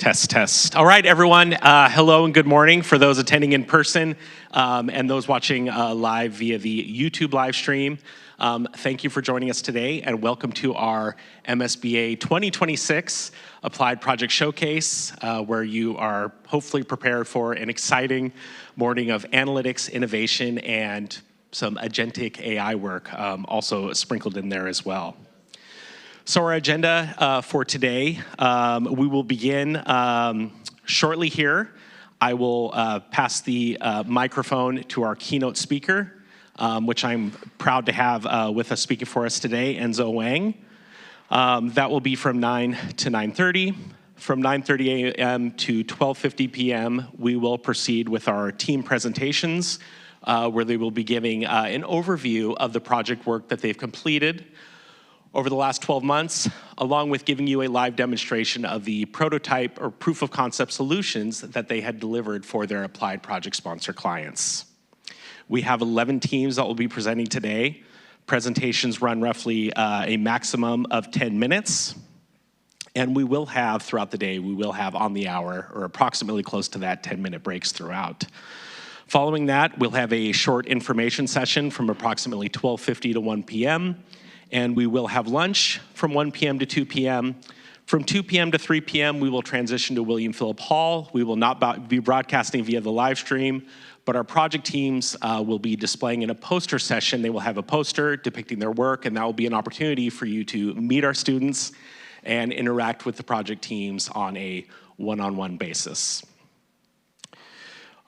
Test, test. All right, everyone. Hello and good morning for those attending in person and those watching live via the YouTube live stream. Thank you for joining us today, and welcome to our MSBA 2026 Applied Project Showcase, where you are hopefully prepared for an exciting morning of analytics, innovation, and some agentic AI work also sprinkled in there as well. So our agenda for today, we will begin shortly here. I will pass the microphone to our keynote speaker, which I'm proud to have with us speaking for us today, Enzhou Wan. That will be from 9 to 9:30. From 9:30 a.m. to 12:50 p.m., we will proceed with our team presentations, where they will be giving an overview of the project work that they've completed over the last 12 months, along with giving you a live demonstration of the prototype or proof of concept solutions that they had delivered for their applied project sponsor clients. We have 11 teams that will be presenting today. Presentations run roughly a maximum of 10 minutes. And we will have, throughout the day, we will have on the hour, or approximately close to that, 10-minute breaks throughout. Following that, we'll have a short information session from approximately 12:50 to 1 p.m., and we will have lunch from 1 p.m. to 2 p.m. From 2 p.m. to 3 p.m., we will transition to William Phillip Hall. We will not be broadcasting via the live stream, but our project teams will be displaying in a poster session. They will have a poster depicting their work, and that will be an opportunity for you to meet our students and interact with the project teams on a one-on-one basis.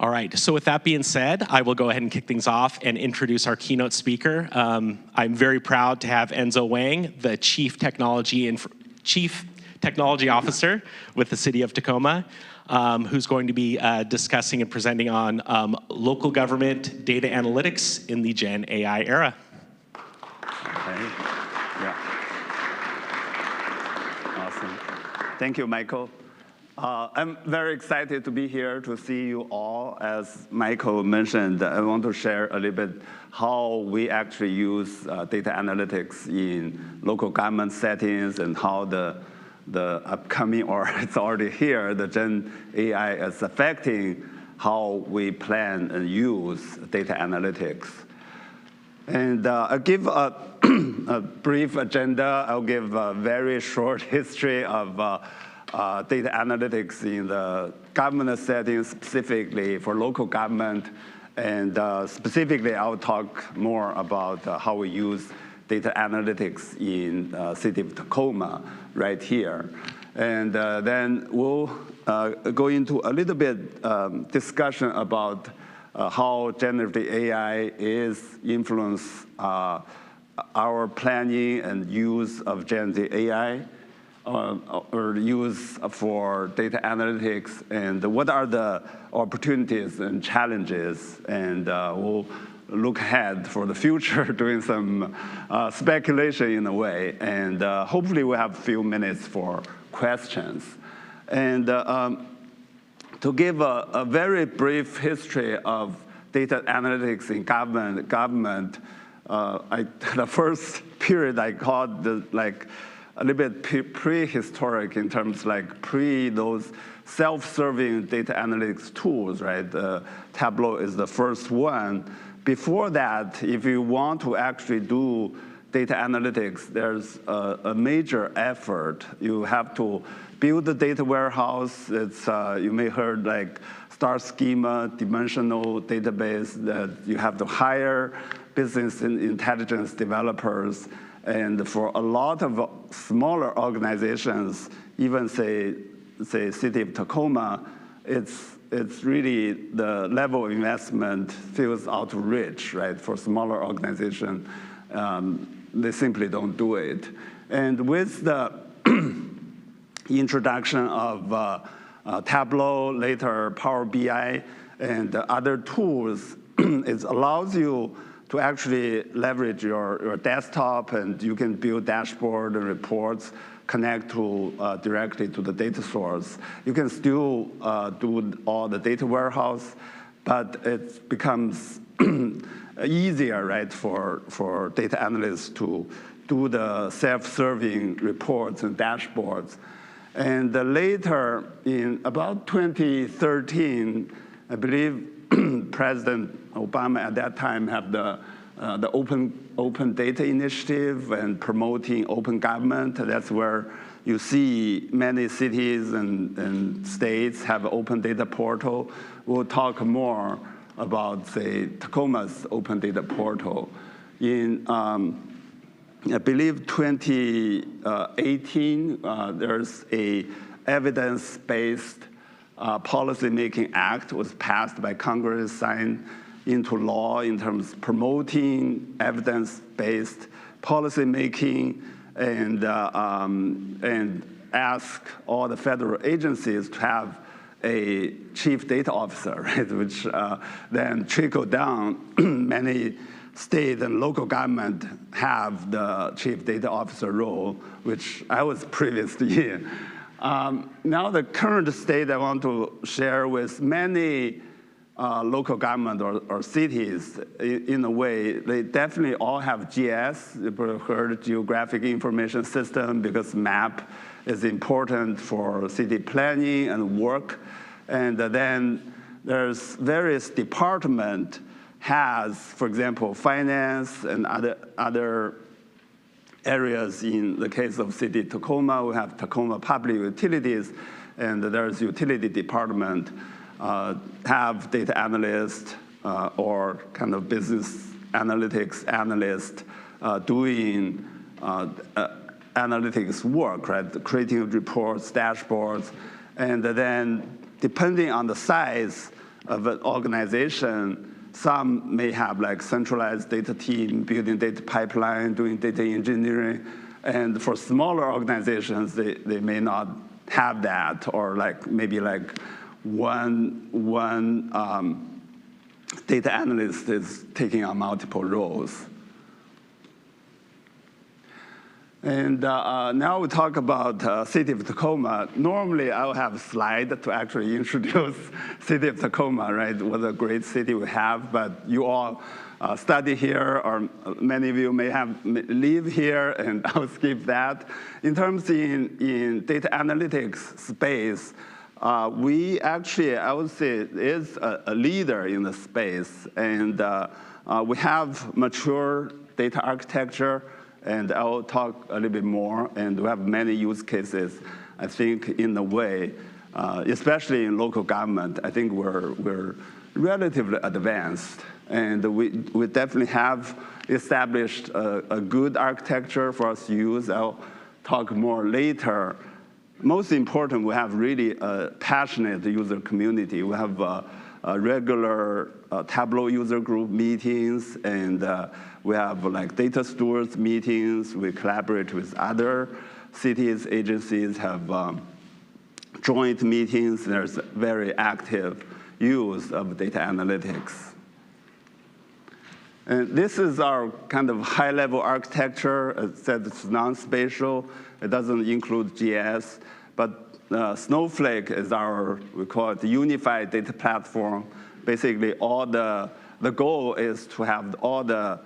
All right, so with that being said, I will go ahead and kick things off and introduce our keynote speaker. I'm very proud to have Enzhou Wan, the Chief Technology Officer with the City of Tacoma, who's going to be discussing and presenting on local government data analytics in the Gen AI era. Okay. Yeah. Awesome. Thank you, Michael. I'm very excited to be here to see you all. As Michael mentioned, I want to share a little bit how we actually use data analytics in local government settings and how the upcoming, or it's already here, the Gen AI is affecting how we plan and use data analytics. And I'll give a brief agenda. I'll give a very short history of data analytics in the government settings, specifically for local government. And specifically, I'll talk more about how we use data analytics in city of Tacoma right here. And then we'll go into a little bit discussion about how generative AI is influence our planning and use of generative AI. Or use for data analytics, and what are the opportunities and challenges, and we'll look ahead for the future, doing some speculation in a way, and hopefully we'll have a few minutes for questions. And to give a very brief history of data analytics in government, the first period I called a little bit prehistoric in terms pre those self-serving data analytics tools, right? Tableau is the first one. Before that, if you want to actually do data analytics, there's a major effort. You have to build the data warehouse. It's you may heard star schema, dimensional database, that you have to hire business intelligence developers. And for a lot of smaller organizations, even say City of Tacoma, it's really the level of investment feels outreach, right? For smaller organizations, they simply don't do it. And with the introduction of Tableau, later Power BI, and other tools, it allows you to actually leverage your desktop, and you can build dashboard and reports, connect to directly to the data source. You can still do all the data warehouse, but it becomes easier, right, for data analysts to do the self-serving reports and dashboards. And later, in about 2013, I believe President Obama at that time had the open data initiative and promoting open government. That's where you see many cities and states have an open data portal. We'll talk more about, say, Tacoma's open data portal. In, I believe, 2018, there's a evidence-based policy-making act was passed by Congress, signed into law in terms of promoting evidence-based policy-making and ask all the federal agencies to have a chief data officer, right, which then trickled down. Many state and local government have the chief data officer role, which I was previously in. Now the current state I want to share with many local government or cities, in a way, they definitely all have GIS. You've heard Geographic Information System, because map is important for city planning and work. And then there's various department has, for example, finance and other areas. In the case of city Tacoma, we have Tacoma Public Utilities, and there's utility department, have data analyst or kind of business analytics analyst doing analytics work, right? Creating reports, dashboards, and then depending on the size of an organization, some may have like centralized data team, building data pipeline, doing data engineering. And for smaller organizations, they may not have that, or like maybe like one data analyst is taking on multiple roles. And now we talk about City of Tacoma. Normally, I'll have a slide to actually introduce City of Tacoma, right? What a great city we have, but you all study here, or many of you may live here, and I'll skip that. In terms in data analytics space, we actually, I would say, is a leader in the space, and we have mature data architecture. And I'll talk a little bit more, and we have many use cases, I think, in a way, especially in local government. I think we're relatively advanced, and we definitely have established a good architecture for us to use. I'll talk more later. Most important, we have really a passionate user community. We have regular Tableau user group meetings, and we have like data stewards meetings. We collaborate with other cities, agencies, have joint meetings. There's very active use of data analytics. And this is our kind of high-level architecture. It said it's non-spatial. It doesn't include GIS, but Snowflake is our, we call it the unified data platform. Basically, all the goal is to have all the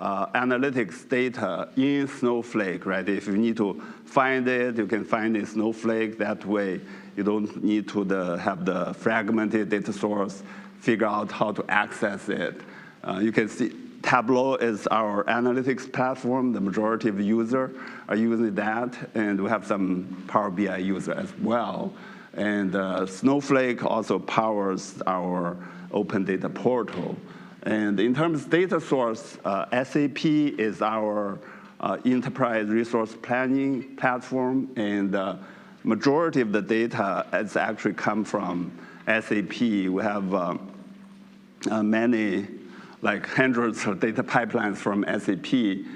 analytics data in Snowflake, right? If you need to find it, you can find it in Snowflake. That way, you don't need to have the fragmented data source, figure out how to access it. You can see Tableau is our analytics platform. The majority of users are using that, and we have some Power BI users as well. And Snowflake also powers our open data portal. And in terms of data source, SAP is our enterprise resource planning platform, and majority of the data has actually come from SAP. We have many, like hundreds of data pipelines from SAP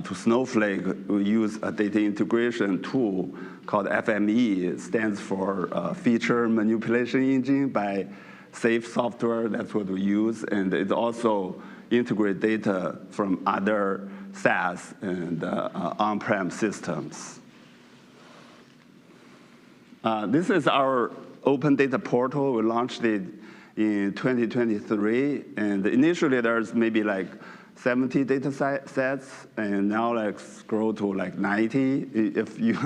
to Snowflake. We use a data integration tool called FME. It stands for Feature Manipulation Engine by Safe Software. That's what we use. And it also integrates data from other SaaS and on-prem systems. This is our open data portal. We launched it in 2023, and initially there's maybe like 70 data sets, and now let's grow to like 90. If you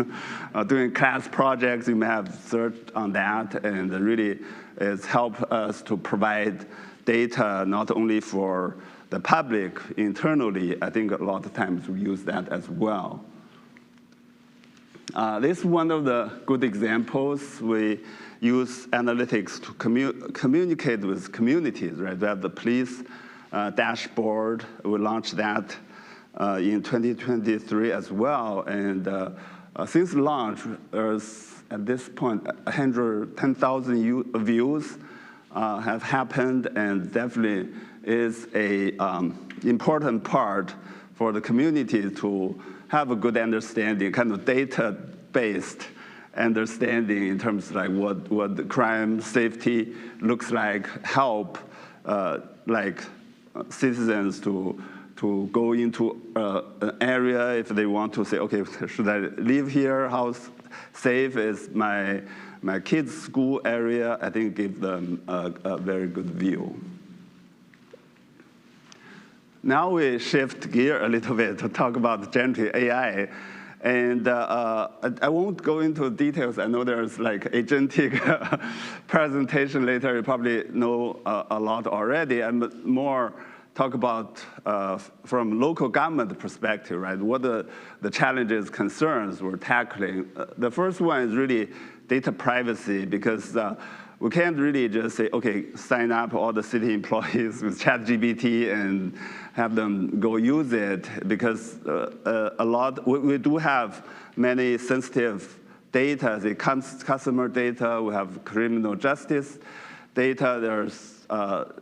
are doing class projects, you may have searched on that, and really it's helped us to provide data not only for the public internally. I think a lot of times we use that as well. This is one of the good examples. We use analytics to communicate with communities, right? We have the police dashboard. We launched that in 2023 as well. And since launch, there's at this point 110,000 views have happened, and definitely is a important part for the community to have a good understanding, kind of data-based understanding in terms of like what the crime safety looks like, help citizens to go into an area if they want to say, okay, should I live here? How safe is my kids' school area? I think give them a very good view. Now we shift gear a little bit to talk about generative AI. And I won't go into details. I know there's like agentic presentation later. You probably know a lot already. And more talk about from local government perspective, right? What the challenges, concerns we're tackling. The first one is really data privacy, because we can't really just say, okay, sign up all the city employees with ChatGPT and have them go use it, because we do have many sensitive data, the customer data, we have criminal justice data, there's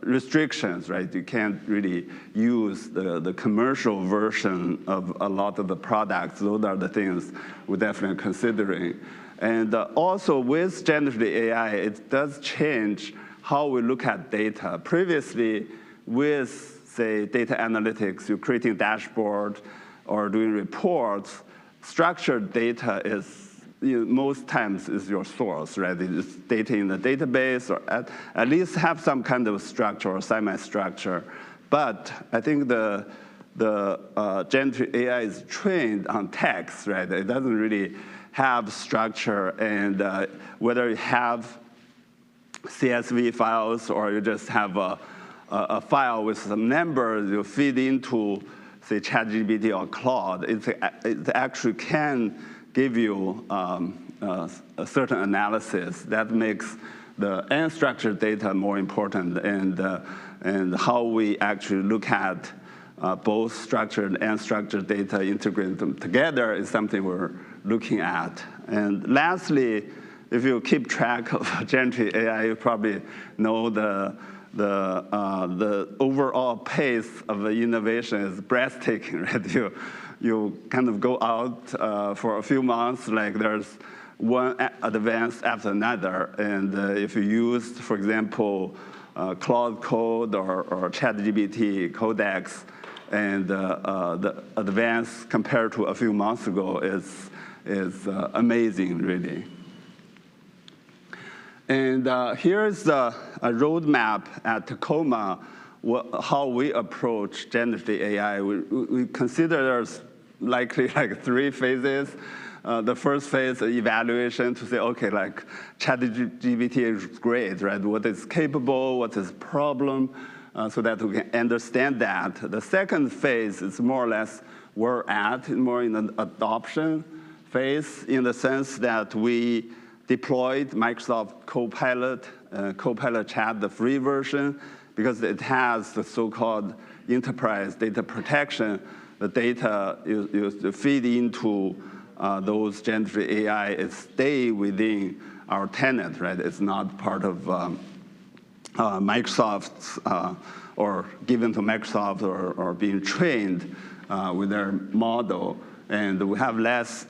restrictions, right? You can't really use the commercial version of a lot of the products. Those are the things we're definitely considering. And also with generative AI, it does change how we look at data. Previously, with, say, data analytics, you're creating a dashboard or doing reports, structured data is, most times is your source, right? It's data in the database, or at least have some kind of structure or semi-structure. But I think the generative AI is trained on text, right? It doesn't really have structure, and whether you have CSV files or you just have a file with some numbers you feed into, say, ChatGPT or Claude, it actually can give you a certain analysis that makes the unstructured data more important, and how we actually look at both structured and unstructured data, integrate them together is something we're looking at. And lastly, if you keep track of generative AI, you probably know the overall pace of the innovation is breathtaking, right? You kind of go out for a few months, like there's one advance after another. And if you use, for example, Claude Code or ChatGPT Codex, and the advance compared to a few months ago is amazing, really. And here's a roadmap at Tacoma, how we approach generative AI. We consider there's likely like 3 phases. The first phase is evaluation to say, okay, like ChatGPT is great, right? What is capable, what is problem, so that we can understand that. The second phase is more or less we're at, more in an adoption phase, in the sense that we deployed Microsoft Copilot, Copilot Chat, the free version, because it has the so-called enterprise data protection. The data you feed into those generative AI, it stays within our tenant, right? It's not part of Microsoft's or given to Microsoft or being trained with their model, and we have less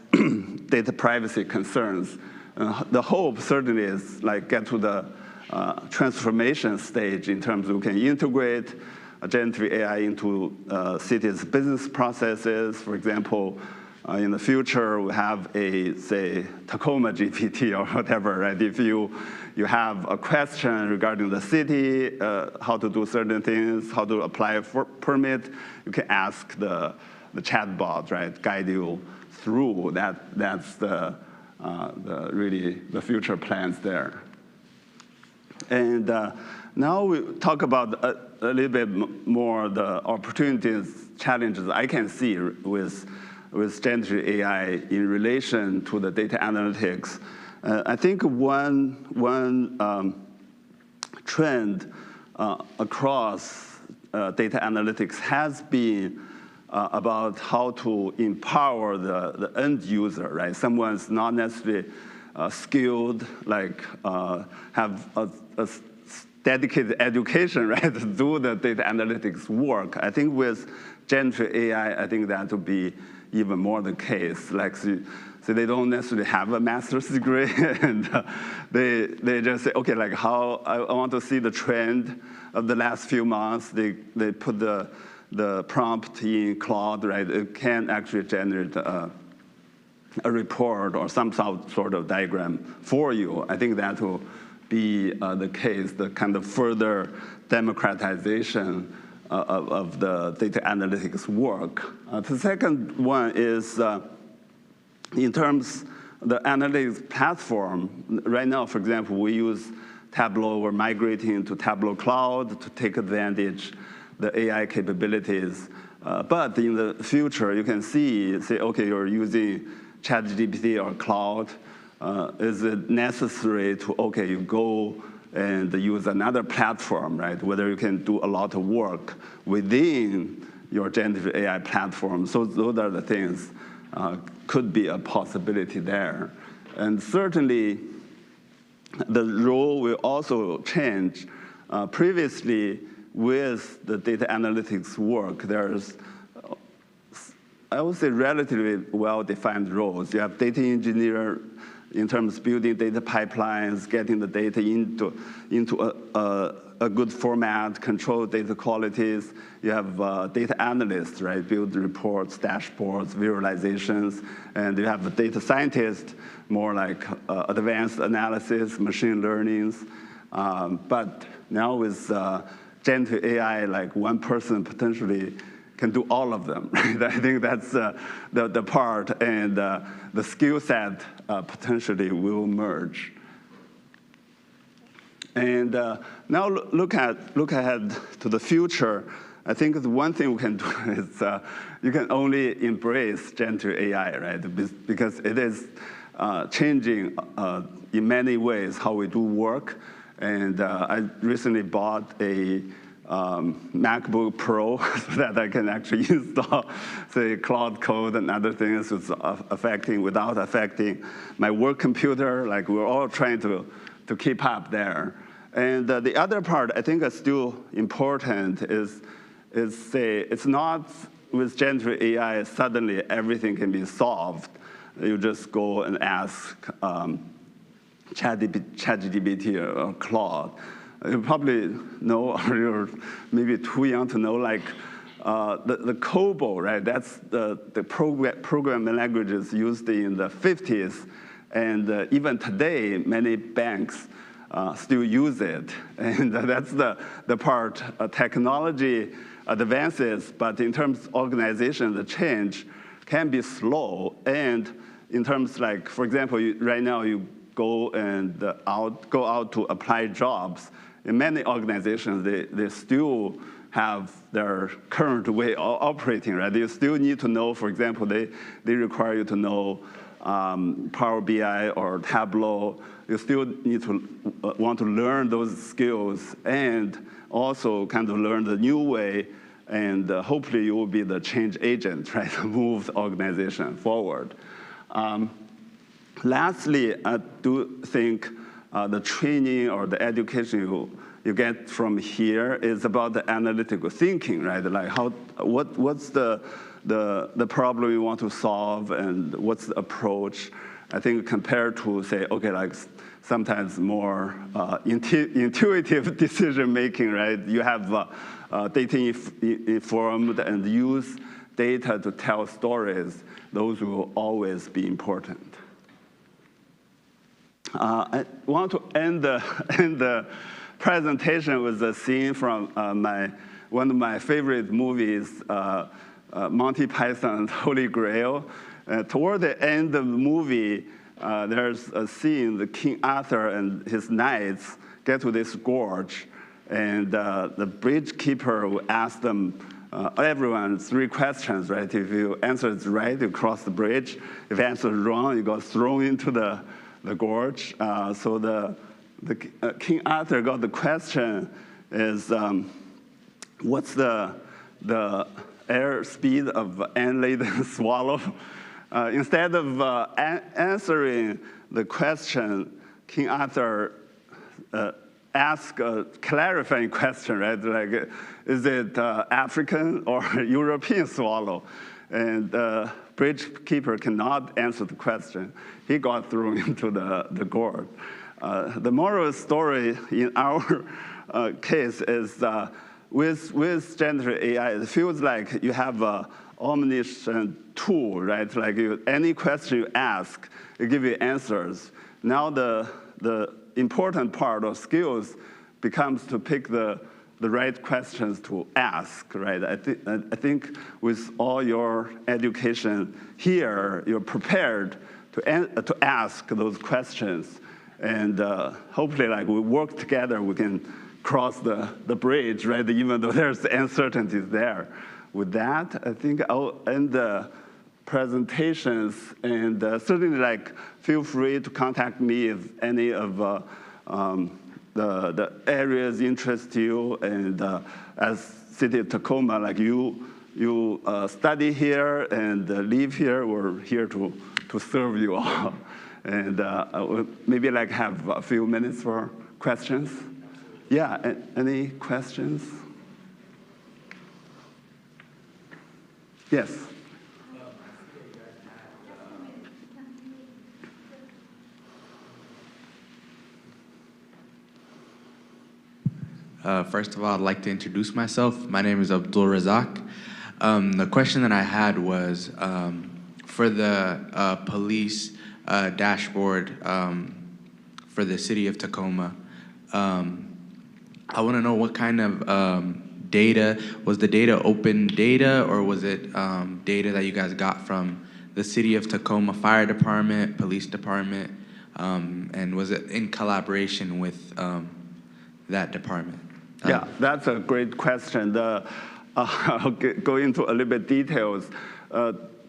data privacy concerns. The hope certainly is like get to the transformation stage in terms of we can integrate generative AI into cities' business processes. For example, in the future, we have a, say, Tacoma GPT or whatever, right? If you have a question regarding the city, how to do certain things, how to apply for permit, you can ask the chatbot, right? Guide you through that. That's really the future plans there. And now we talk about a little bit more the opportunities, challenges I can see with generative AI in relation to the data analytics. I think one trend across data analytics has been about how to empower the end user, right? Someone's not necessarily skilled, like have a dedicated education, right, to do the data analytics work. I think with generative AI, I think that will be even more the case. Like, so they don't necessarily have a master's degree, and they just say, okay, like how I want to see the trend of the last few months. They put the prompt in Claude, right? It can actually generate a report or some sort of diagram for you. I think that will be the case, the kind of further democratization of the data analytics work. The second one is in terms of the analytics platform. Right now, for example, we use Tableau. We're migrating to Tableau Cloud to take advantage the AI capabilities. But in the future, you can say, okay, you're using ChatGPT or Cloud. Is it necessary to, okay, you go and use another platform, right? Whether you can do a lot of work within your generative AI platform. So those are the things could be a possibility there. And certainly, the role will also change. Previously, with the data analytics work, there's, I would say, relatively well-defined roles. You have data engineer in terms of building data pipelines, getting the data into a good format, control data qualities. You have data analysts, right, build reports, dashboards, visualizations. And you have the data scientist, more like advanced analysis, machine learnings. But now with generative AI, like one person potentially can do all of them, right? I think that's the part, and the skill set potentially will merge. And now look ahead to the future. I think the one thing we can do is you can only embrace generative AI, right? Because it is changing in many ways how we do work. And I recently bought a MacBook Pro so that I can actually install, say, Cloud Code and other things without affecting my work computer. Like, we're all trying to keep up there. And the other part I think is still important is say, it's not with generative AI suddenly everything can be solved. You just go and ask ChatGPT or Claude. You probably know, or you're maybe too young to know, like the COBOL, right? That's the programming languages used in the 50s. And even today, many banks still use it. And that's the part. Technology advances, but in terms of organization, the change can be slow. And in terms, like, for example, right now you go out to apply jobs. In many organizations, they still have their current way of operating, right? They still need to know, for example, they require you to know Power BI or Tableau. You still need to want to learn those skills and also kind of learn the new way, and hopefully you will be the change agent, right, to move the organization forward. Lastly, I do think the training or the education you get from here is about the analytical thinking, right? Like what's the problem you want to solve, and what's the approach? I think compared to, say, okay, like sometimes more intuitive decision making, right? You have data informed and use data to tell stories, those will always be important. I want to end the presentation with a scene from one of my favorite movies, Monty Python's Holy Grail. Toward the end of the movie, there's a scene, the King Arthur and his knights get to this gorge, and the bridge keeper will ask them, everyone, 3 questions, right? If you answer it right, you cross the bridge. If you answer wrong, you got thrown into the gorge. So the King Arthur got the question is, what's the air speed of ant-laden swallow? Instead of answering the question, King Arthur asked a clarifying question, right? Like, is it African or European swallow? And the bridge keeper cannot answer the question. He got thrown into the gorge. The moral story in our case is with generative AI, it feels like you have an omniscient tool, right? Like any question you ask, it gives you answers. Now the important part of skills becomes to pick the right questions to ask, right? I think with all your education here, you're prepared to ask those questions. And hopefully, like, we work together, we can cross the bridge, right? Even though there's uncertainties there. With that, I think I'll end the presentations, and certainly, like, feel free to contact me if any of the areas interest you. And as City of Tacoma, like you study here and live here, we're here to serve you all. And maybe like have a few minutes for questions. Yeah, any questions? Yes. First of all, I'd like to introduce myself. My name is Abdul Razak. The question that I had was for the police dashboard for the city of Tacoma. I want to know what kind of data, was the data open data, or was it data that you guys got from the city of Tacoma Fire Department, Police Department, and was it in collaboration with that department? Yeah, that's a great question. I'll go into a little bit details.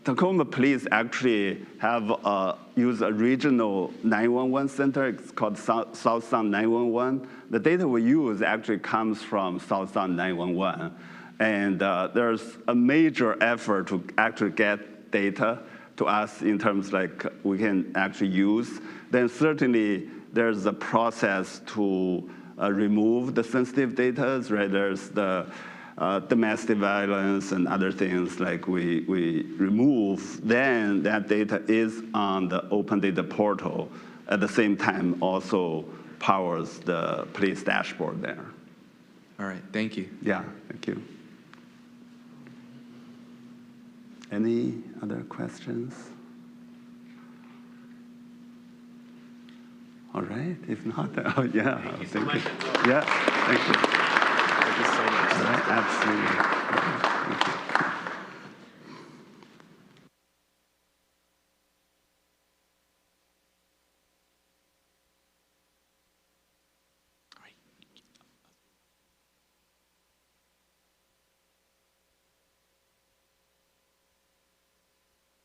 Tacoma Police actually have used a regional 911 center. It's called South Sound 911. The data we use actually comes from South Sound 911. And there's a major effort to actually get data to us in terms like we can actually use. Then certainly there's a process to remove the sensitive data, right? There's the domestic violence and other things like we remove, then that data is on the open data portal. At the same time, also powers the police dashboard there. All right, thank you. Yeah, thank you. Any other questions? All right, if not, oh yeah, thank you. So much. Yeah, thank you. Thank you so much. All right, absolutely. Thank you.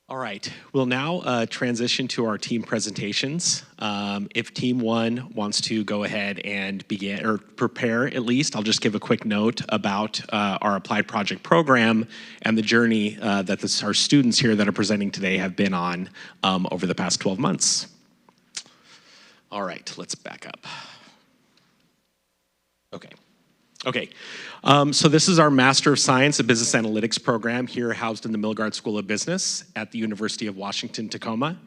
All right, we'll now transition to our team presentations. If Team 1 wants to go ahead and begin, or prepare at least, I'll just give a quick note about our Applied Project Program and the journey that our students here that are presenting today have been on over the past 12 months. All right, let's back up. Okay, so this is our Master of Science in Business Analytics program here housed in the Milgard School of Business at the University of Washington, Tacoma.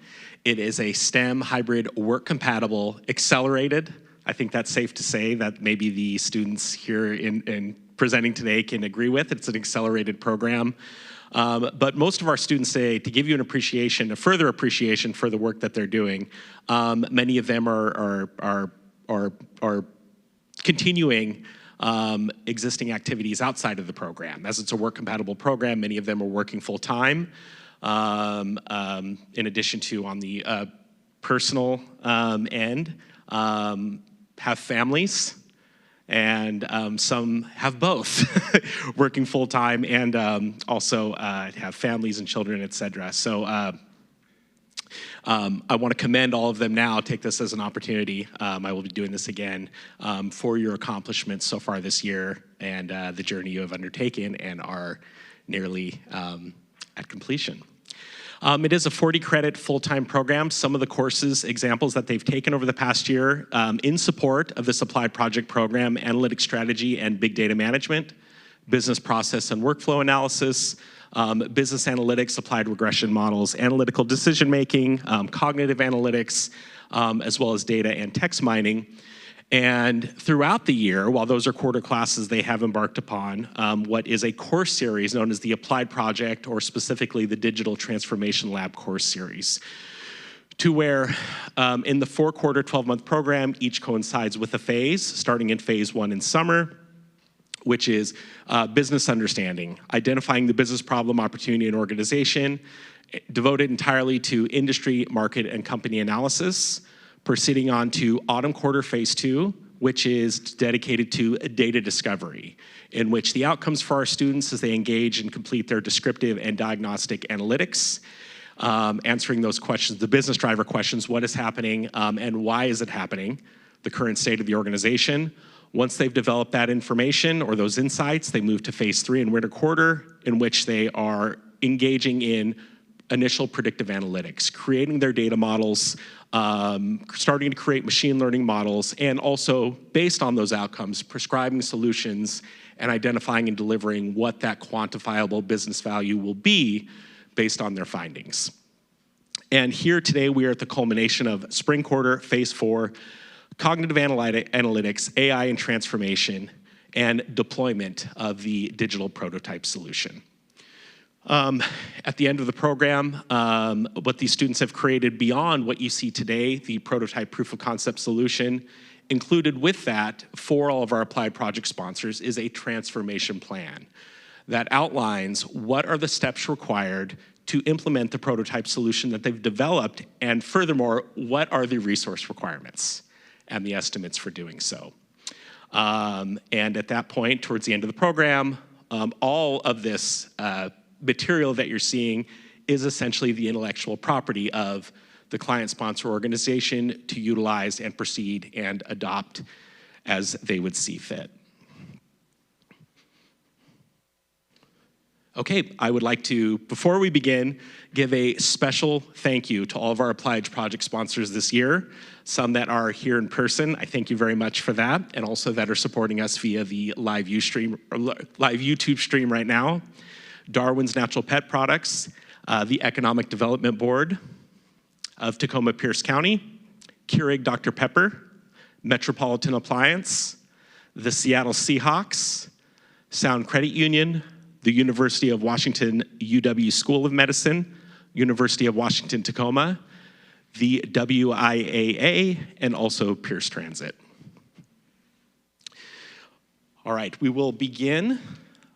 It is a STEM hybrid work-compatible, accelerated. I think that's safe to say that maybe the students here in presenting today can agree with. It's an accelerated program But most of our students say, to give you an appreciation, a further appreciation for the work that they're doing, many of them are continuing existing activities outside of the program. As it's a work-compatible program, many of them are working full-time, in addition to on the personal end, have families, and some have both, working full-time and also have families and children, et cetera. So I want to commend all of them now, take this as an opportunity. I will be doing this again for your accomplishments so far this year and the journey you have undertaken and are nearly at completion. It is a 40-credit full-time program. Some of the courses, examples that they've taken over the past year in support of this applied project program: analytic strategy and big data management, business process and workflow analysis, business analytics, applied regression models, analytical decision-making, cognitive analytics, as well as data and text mining. And throughout the year, while those are quarter classes, they have embarked upon what is a course series known as the Applied Project, or specifically the Digital Transformation Lab course series, to where in the 4-quarter, 12-month program, each coincides with a phase, starting in phase 1 in summer, which is business understanding, identifying the business problem, opportunity, and organization, devoted entirely to industry, market, and company analysis. Proceeding on to autumn quarter phase 2, which is dedicated to data discovery, in which the outcomes for our students as they engage and complete their descriptive and diagnostic analytics, answering those questions, the business driver questions: what is happening and why is it happening, the current state of the organization. Once they've developed that information or those insights, they move to phase 3 in winter quarter, in which they are engaging in initial predictive analytics, creating their data models, starting to create machine learning models, and also, based on those outcomes, prescribing solutions and identifying and delivering what that quantifiable business value will be based on their findings. And here today, we are at the culmination of spring quarter, phase 4, cognitive analytics, AI and transformation, and deployment of the digital prototype solution. At the end of the program, what these students have created beyond what you see today, the prototype proof of concept solution, included with that for all of our applied project sponsors is a transformation plan that outlines what are the steps required to implement the prototype solution that they've developed, and furthermore, what are the resource requirements and the estimates for doing so. And at that point, towards the end of the program, all of this material that you're seeing is essentially the intellectual property of the client sponsor organization to utilize and proceed and adopt as they would see fit. Okay, I would like to, before we begin, give a special thank you to all of our applied project sponsors this year, some that are here in person. I thank you very much for that, and also that are supporting us via the live YouTube stream right now. Darwin's Natural Pet Products, the Economic Development Board of Tacoma Pierce County, Keurig Dr. Pepper, Metropolitan Appliance, the Seattle Seahawks, Sound Credit Union, the University of Washington UW School of Medicine, University of Washington Tacoma, the WIAA, and also Pierce Transit. All right, we will begin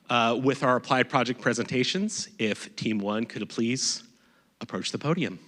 with our applied project presentations. If Team 1 could please approach the podium.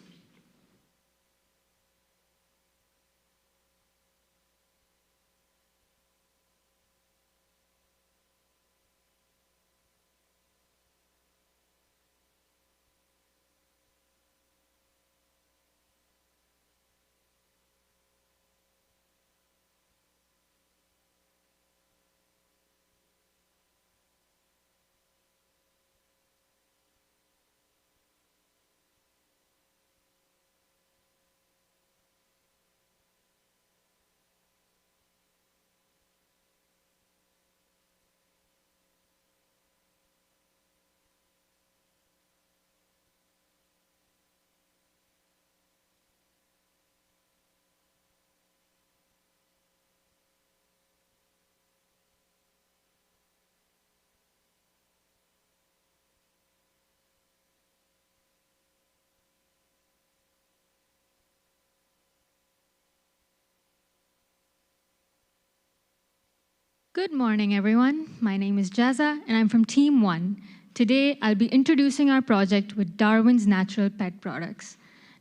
Good morning, everyone. My name is Jaza, and I'm from Team 1. Today, I'll be introducing our project with Darwin's natural pet products.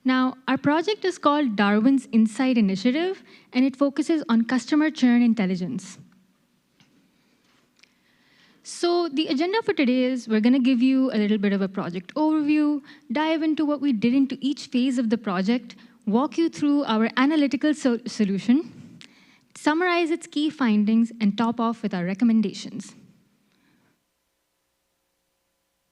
Now, our project is called Darwin's Insight Initiative, and it focuses on customer churn intelligence. So the agenda for today is we're going to give you a little bit of a project overview, dive into what we did into each phase of the project, walk you through our analytical solution, summarize its key findings, and top off with our recommendations.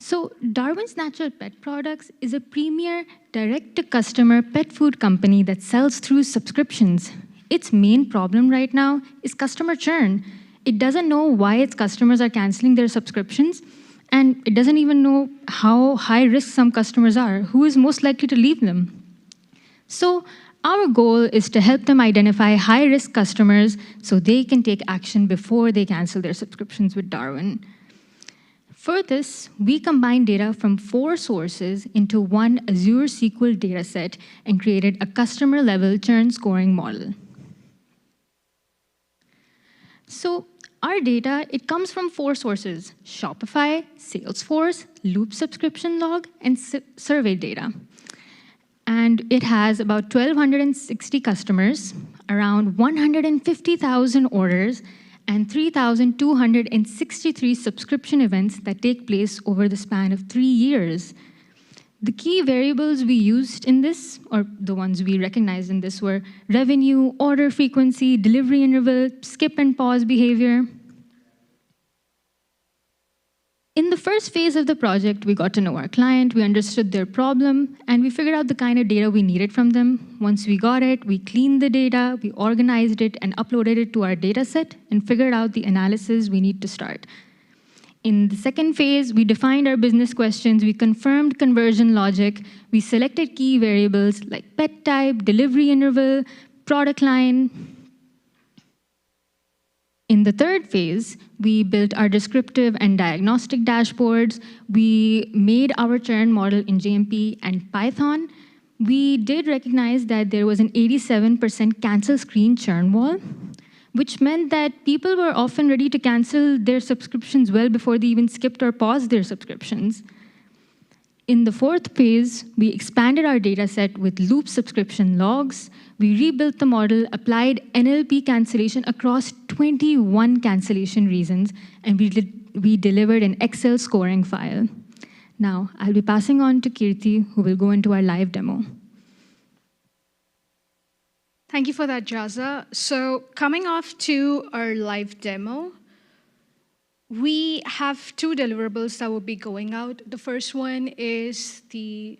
So Darwin's Natural Pet Products is a premier direct-to-customer pet food company that sells through subscriptions. Its main problem right now is customer churn. It doesn't know why its customers are canceling their subscriptions, and it doesn't even know how high risk some customers are, who is most likely to leave them. So our goal is to help them identify high-risk customers so they can take action before they cancel their subscriptions with Darwin. For this, we combined data from 4 sources into one Azure SQL dataset and created a customer-level churn scoring model. So our data, it comes from 4 sources: Shopify, Salesforce, Loop subscription log, and survey data. And it has about 1,260 customers, around 150,000 orders, and 3,263 subscription events that take place over the span of 3 years. The key variables we used in this, or the ones we recognized in this, were revenue, order frequency, delivery interval, skip and pause behavior. In the first phase of the project, we got to know our client, we understood their problem, and we figured out the kind of data we needed from them. Once we got it, we cleaned the data, we organized it, and uploaded it to our data set, and figured out the analysis we need to start. In the second phase, we defined our business questions, we confirmed conversion logic, we selected key variables like pet type, delivery interval, product line. In the third phase, we built our descriptive and diagnostic dashboards. We made our churn model in JMP and Python. We did recognize that there was an 87% cancel screen churn wall, which meant that people were often ready to cancel their subscriptions well before they even skipped or paused their subscriptions. In the fourth phase, we expanded our data set with Loop subscription logs. We rebuilt the model, applied NLP cancellation across 21 cancellation reasons, and we delivered an Excel scoring file. Now, I'll be passing on to Kirti, who will go into our live demo. Thank you for that, Jaza. So coming off to our live demo, we have 2 deliverables that will be going out. The first one is the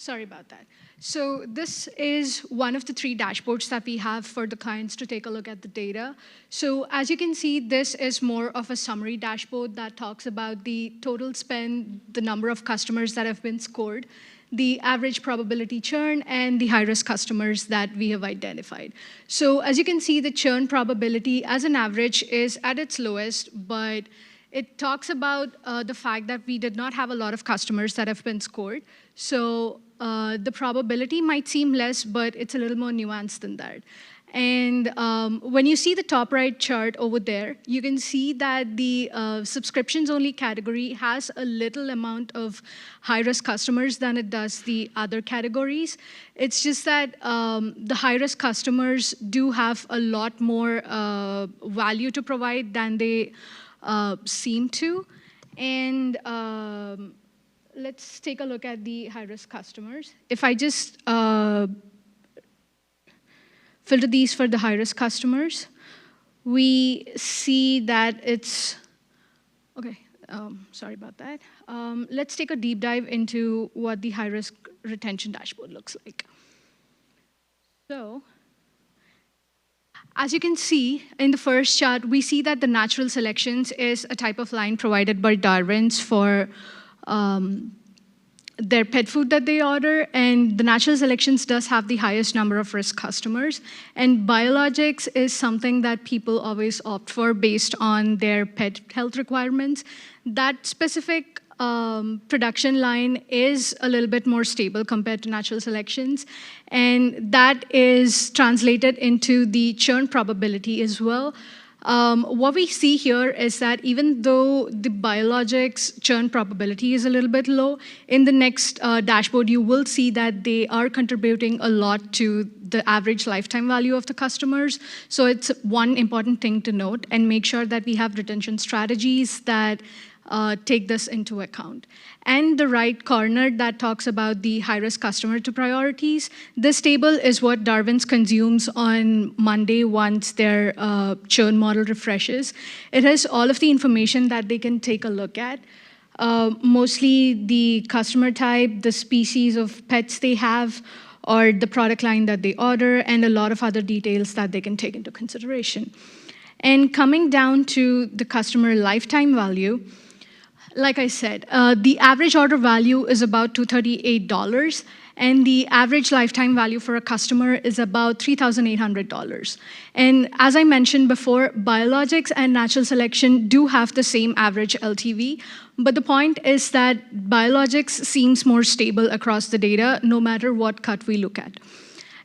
Sorry about that. So this is one of the 3 dashboards that we have for the clients to take a look at the data. So as you can see, this is more of a summary dashboard that talks about the total spend, the number of customers that have been scored, the average probability churn, and the high-risk customers that we have identified. So as you can see, the churn probability as an average is at its lowest, but it talks about the fact that we did not have a lot of customers that have been scored. So the probability might seem less, but it's a little more nuanced than that. And when you see the top right chart over there, you can see that the subscriptions-only category has a little amount of high-risk customers than it does the other categories. It's just that the high-risk customers do have a lot more value to provide than they seem to. And let's take a look at the high-risk customers. If I just filter these for the high-risk customers, we see that it's, okay, Sorry about that. Let's take a deep dive into what the high-risk retention dashboard looks like. So, as you can see in the first chart, we see that the natural selections is a type of line provided by Darwin's for their pet food that they order, and the natural selections does have the highest number of risk customers. And biologics is something that people always opt for based on their pet health requirements. That specific production line is a little bit more stable compared to natural selections, and that is translated into the churn probability as well. What we see here is that even though the biologics churn probability is a little bit low, in the next dashboard, you will see that they are contributing a lot to the average lifetime value of the customers. So it's one important thing to note, and make sure that we have retention strategies that take this into account. And the right corner that talks about the high-risk customer to priorities. This table is what Darwin's consumes on Monday once their churn model refreshes. It has all of the information that they can take a look at. Mostly the customer type, the species of pets they have, or the product line that they order, and a lot of other details that they can take into consideration. And coming down to the customer lifetime value, like I said, the average order value is about $238, and the average lifetime value for a customer is about $3,800. And as I mentioned before, biologics and natural selection do have the same average LTV, but the point is that biologics seems more stable across the data, no matter what cut we look at.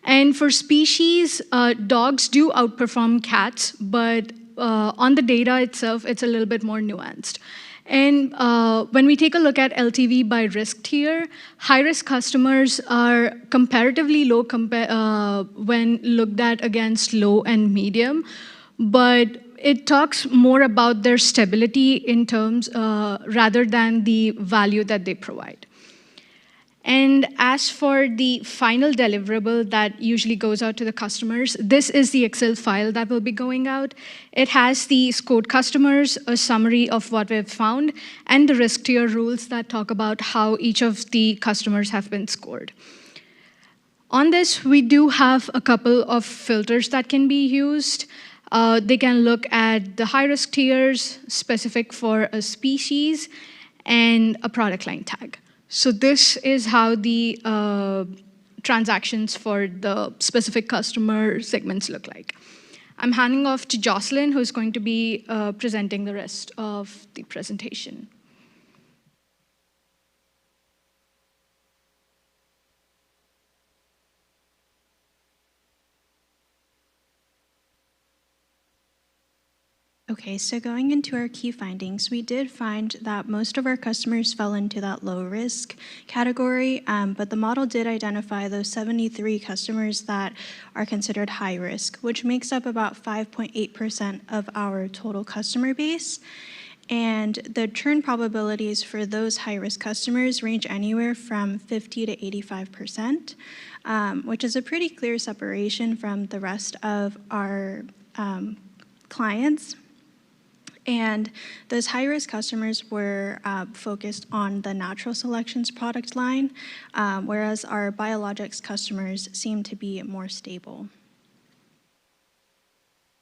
And for species, dogs do outperform cats, but on the data itself, it's a little bit more nuanced. And when we take a look at LTV by risk tier, high-risk customers are comparatively low when looked at against low and medium, but it talks more about their stability in terms rather than the value that they provide. And as for the final deliverable that usually goes out to the customers, this is the Excel file that will be going out. It has the scored customers, a summary of what we've found, and the risk tier rules that talk about how each of the customers have been scored. On this, we do have a couple of filters that can be used. They can look at the high-risk tiers specific for a species and a product line tag. So this is how the transactions for the specific customer segments look like. I'm handing off to Jocelyn, who's going to be presenting the rest of the presentation. Okay, so going into our key findings, we did find that most of our customers fell into that low risk category, but the model did identify those 73 customers that are considered high risk, which makes up about 5.8% of our total customer base. And the churn probabilities for those high risk customers range anywhere from 50 to 85%, which is a pretty clear separation from the rest of our clients. And those high-risk customers were focused on the natural selections product line, whereas our biologics customers seem to be more stable.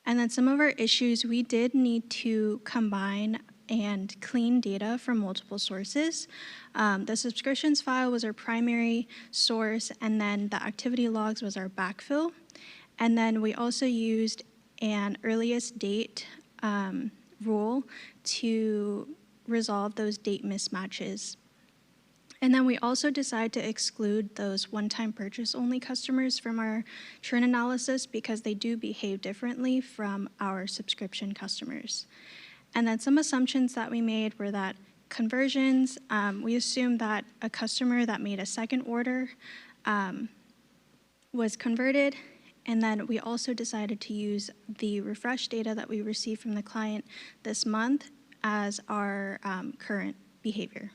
And then some of our issues, we did need to combine and clean data from multiple sources. The subscriptions file was our primary source, and then the activity logs was our backfill. And then we also used an earliest date rule to resolve those date mismatches. And then we also decided to exclude those one-time purchase only customers from our churn analysis because they do behave differently from our subscription customers. And then some assumptions that we made were that conversions, we assumed that a customer that made a second order was converted. And then we also decided to use the refresh data that we received from the client this month as our current behavior.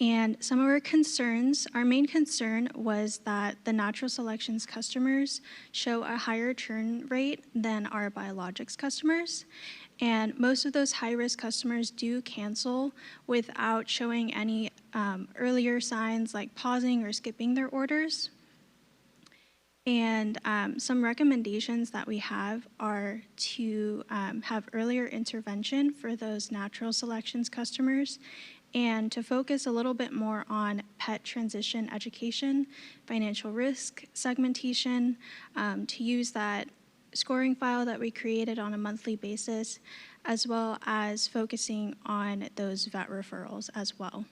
And some of our concerns, our main concern was that the natural selections customers show a higher churn rate than our biologics customers. And most of those high-risk customers do cancel without showing any earlier signs like pausing or skipping their orders. And some recommendations that we have are to have earlier intervention for those natural selections customers, and to focus a little bit more on pet transition education, financial risk segmentation, to use that scoring file that we created on a monthly basis, as well as focusing on those vet referrals as well.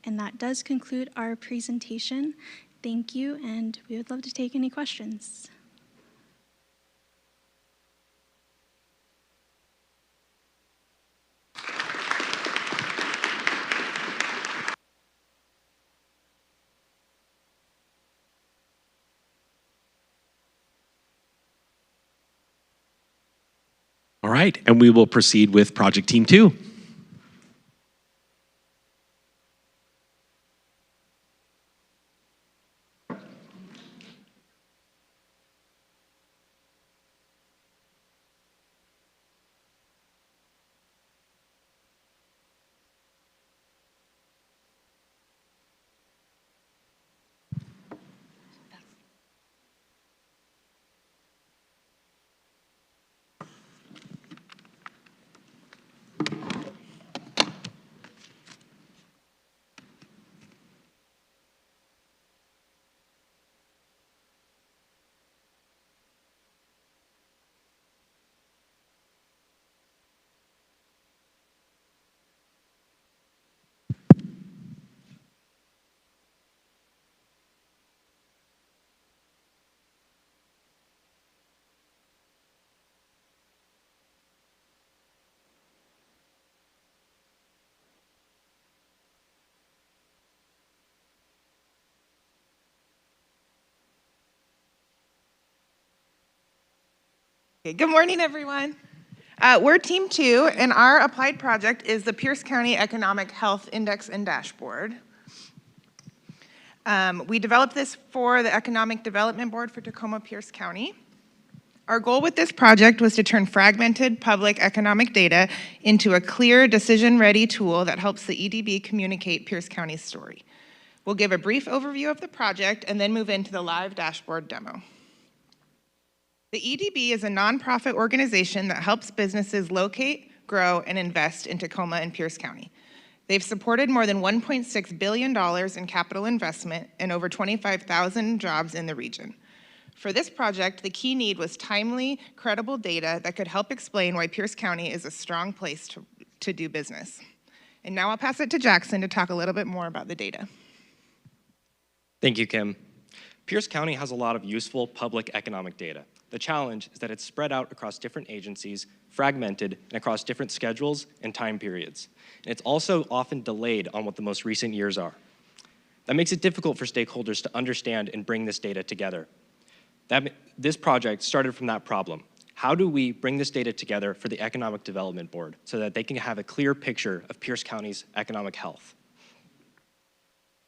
And that does conclude our presentation. Thank you, and we would love to take any questions. All right, and we will proceed with Project Team 2. Okay, good morning, everyone. We're Team 2, and our applied project is the Pierce County Economic Health Index and Dashboard. We developed this for the Economic Development Board for Tacoma Pierce County. Our goal with this project was to turn fragmented public economic data into a clear, decision-ready tool that helps the EDB communicate Pierce County's story. We'll give a brief overview of the project and then move into the live dashboard demo. The EDB is a nonprofit organization that helps businesses locate, grow, and invest in Tacoma and Pierce County. They've supported more than $1.6 billion in capital investment and over 25,000 jobs in the region. For this project, the key need was timely, credible data that could help explain why Pierce County is a strong place to do business. And now I'll pass it to Jackson to talk a little bit more about the data. Thank you, Kim. Pierce County has a lot of useful public economic data. The challenge is that it's spread out across different agencies, fragmented, and across different schedules and time periods. And it's also often delayed on what the most recent years are. That makes it difficult for stakeholders to understand and bring this data together. This project started from that problem. How do we bring this data together for the Economic Development Board so that they can have a clear picture of Pierce County's economic health?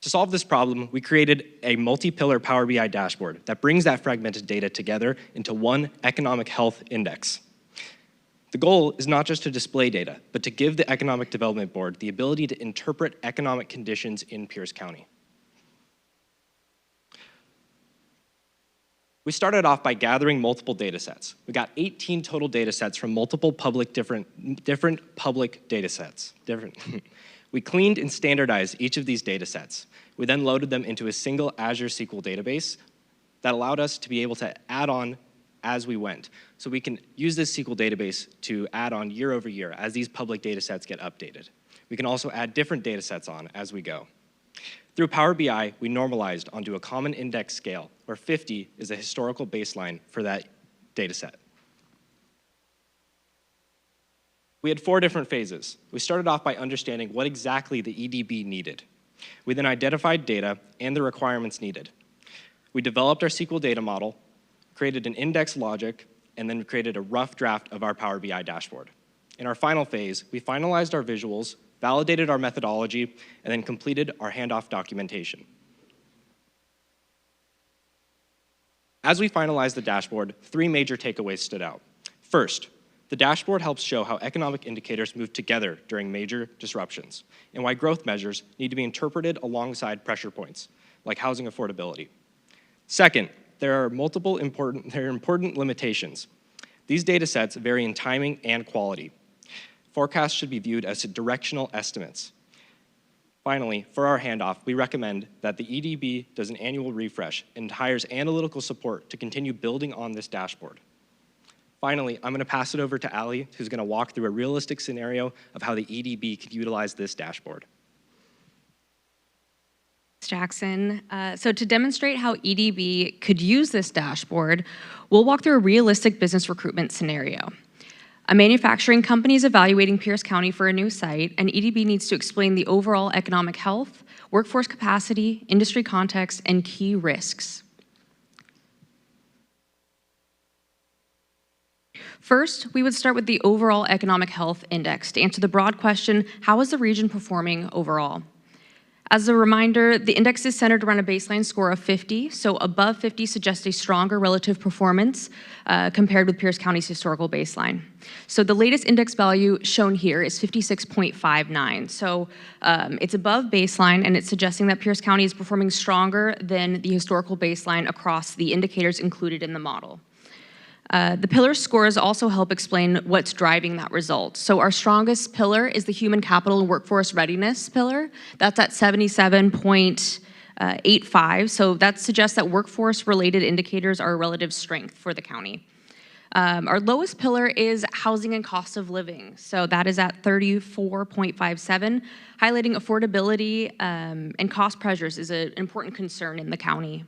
To solve this problem, we created a multi-pillar Power BI dashboard that brings that fragmented data together into one economic health index. The goal is not just to display data, but to give the Economic Development Board the ability to interpret economic conditions in Pierce County. We started off by gathering multiple data sets. We got 18 total data sets from multiple different public data sets. We cleaned and standardized each of these data sets. We then loaded them into a single Azure SQL database that allowed us to be able to add on as we went. So we can use this SQL database to add on year over year as these public data sets get updated. We can also add different data sets on as we go. Through Power BI, we normalized onto a common index scale where 50 is a historical baseline for that data set. We had 4 different phases. We started off by understanding what exactly the EDB needed. We then identified data and the requirements needed. We developed our SQL data model, created an index logic, and then created a rough draft of our Power BI dashboard. In our final phase, we finalized our visuals, validated our methodology, and then completed our handoff documentation. As we finalized the dashboard, 3 major takeaways stood out. First, the dashboard helps show how economic indicators move together during major disruptions, and why growth measures need to be interpreted alongside pressure points, like housing affordability. Second, there are important limitations. These data sets vary in timing and quality. Forecasts should be viewed as directional estimates. Finally, for our handoff, we recommend that the EDB does an annual refresh and hires analytical support to continue building on this dashboard. Finally, I'm going to pass it over to Ali, who's going to walk through a realistic scenario of how the EDB could utilize this dashboard. Thanks, Jackson. So to demonstrate how EDB could use this dashboard, we'll walk through a realistic business recruitment scenario. A manufacturing company is evaluating Pierce County for a new site, and EDB needs to explain the overall economic health, workforce capacity, industry context, and key risks. First, we would start with the overall economic health index to answer the broad question, how is the region performing overall? As a reminder, the index is centered around a baseline score of 50, so above 50 suggests a stronger relative performance compared with Pierce County's historical baseline. So the latest index value shown here is 56.59. So it's above baseline, and it's suggesting that Pierce County is performing stronger than the historical baseline across the indicators included in the model. The pillar scores also help explain what's driving that result. So our strongest pillar is the human capital and workforce readiness pillar. That's at 77.85. So that suggests that workforce-related indicators are a relative strength for the county. Our lowest pillar is housing and cost of living. So that is at 34.57, highlighting affordability and cost pressures is an important concern in the county.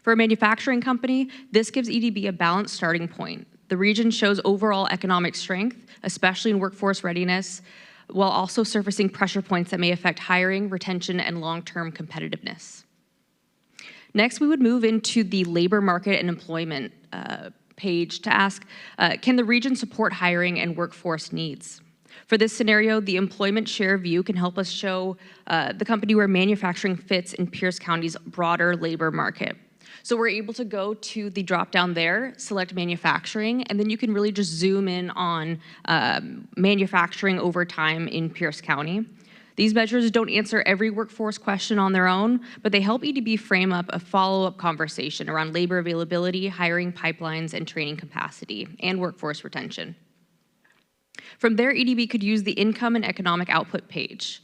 For a manufacturing company, this gives EDB a balanced starting point. The region shows overall economic strength, especially in workforce readiness, while also surfacing pressure points that may affect hiring, retention, and long-term competitiveness. Next, we would move into the labor market and employment page to ask, can the region support hiring and workforce needs? For this scenario, the employment share view can help us show the company where manufacturing fits in Pierce County's broader labor market. So we're able to go to the drop down there, select manufacturing, and then you can really just zoom in on manufacturing over time in Pierce County. These measures don't answer every workforce question on their own, but they help EDB frame up a follow-up conversation around labor availability, hiring pipelines, and training capacity, and workforce retention. From there, EDB could use the income and economic output page.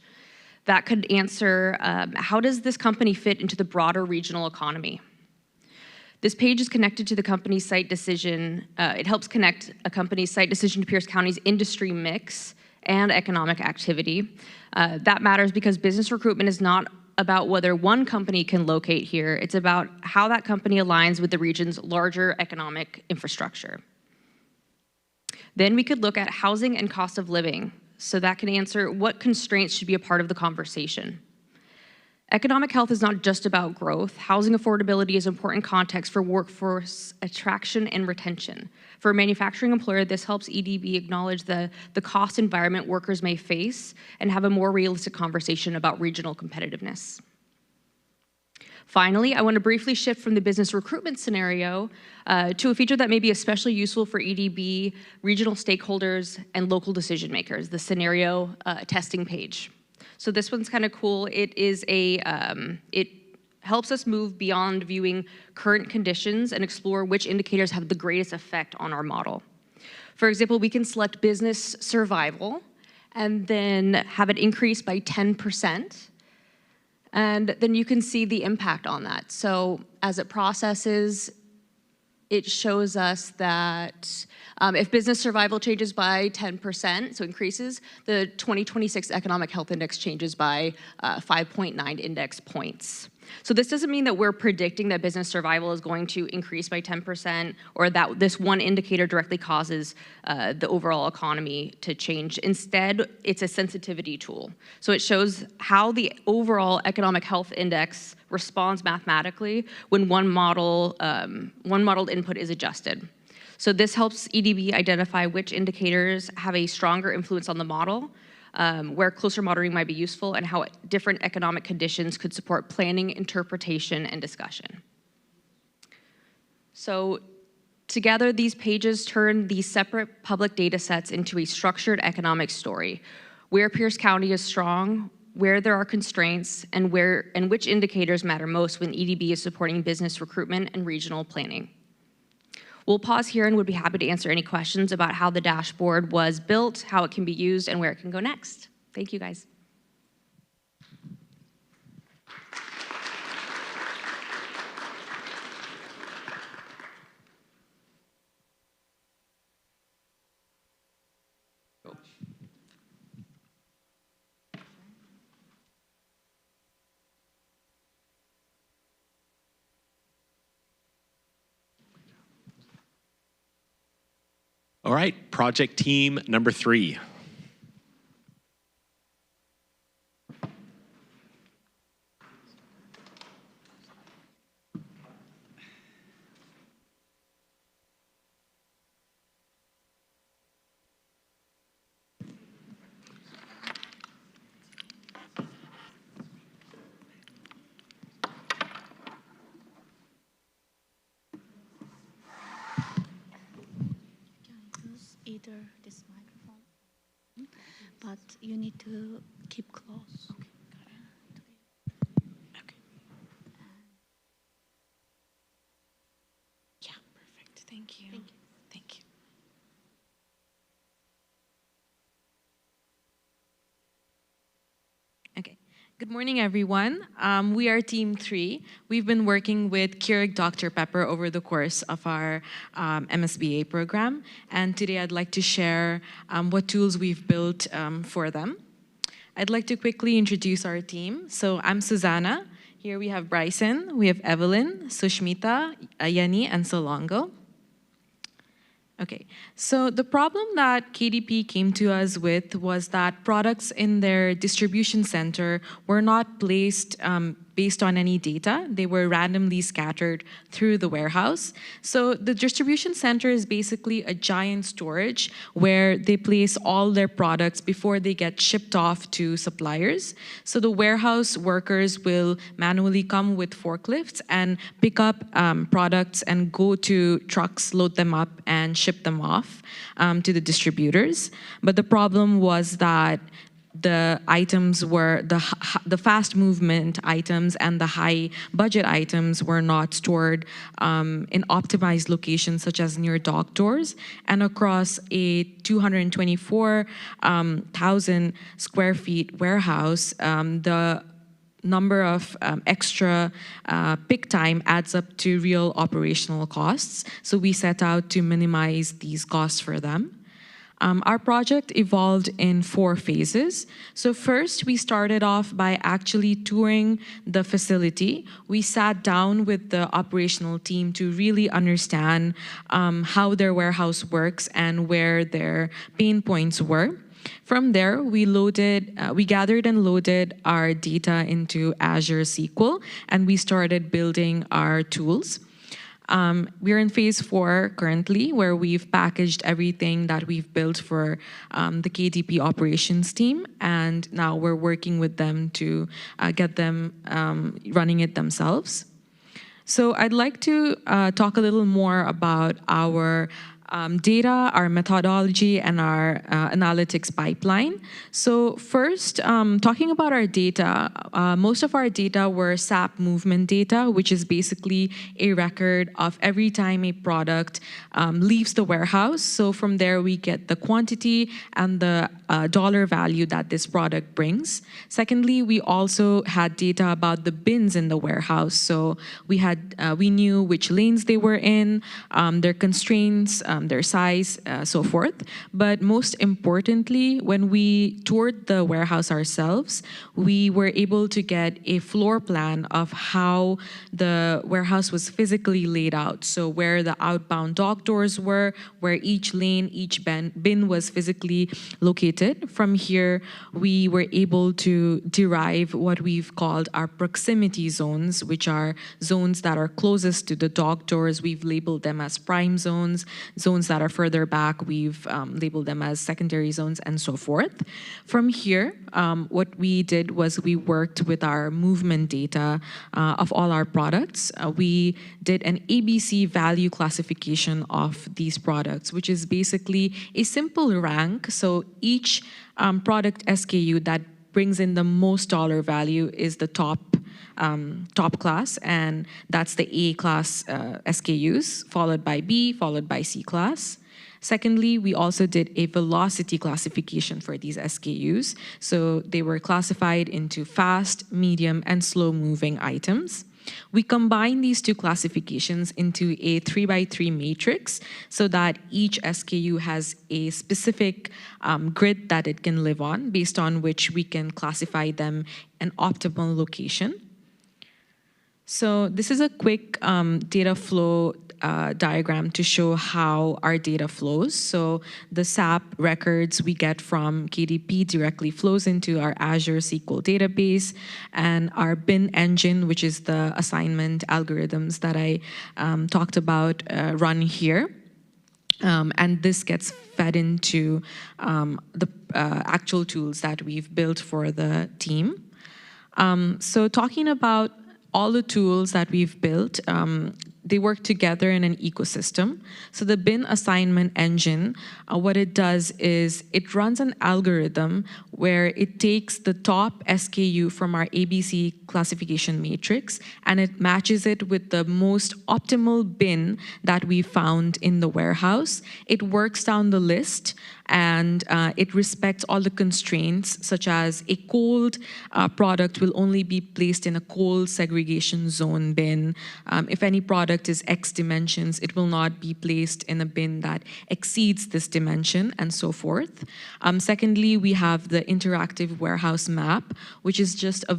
That could answer, how does this company fit into the broader regional economy? This page is connected to the company's site decision. It helps connect a company's site decision to Pierce County's industry mix and economic activity. That matters because business recruitment is not about whether one company can locate here. It's about how that company aligns with the region's larger economic infrastructure. Then we could look at housing and cost of living. So that can answer what constraints should be a part of the conversation. Economic health is not just about growth. Housing affordability is important context for workforce attraction and retention. For a manufacturing employer, this helps EDB acknowledge the cost environment workers may face and have a more realistic conversation about regional competitiveness. Finally, I want to briefly shift from the business recruitment scenario to a feature that may be especially useful for EDB, regional stakeholders, and local decision makers, the scenario testing page. So this one's kind of cool. It is it helps us move beyond viewing current conditions and explore which indicators have the greatest effect on our model. For example, we can select business survival and then have it increase by 10%. And then you can see the impact on that. So as it processes, it shows us that if business survival changes by 10%, so increases, the 2026 Economic Health Index changes by 5.9 index points. So this doesn't mean that we're predicting that business survival is going to increase by 10% or that this one indicator directly causes the overall economy to change. Instead, it's a sensitivity tool. So it shows how the overall Economic Health Index responds mathematically when one modeled input is adjusted. So this helps EDB identify which indicators have a stronger influence on the model, where closer monitoring might be useful, and how different economic conditions could support planning, interpretation, and discussion. So together, these pages turn these separate public data sets into a structured economic story, where Pierce County is strong, where there are constraints, and which indicators matter most when EDB is supporting business recruitment and regional planning. We'll pause here and would be happy to answer any questions about how the dashboard was built, how it can be used, and where it can go next. Thank you, guys. All right, project team number 3. Either this microphone, but you need to keep close. Okay, okay. Yeah, perfect. Thank you. Thank you. Thank you. Okay. Good morning, everyone. We are Team 3. We've been working with Keurig Dr. Pepper over the course of our MSBA program, and today I'd like to share what tools we've built for them. I'd like to quickly introduce our team. So I'm Susanna. Here we have Bryson, we have Evelyn, Sushmita, Ayani, and Solongo. Okay, so the problem that KDP came to us with was that products in their distribution center were not placed based on any data. They were randomly scattered through the warehouse. So the distribution center is basically a giant storage where they place all their products before they get shipped off to suppliers. So the warehouse workers will manually come with forklifts and pick up products and go to trucks, load them up, and ship them off to the distributors. But the problem was that the items were, the fast movement items and the high budget items were not stored in optimized locations such as near dock doors, and across a 224,000 square feet warehouse, the number of extra pick time adds up to real operational costs. So we set out to minimize these costs for them. Our project evolved in 4 phases. So first, we started off by actually touring the facility. We sat down with the operational team to really understand how their warehouse works and where their pain points were. From there, we gathered and loaded our data into Azure SQL, and we started building our tools. We're in phase 4 currently, where we've packaged everything that we've built for the KDP operations team, and now we're working with them to get them running it themselves. So I'd like to talk a little more about our data, our methodology, and our analytics pipeline. So first, talking about our data, most of our data were SAP movement data, which is basically a record of every time a product leaves the warehouse. So from there, we get the quantity and the dollar value that this product brings. Secondly, we also had data about the bins in the warehouse. So we knew which lanes they were in, their constraints, their size, so forth. But most importantly, when we toured the warehouse ourselves, we were able to get a floor plan of how the warehouse was physically laid out. So where the outbound dock doors were, where each lane, each bin was physically located. From here, we were able to derive what we've called our proximity zones, which are zones that are closest to the dock doors. We've labeled them as prime zones, zones zones that are further back, we've labeled them as secondary zones and so forth. From here, what we did was we worked with our movement data of all our products. We did an ABC value classification of these products, which is basically a simple rank. So each product SKU that brings in the most dollar value is the top class, and that's the A class SKUs, followed by B, followed by C class. Secondly, we also did a velocity classification for these SKUs. So they were classified into fast, medium, and slow-moving items. We combine these two classifications into a 3x3 matrix so that each SKU has a specific grid that it can live on, based on which we can classify them in optimal location. So this is a quick data flow diagram to show how our data flows. So the SAP records we get from KDP directly flows into our Azure SQL database, and our bin engine, which is the assignment algorithms that I talked about, run here. And this gets fed into the actual tools that we've built for the team. So talking about all the tools that we've built, they work together in an ecosystem. So the bin assignment engine, what it does is it runs an algorithm where it takes the top SKU from our ABC classification matrix and it matches it with the most optimal bin that we found in the warehouse. It works down the list and it respects all the constraints, such as a cold product will only be placed in a cold segregation zone bin. If any product is X dimensions, it will not be placed in a bin that exceeds this dimension, and so forth. Secondly, we have the interactive warehouse map, which is just a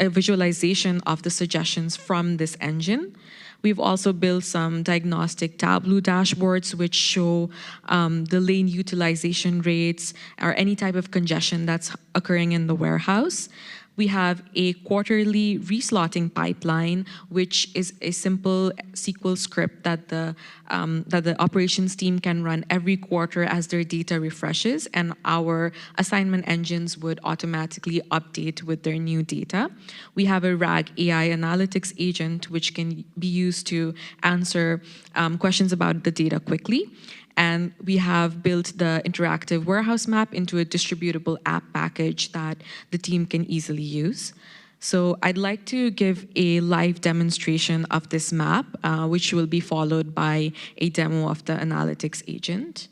visualization of the suggestions from this engine. We've also built some diagnostic Tableau dashboards which show the lane utilization rates or any type of congestion that's occurring in the warehouse. We have a quarterly reslotting pipeline, which is a simple SQL script that the operations team can run every quarter as their data refreshes, and our assignment engines would automatically update with their new data. We have a RAG AI analytics agent, which can be used to answer questions about the data quickly. And we have built the interactive warehouse map into a distributable app package that the team can easily use. So I'd like to give a live demonstration of this map, which will be followed by a demo of the analytics agent.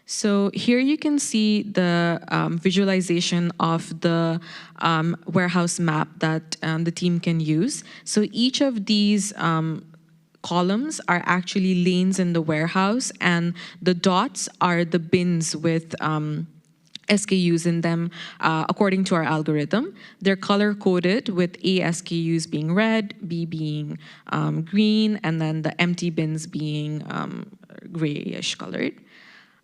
So here you can see the visualization of the warehouse map that the team can use. So each of these columns are actually lanes in the warehouse, and the dots are the bins with SKUs in them according to our algorithm. They're color-coded with A SKUs being red, B being green, and then the empty bins being grayish colored.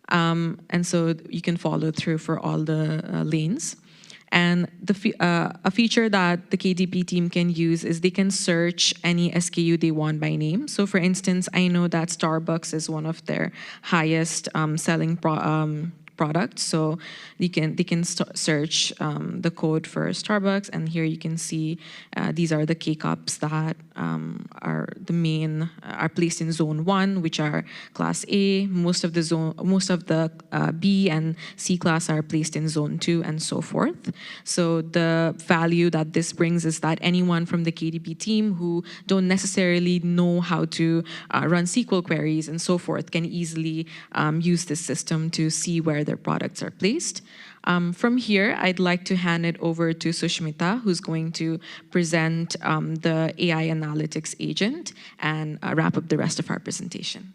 And so you can follow through for all the lanes. And a feature that the KDP team can use is they can search any SKU they want by name. So for instance, I know that Starbucks is one of their highest selling products. So they can search the code for Starbucks, and here you can see these are the K-cups that are placed in zone 1, which are class A. Most of the B and C class are placed in zone 2, and so forth. So the value that this brings is that anyone from the KDP team who don't necessarily know how to run SQL queries and so forth can easily use this system to see where their products are placed. From here, I'd like to hand it over to Sushmita, who's going to present the AI analytics agent and wrap up the rest of our presentation.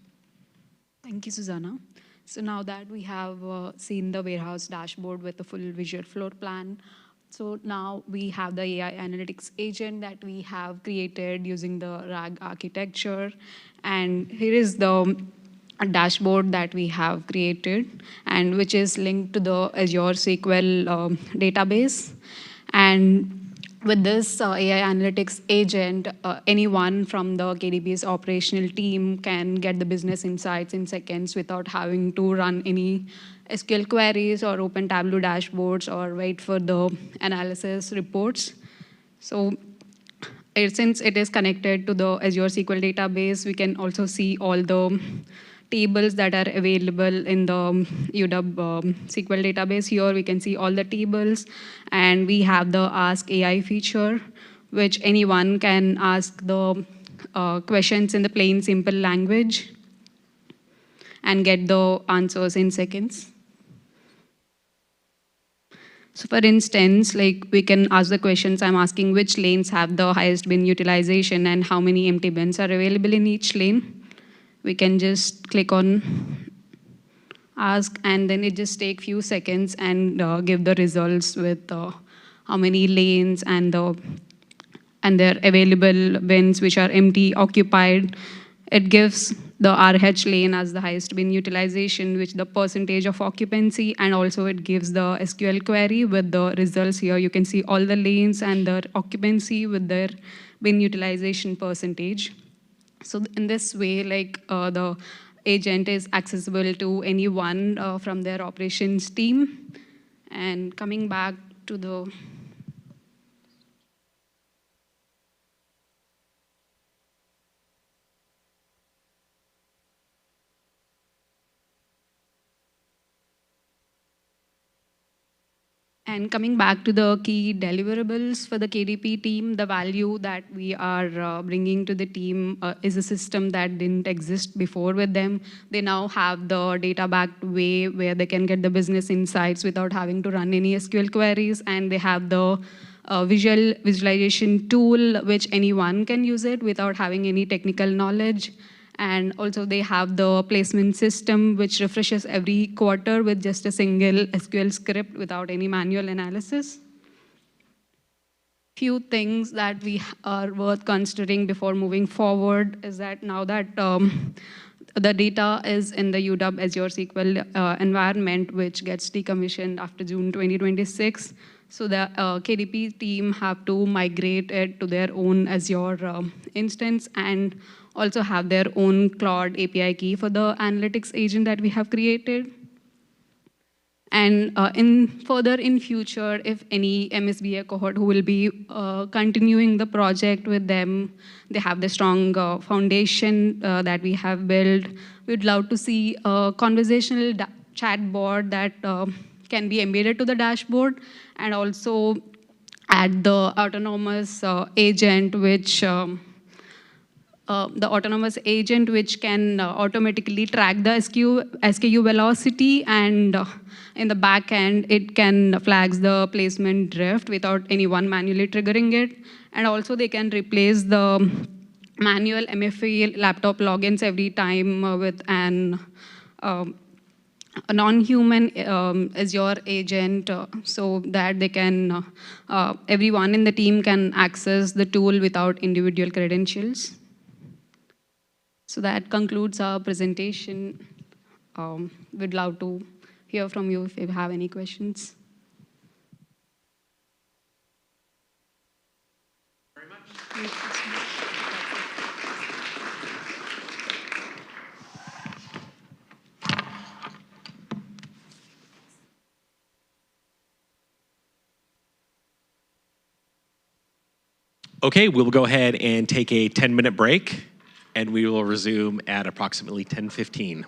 Thank you, Susanna. So now that we have seen the warehouse dashboard with the full visual floor plan, so now we have the AI analytics agent that we have created using the RAG architecture. And here is the dashboard that we have created, and which is linked to the Azure SQL database. And with this AI analytics agent, anyone from the KDP's operational team can get the business insights in seconds without having to run any SQL queries or open Tableau dashboards or wait for the analysis reports. So since it is connected to the Azure SQL database, we can also see all the tables that are available in the UW SQL database. Here we can see all the tables, and we have the Ask AI feature, which anyone can ask the questions in the plain, simple language and get the answers in seconds. So for instance, like we can ask the questions I'm asking, which lanes have the highest bin utilization and how many empty bins are available in each lane. We can just click on ask, and then it just take few seconds and give the results with how many lanes and their available bins which are empty, occupied. It gives the RH lane as the highest bin utilization, which the percentage of occupancy, and also it gives the SQL query with the results here. You can see all the lanes and their occupancy with their bin utilization percentage. So in this way, like the agent is accessible to anyone from their operations team. And coming back to the And coming back to the key deliverables for the KDP team, the value that we are bringing to the team is a system that didn't exist before with them. They now have the data-backed way where they can get the business insights without having to run any SQL queries, and they have the visualization tool, which anyone can use it without having any technical knowledge. And also they have the placement system, which refreshes every quarter with just a single SQL script without any manual analysis. Few things that we are worth considering before moving forward is that now that the data is in the UW Azure SQL environment, which gets decommissioned after June 2026, so the KDP team have to migrate it to their own Azure instance and also have their own Claude API key for the analytics agent that we have created. And further in future, if any MSBA cohort who will be continuing the project with them, they have the strong foundation that we have built. We'd love to see a conversational chatbot that can be embedded to the dashboard, and also add the autonomous agent, which can automatically track the SKU velocity, and in the back end, it can flags the placement drift without anyone manually triggering it. And also they can replace the manual MFA laptop logins every time with a non-human Azure agent, so that they can, everyone in the team can access the tool without individual credentials. So that concludes our presentation. We'd love to hear from you if you have any questions. Very much. Okay, we'll go ahead and take a 10-minute break, and we will resume at approximately 10:15.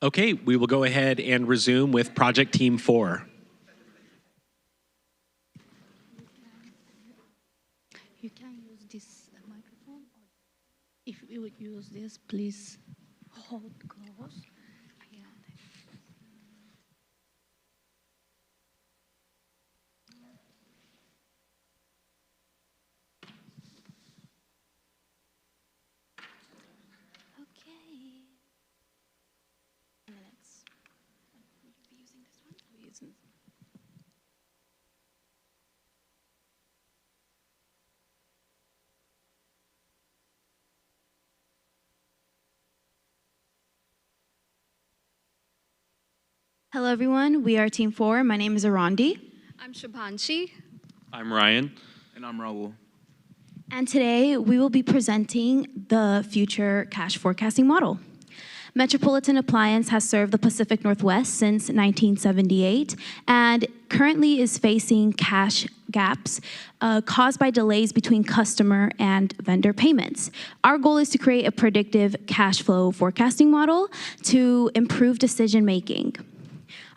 Okay, we will go ahead and resume with Project Team 4. You can use this microphone. Or if you would use this, please hold close. Okay. Minutes. Will you be using this one? Or using this one? Hello, everyone. We are Team 4. My name is Arandi. I'm Shubhanshi. I'm Ryan. And I'm Raul. And today we will be presenting the future cash forecasting model. Metropolitan Appliance has served the Pacific Northwest since 1978 and currently is facing cash gaps caused by delays between customer and vendor payments. Our goal is to create a predictive cash flow forecasting model to improve decision making.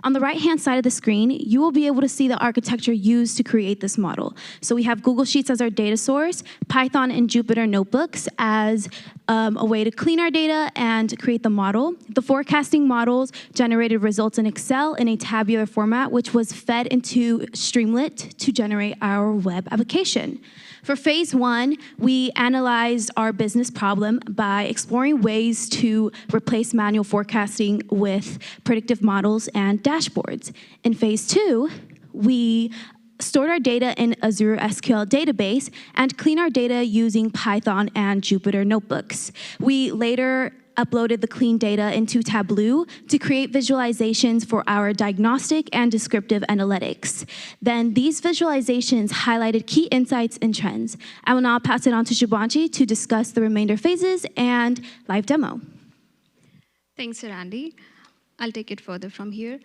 On the right-hand side of the screen, you will be able to see the architecture used to create this model. So we have Google Sheets as our data source, Python and Jupyter Notebooks as a way to clean our data and create the model. The forecasting models generated results in Excel in a tabular format, which was fed into Streamlit to generate our web application. For phase 1, we analyzed our business problem by exploring ways to replace manual forecasting with predictive models and dashboards. In phase 2, we stored our data in Azure SQL database and cleaned our data using Python and Jupyter Notebooks. We later uploaded the clean data into Tableau to create visualizations for our diagnostic and descriptive analytics. Then these visualizations highlighted key insights and trends. I will now pass it on to Shubhanshi to discuss the remainder phases and live demo. Thanks, Randy. I'll take it further from here.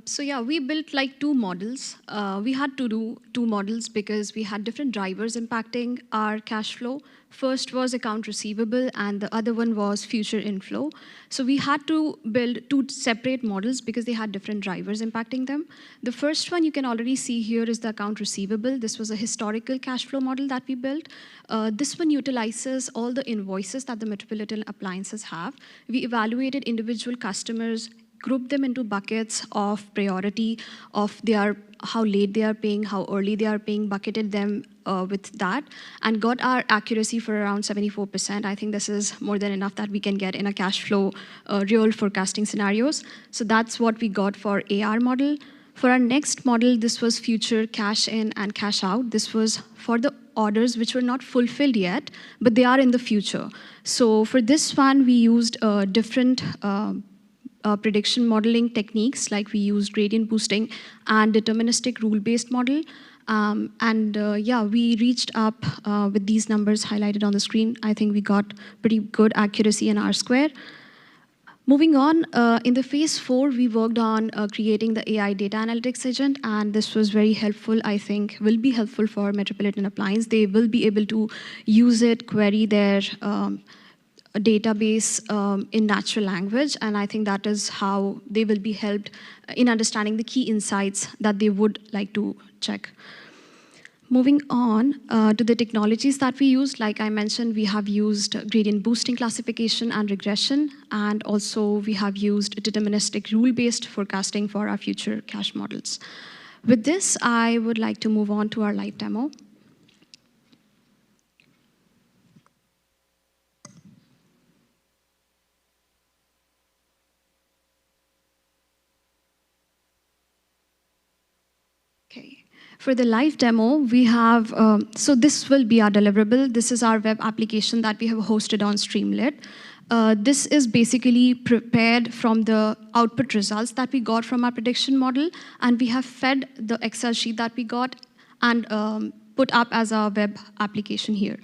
So yeah, we built like 2 models. We had to do 2 models because we had different drivers impacting our cash flow. First was account receivable and the other one was future inflow. So we had to build 2 separate models because they had different drivers impacting them. The first one you can already see here is the account receivable. This was a historical cash flow model that we built. This one utilizes all the invoices that the Metropolitan Appliances have. We evaluated individual customers, group them into buckets of priority of how late they are paying, how early they are paying, bucketed them with that, and got our accuracy for around 74%. I think this is more than enough that we can get in a cash flow real forecasting scenarios. So that's what we got for AR model. For our next model, this was future cash in and cash out. This was for the orders which were not fulfilled yet, but they are in the future. So for this one, we used different prediction modeling techniques, like we used gradient boosting and deterministic rule-based model. Yeah, we reached up with these numbers highlighted on the screen. I think we got pretty good accuracy in R-square. Moving on, in the phase 4, we worked on creating the AI data analytics agent, and this was very helpful, I think, will be helpful for Metropolitan Appliance. They will be able to use it, query their database in natural language, and I think that is how they will be helped in understanding the key insights that they would like to check. Moving on to the technologies that we used, like I mentioned, we have used gradient boosting classification and regression, and also we have used deterministic rule-based forecasting for our future cash models. With this, I would like to move on to our live demo. For the live demo, we have, so this will be our deliverable. This is our web application that we have hosted on Streamlit. This is basically prepared from the output results that we got from our prediction model, and we have fed the Excel sheet that we got and put up as our web application here.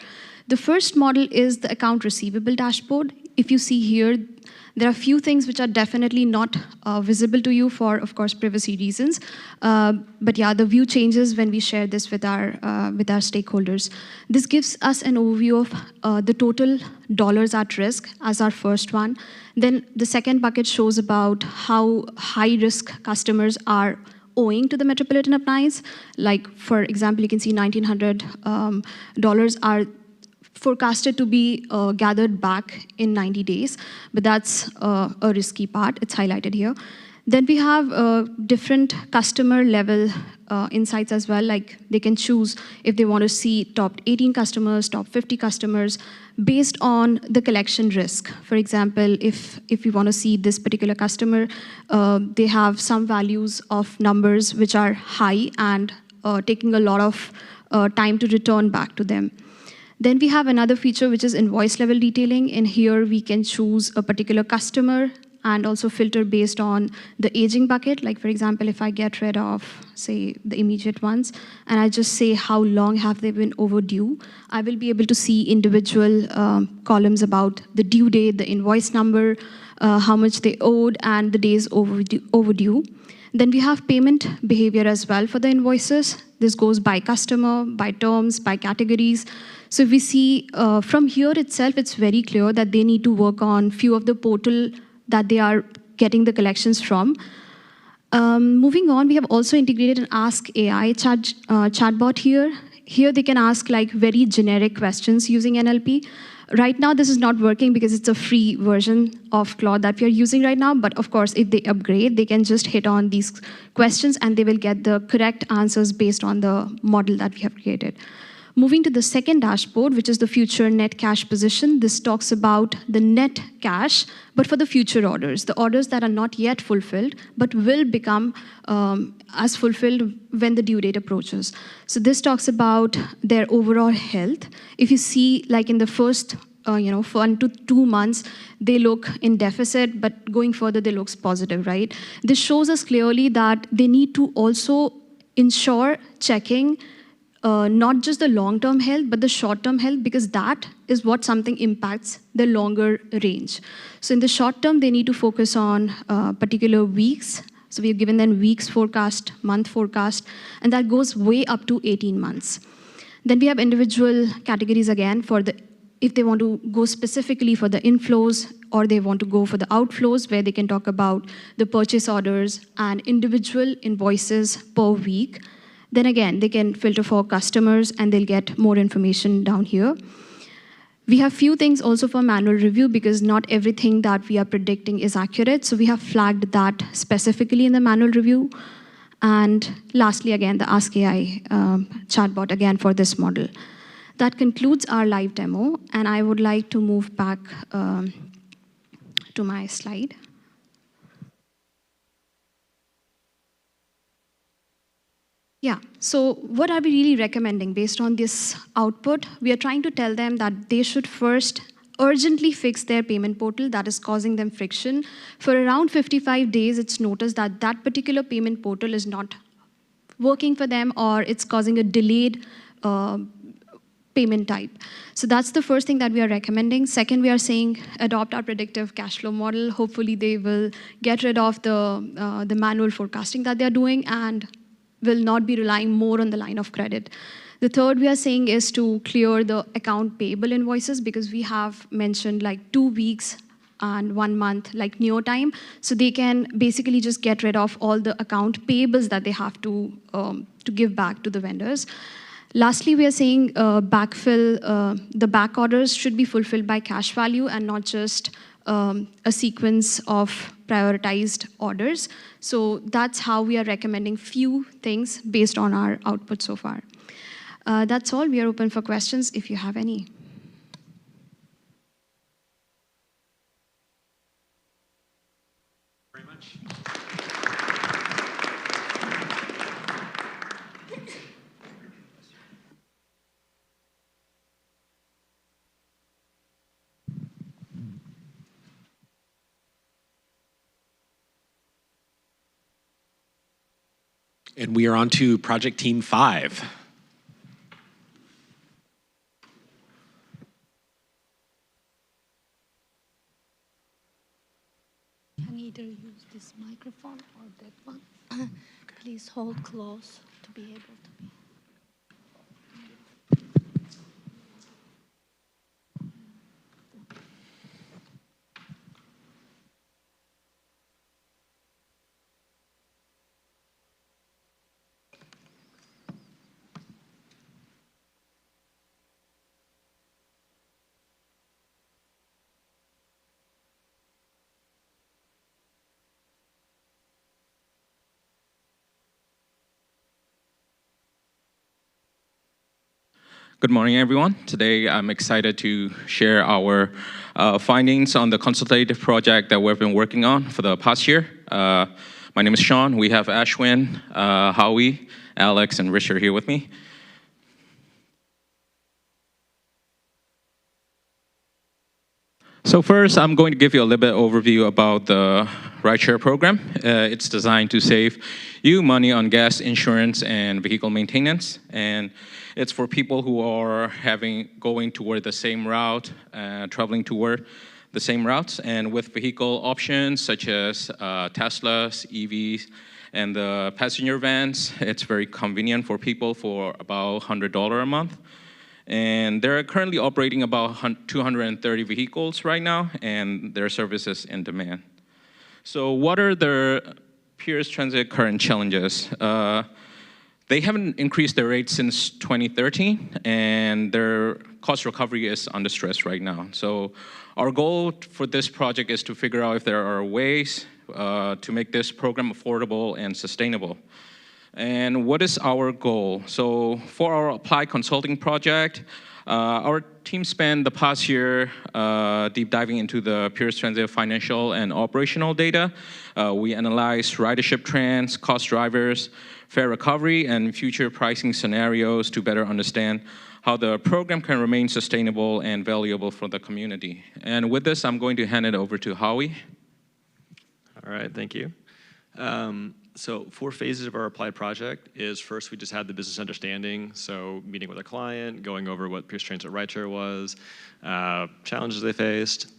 The first model is the account receivable dashboard. If you see here, There are a few things which are definitely not visible to you for, of course, privacy reasons. But yeah, the view changes when we share this with our stakeholders. This gives us an overview of the total dollars at risk as our first one. Then the second bucket shows about how high-risk customers are owing to the Metropolitan Appliance. Like, for example, you can see $1,900 are forecasted to be gathered back in 90 days, but that's a risky part. It's highlighted here. Then we have different customer level insights as well, like they can choose if they want to see top 18 customers, top 50 customers, based on the collection risk. For example, if we want to see this particular customer, they have some values of numbers which are high and taking a lot of time to return back to them. Then we have another feature which is invoice level detailing. In here, we can choose a particular customer and also filter based on the aging bucket. Like, for example, if I get rid of, say, the immediate ones, and I just say how long have they been overdue, I will be able to see individual columns about the due date, the invoice number, how much they owed, and the days overdue. Then we have payment behavior as well for the invoices. This goes by customer, by terms, by categories. So if we see from here itself, it's very clear that they need to work on few of the portal that they are getting the collections from. Moving on, we have also integrated an Ask AI chatbot here. Here they can ask like very generic questions using NLP. Right now, this is not working because it's a free version of Claude that we are using right now. But of course, if they upgrade, they can just hit on these questions and they will get the correct answers based on the model that we have created. Moving to the second dashboard, which is the future net cash position, this talks about the net cash, but for the future orders, the orders that are not yet fulfilled, but will become as fulfilled when the due date approaches. So this talks about their overall health. If you see, like in the first 1 to 2 months, they look in deficit, but going further, they look positive, right? This shows us clearly that they need to also ensure checking not just the long-term health, but the short-term health, because that is what something impacts the longer range. So in the short term, they need to focus on particular weeks. So we've given them weeks forecast, month forecast, and that goes way up to 18 months. Then we have individual categories again for if they want to go specifically for the inflows or they want to go for the outflows, where they can talk about the purchase orders and individual invoices per week. Then again, they can filter for customers and they'll get more information down here. We have few things also for manual review because not everything that we are predicting is accurate. So we have flagged that specifically in the manual review. And lastly, again, the Ask AI chatbot again for this model. That concludes our live demo. And I would like to move back to my slide. Yeah, so what are we really recommending based on this output? We are trying to tell them that they should first urgently fix their payment portal that is causing them friction. For around 55 days, it's noticed that that particular payment portal is not working for them or it's causing a delayed payment type. So that's the first thing that we are recommending. Second, we are saying adopt our predictive cash flow model. Hopefully, they will get rid of the manual forecasting that they're doing and will not be relying more on the line of credit. The third we are saying is to clear the account payable invoices because we have mentioned like 2 weeks and 1 month, like neo time. So they can basically just get rid of all the account payables that they have to give back to the vendors. Lastly, we are saying backfill, the back orders should be fulfilled by cash value and not just a sequence of prioritized orders. So that's how we are recommending few things based on our output so far. That's all. We are open for questions if you have any. Very much. And we are on to Project Team 5. either use this microphone or that one. Please hold close to be able to be. Good morning, everyone. Today, I'm excited to share our findings on the consultative project that we've been working on for the past year. My name is Sean. We have Ashwin, Howie, Alex, and Richard here with me. So first, I'm going to give you a little bit overview about the Rideshare program. It's designed to save you money on gas, insurance, and vehicle maintenance. And it's for people who are going toward the same route, traveling toward the same routes, and with vehicle options such as Teslas, EVs, and the passenger vans. It's very convenient for people for about $100 a month. And they're currently operating about 230 vehicles right now, and their service is in demand. So what are the Pierce Transit current challenges? They haven't increased their rates since 2013, and their cost recovery is under stress right now. So our goal for this project is to figure out if there are ways to make this program affordable and sustainable. And what is our goal? So for our Apply Consulting project, our team spent the past year deep diving into the Pierce Transit financial and operational data. We analyzed ridership trends, cost drivers, fare recovery, and future pricing scenarios to better understand how the program can remain sustainable and valuable for the community. And with this, I'm going to hand it over to Howie. All right, thank you. So 4 phases of our applied project is first we just had the business understanding, so meeting with a client, going over what Pierce Transit Rideshare was, challenges they faced.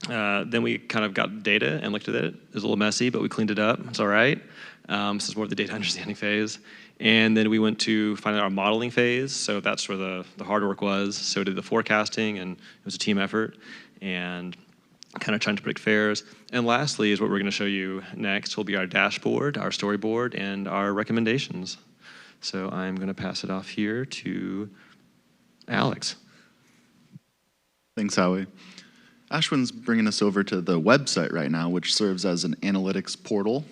Then we kind of got data and looked at it. It was a little messy, but we cleaned it up. It's all right. This is more of the data understanding phase. And then we went to find out our modeling phase, so that's where the hard work was. So we did the forecasting, and it was a team effort, and kind of trying to predict fares. And lastly is what we're going to show you next will be our dashboard, our storyboard, and our recommendations. So I'm going to pass it off here to Alex. Thanks, Howie. Ashwin's bringing us over to the website right now, which serves as an analytics portal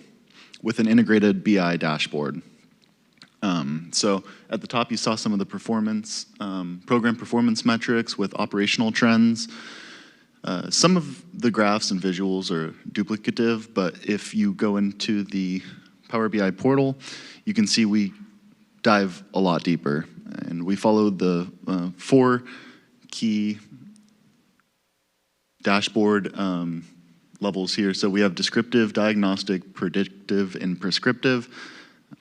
with an integrated BI dashboard. So at the top, you saw some of the performance, program performance metrics with operational trends. Some of the graphs and visuals are duplicative, but if you go into the Power BI portal, you can see we dive a lot deeper. And we followed the 4 key dashboard levels here. So we have descriptive, diagnostic, predictive, and prescriptive.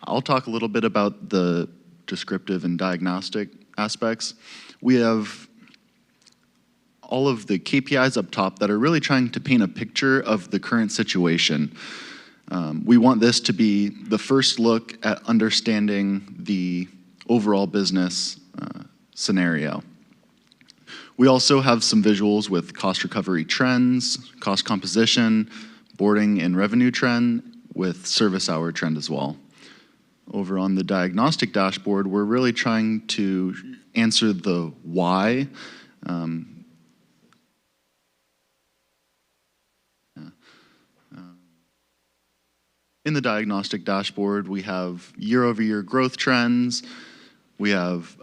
I'll talk a little bit about the descriptive and diagnostic aspects. We have all of the KPIs up top that are really trying to paint a picture of the current situation. We want this to be the first look at understanding the overall business scenario. We also have some visuals with cost recovery trends, cost composition, boarding and revenue trend, with service hour trend as well. Over on the diagnostic dashboard, we're really trying to answer the why. In the diagnostic dashboard, we have year-over-year growth trends, we have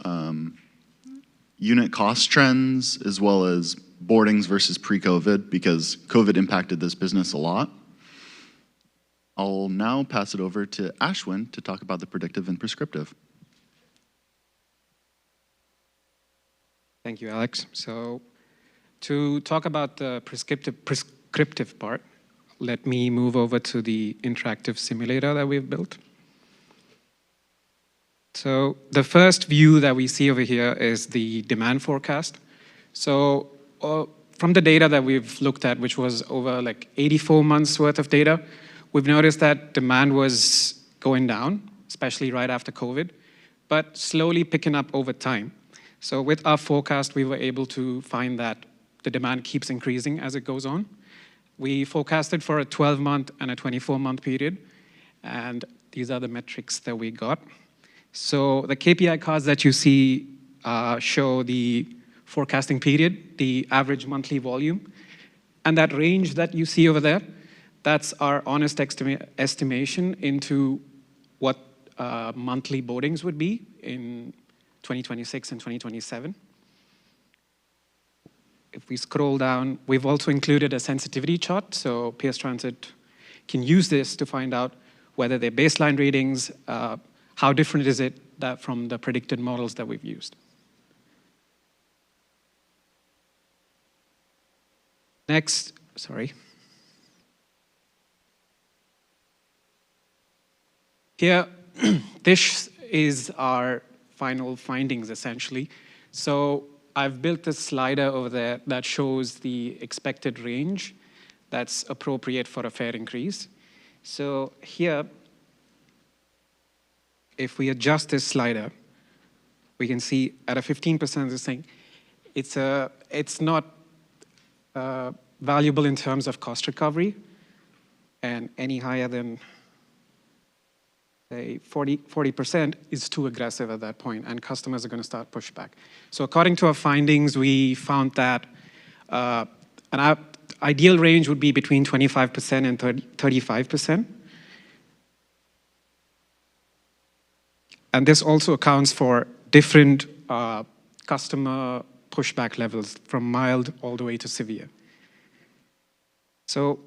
unit cost trends, as well as boardings versus pre-COVID, because COVID impacted this business a lot. I'll now pass it over to Ashwin to talk about the predictive and prescriptive. Thank you, Alex. So to talk about the prescriptive part, let me move over to the interactive simulator that we've built. So the first view that we see over here is the demand forecast. So from the data that we've looked at, which was over like 84 months worth of data, we've noticed that demand was going down, especially right after COVID, but slowly picking up over time. So with our forecast, we were able to find that the demand keeps increasing as it goes on. We forecasted for a 12-month and a 24-month period, and these are the metrics that we got. So the KPI cards that you see show the forecasting period, the average monthly volume, and that range that you see over there, that's our honest estimation into what monthly boardings would be in 2026 and 2027. If we scroll down, we've also included a sensitivity chart, so PS Transit can use this to find out whether their baseline readings, how different is it from the predicted models that we've used. Next, sorry. Here, this is our final findings, essentially. So I've built a slider over there that shows the expected range that's appropriate for a fare increase. So here, if we adjust this slider, we can see at a 15% this thing, it's not valuable in terms of cost recovery, and any higher than say 40% is too aggressive at that point, and customers are going to start pushback. So according to our findings, we found that an ideal range would be between 25% and 35%. And this also accounts for different customer pushback levels, from mild all the way to severe. So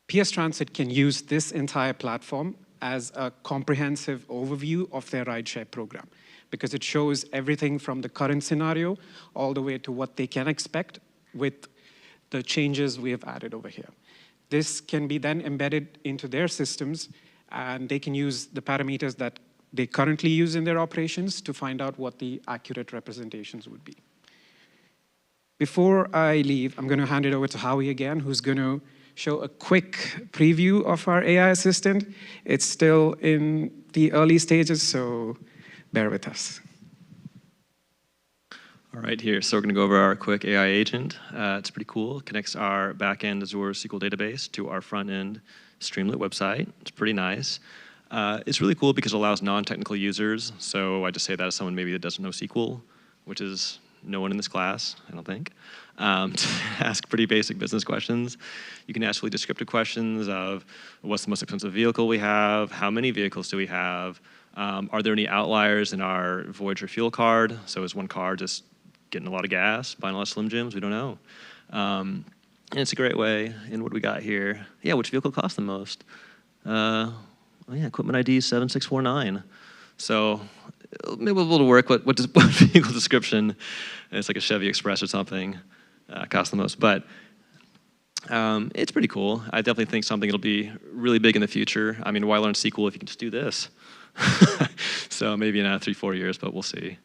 PS Transit can use this entire platform as a comprehensive overview of their rideshare program, because it shows everything from the current scenario all the way to what they can expect with the changes we have added over here. This can be then embedded into their systems, and they can use the parameters that they currently use in their operations to find out what the accurate representations would be. Before I leave, I'm going to hand it over to Howie again, who's going to show a quick preview of our AI assistant. It's still in the early stages, so bear with us. All right, here, so we're going to go over our quick AI agent. It's pretty cool. It connects our back-end Azure SQL database to our front-end Streamlit website. It's pretty nice. It's really cool because it allows non-technical users, so I just say that as someone maybe that doesn't know SQL, which is no one in this class, I don't think, to ask pretty basic business questions. You can ask really descriptive questions of what's the most expensive vehicle we have, how many vehicles do we have, are there any outliers in our Voyager fuel card? So is one car just getting a lot of gas, buying a lot of Slim Jims? We don't know. And it's a great way. And what do we got here? Yeah, which vehicle costs the most? Oh yeah, equipment ID 7649. So maybe a little work. What vehicle description? It's like a Chevy Express or something. Costs the most, but it's pretty cool. I definitely think something that'll be really big in the future. I mean, why learn SQL if you can just do this? So maybe in 3-4 years, but we'll see.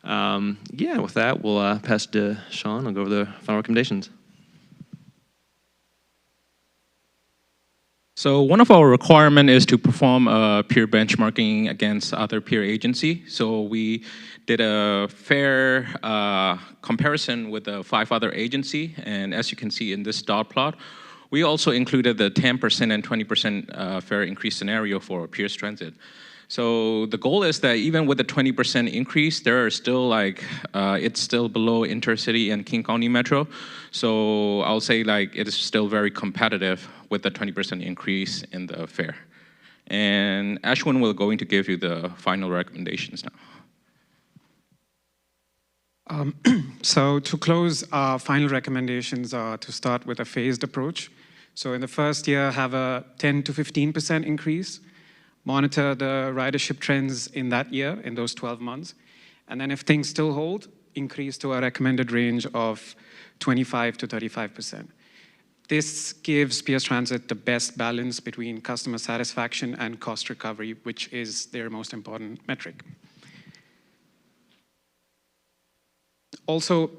Yeah, with that, we'll pass to Sean. I'll go over the final recommendations. So one of our requirements is to perform a peer benchmarking against other peer agency. So we did a fair comparison with the 5 other agency, and as you can see in this dot plot, we also included the 10% and 20% fare increase scenario for PS Transit. So the goal is that even with the 20% increase, there are still it's still below Intercity and King County Metro. So I'll say it is still very competitive with the 20% increase in the fare. And Ashwin will going to give you the final recommendations now. So to close, our final recommendations are to start with a phased approach. So in the first year, have a 10 to 15% increase. Monitor the ridership trends in that year, in those 12 months. And then if things still hold, increase to a recommended range of 25 to 35%. This gives PS Transit the best balance between customer satisfaction and cost recovery, which is their most important metric. Also,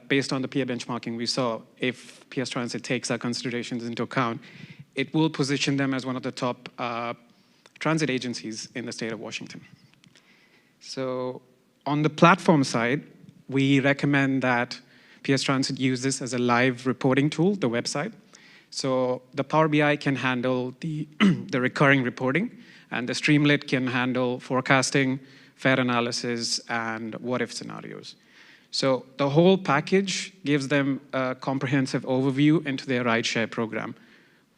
based on the peer benchmarking we saw, if PS Transit takes our considerations into account, it will position them as one of the top transit agencies in the state of Washington. So on the platform side, we recommend that PS Transit use this as a live reporting tool, the website. So the Power BI can handle the recurring reporting, and the Streamlit can handle forecasting, fare analysis, and what-if scenarios. So the whole package gives them a comprehensive overview into their rideshare program,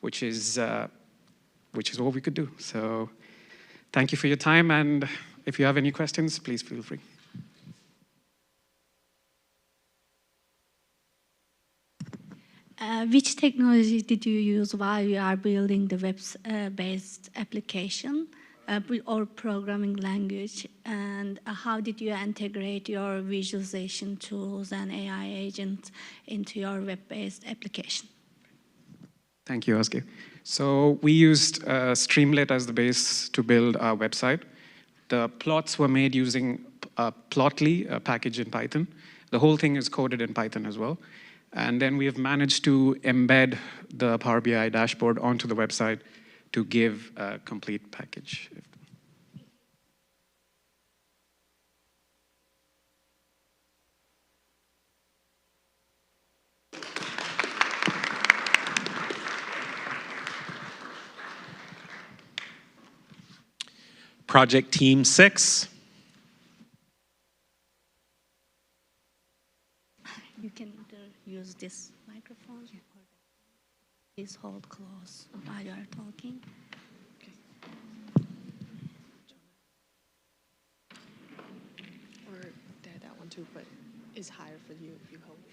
which is what we could do. So thank you for your time, and if you have any questions, please feel free. Which technology did you use while you are building the web-based application or programming language? And how did you integrate your visualization tools and AI agents into your web-based application? Thank you, Oski. So we used Streamlit as the base to build our website. The plots were made using Plotly, a package in Python. The whole thing is coded in Python as well. And then we have managed to embed the Power BI dashboard onto the website to give a complete package. Project Team 6. You can use this microphone. Or please hold close while you are talking. Or that one too, but it's higher for you if you hold it.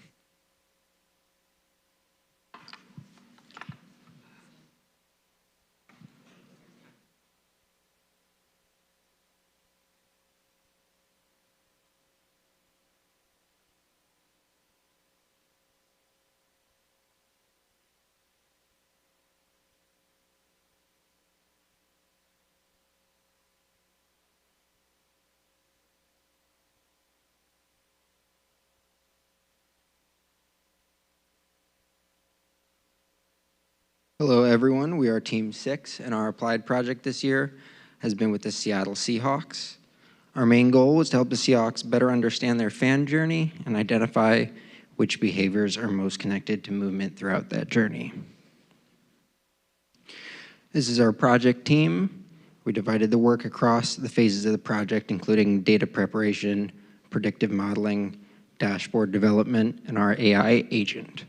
Hello, everyone. We are Team 6, and our applied project this year has been with the Seattle Seahawks. Our main goal was to help the Seahawks better understand their fan journey and identify which behaviors are most connected to movement throughout that journey. This is our project team. We divided the work across the phases of the project, including data preparation, predictive modeling, dashboard development, and our AI agent.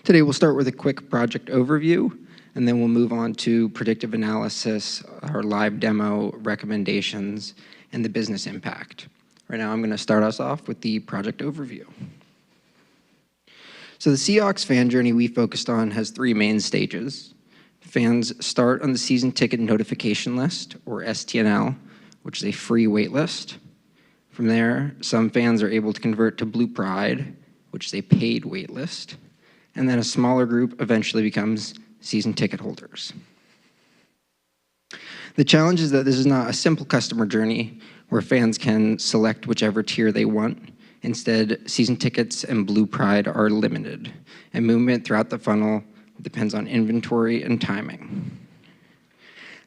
Today we'll start with a quick project overview, and then we'll move on to predictive analysis, our live demo, recommendations, and the business impact. Right now I'm going to start us off with the project overview. So the Seahawks fan journey we focused on has 3 main stages. Fans start on the season ticket notification list, or STNL, which is a free wait list. From there, some fans are able to convert to Blue Pride, which is a paid wait list. And then a smaller group eventually becomes season ticket holders. The challenge is that this is not a simple customer journey where fans can select whichever tier they want. Instead, season tickets and Blue Pride are limited, and movement throughout the funnel depends on inventory and timing.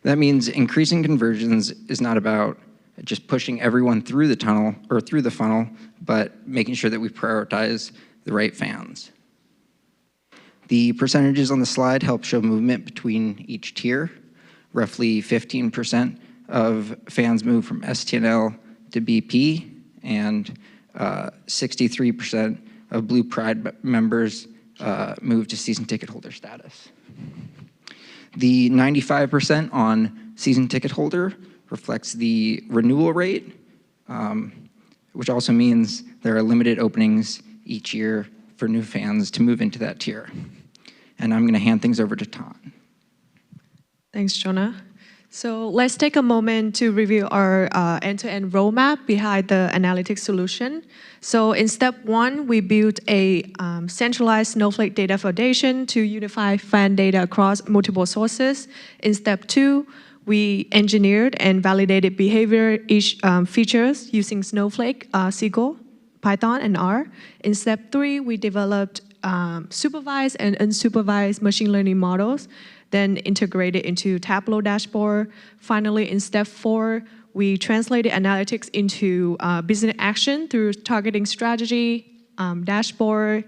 That means increasing conversions is not about just pushing everyone through the tunnel or through the funnel, but making sure that we prioritize the right fans. The percentages on the slide help show movement between each tier. Roughly 15% of fans move from STNL to BP, and 63% of Blue Pride members move to season ticket holder status. The 95% on season ticket holder reflects the renewal rate, which also means there are limited openings each year for new fans to move into that tier. And I'm going to hand things over to Tan. Thanks, Jonah. So let's take a moment to review our end-to-end roadmap behind the analytics solution. So in step 1, we built a centralized Snowflake data foundation to unify fan data across multiple sources. In step 2, We engineered and validated behavior features using Snowflake, SQL, Python, and R. In step 3, we developed supervised and unsupervised machine learning models, then integrated into Tableau dashboard. Finally, in step 4, we translated analytics into business action through targeting strategy, dashboard,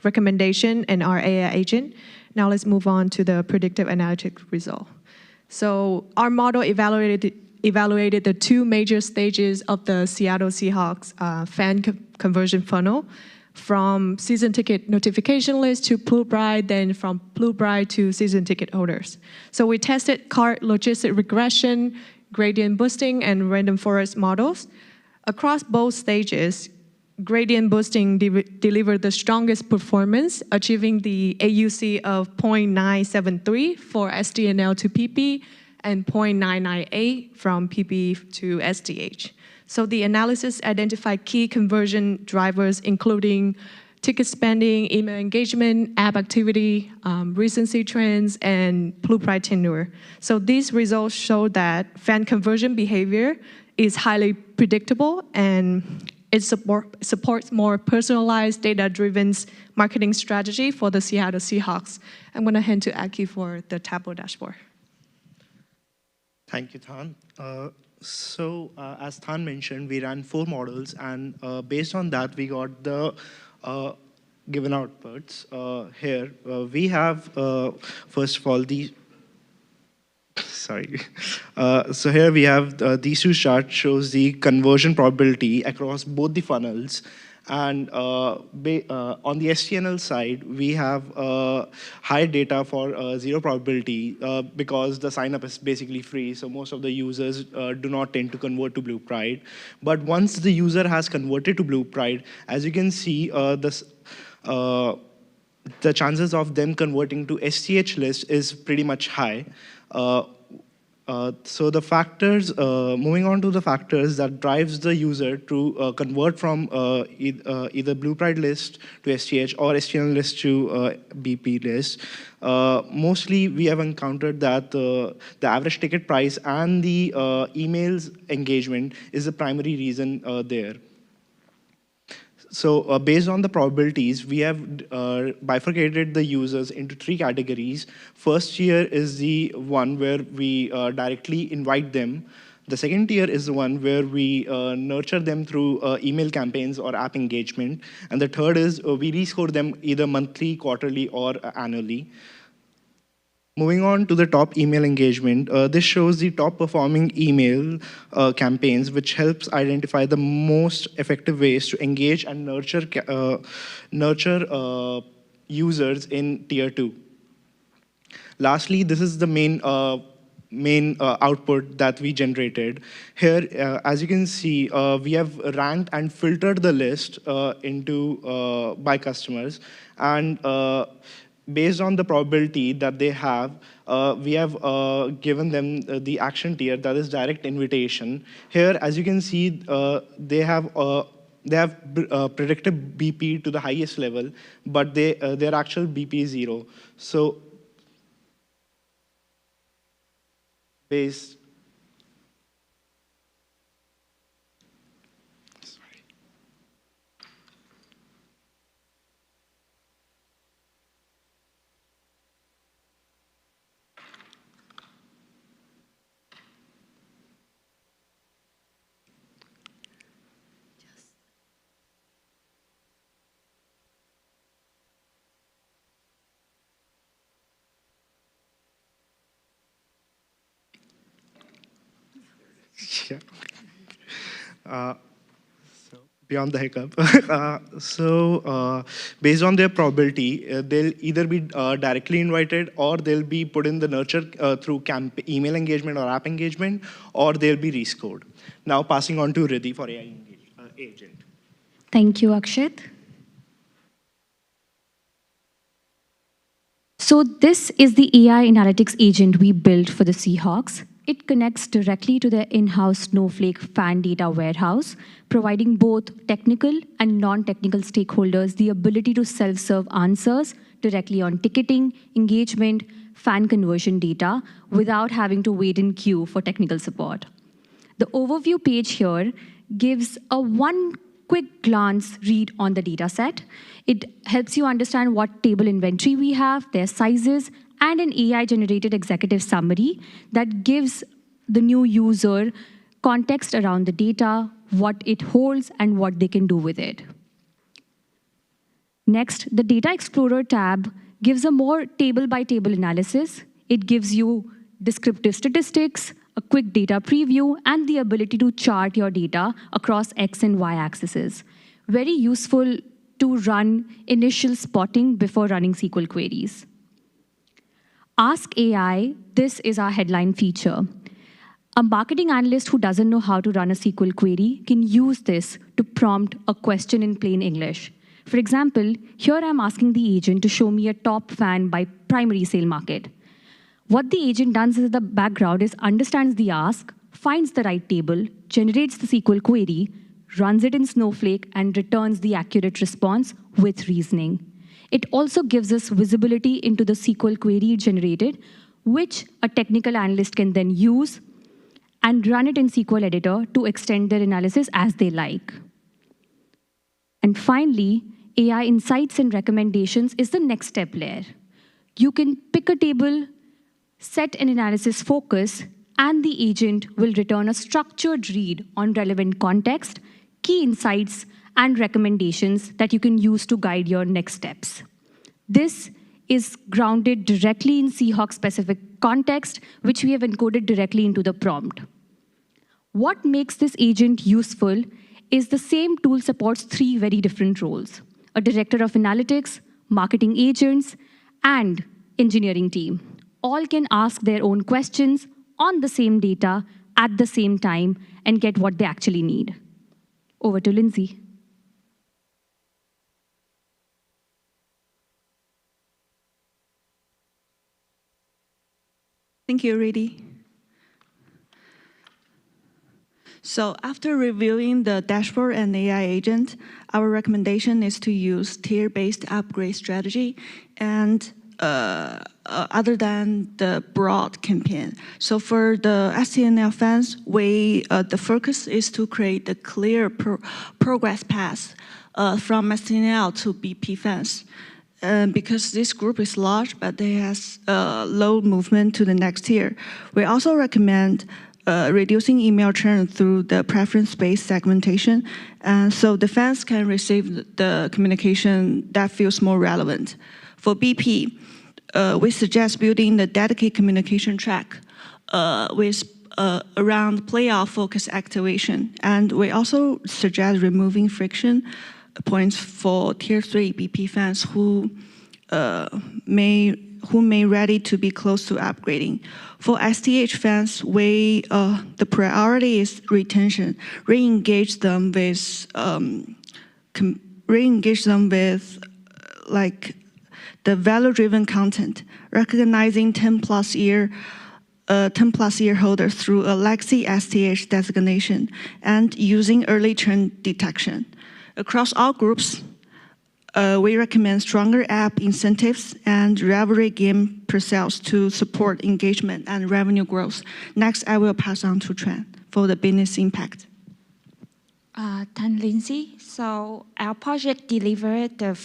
recommendation, and our AI agent. Now let's move on to the predictive analytics result. So our model evaluated the 2 major stages of the Seattle Seahawks fan conversion funnel, from season ticket notification list to Blue Bride, then from Blue Bride to season ticket holders. So we tested cart logistic regression, gradient boosting, and random forest models. Across both stages, gradient boosting delivered the strongest performance, achieving the AUC of 0.973 for SDNL to PP and 0.998 from PP to SDH. So the analysis identified key conversion drivers, including ticket spending, email engagement, app activity, recency trends, and Blue Pride tenure. So these results show that fan conversion behavior is highly predictable, and it supports more personalized, data-driven marketing strategy for the Seattle Seahawks. I'm going to hand to Aki for the Tableau dashboard. Thank you, Than. As Than mentioned, we ran 4 models, and based on that, we got the given outputs. Here, we have, first of all, the sorry. So here we have these 2 charts shows the conversion probability across both the funnels. And on the STNL side, we have high data for 0 probability because the sign up is basically free. So most of the users do not tend to convert to Blue Pride. But once the user has converted to Blue Pride, as you can see, the chances of them converting to STH list is pretty much high. So the factors, moving on to the factors that drives the user to convert from either Blue Pride list to STH or STNL list to BP list. Mostly we have encountered that the average ticket price and the emails engagement is the primary reason there. So based on the probabilities, we have bifurcated the users into 3 categories. First tier is the one where we directly invite them. The second tier is the one where we nurture them through email campaigns or app engagement. And the third is we rescore them either monthly, quarterly, or annually. Moving on to the top email engagement, this shows the top performing email campaigns, which helps identify the most effective ways to engage and nurture users in tier 2. Lastly, this is the main output that we generated. Here, as you can see, we have ranked and filtered the list into by customers, and based on the probability that they have, we have given them the action tier, that is direct invitation. Here, as you can see, they have predicted BP to the highest level, but their actual BP is 0. So, based yeah. So beyond the hiccup. Based on their probability, they'll either be directly invited, or they'll be put in the nurture through email engagement or app engagement, or they'll be rescored. Now passing on to Riddhi for AI agent. Thank you, Akshit. So this is the AI analytics agent we built for the Seahawks. It connects directly to their in-house Snowflake fan data warehouse, providing both technical and non-technical stakeholders the ability to self-serve answers directly on ticketing, engagement, fan conversion data without having to wait in queue for technical support. The overview page here gives a one quick glance read on the data set. It helps you understand what table inventory we have, their sizes, and an AI-generated executive summary that gives the new user context around the data, what it holds, and what they can do with it. Next, the Data Explorer tab gives a more table-by-table analysis. It gives you descriptive statistics, a quick data preview, and the ability to chart your data across X and Y axes. Very useful to run initial spotting before running SQL queries. Ask AI, this is our headline feature. A marketing analyst who doesn't know how to run a SQL query can use this to prompt a question in plain English. For example, here I'm asking the agent to show me a top fan by primary sale market. What the agent does in the background is understands the ask, finds the right table, generates the SQL query, runs it in Snowflake, and returns the accurate response with reasoning. It also gives us visibility into the SQL query generated, which a technical analyst can then use and run it in SQL editor to extend their analysis as they like. And finally, AI insights and recommendations is the next step layer. You can pick a table, set an analysis focus, and the agent will return a structured read on relevant context, key insights, and recommendations that you can use to guide your next steps. This is grounded directly in Seahawks-specific context, which we have encoded directly into the prompt. What makes this agent useful is the same tool supports 3 very different roles: a director of analytics, marketing agents, and engineering team. All can ask their own questions on the same data at the same time and get what they actually need. Over to Lindsay. Thank you, Rudy. So after reviewing the dashboard and AI agent, our recommendation is to use tier-based upgrade strategy and other than the broad campaign. So for the STNL fans, the focus is to create a clear progress path from STNL to BP fans. Because this group is large, but they has low movement to the next tier. We also recommend reducing email churn through the preference-based segmentation, and so the fans can receive the communication that feels more relevant. For BP, we suggest building the dedicated communication track with around playoff focus activation, and we also suggest removing friction points for Tier 3 BP fans who may ready to be close to upgrading. For STH fans, the priority is retention. Re-engage them with like the value-driven content, recognizing 10+ year holders through a legacy STH designation, and using early churn detection. Across all groups, we recommend stronger app incentives and rivalry game pre-sales to support engagement and revenue growth. Next, I will pass on to Churn for the business impact. Thank Lindsay. So our project delivered the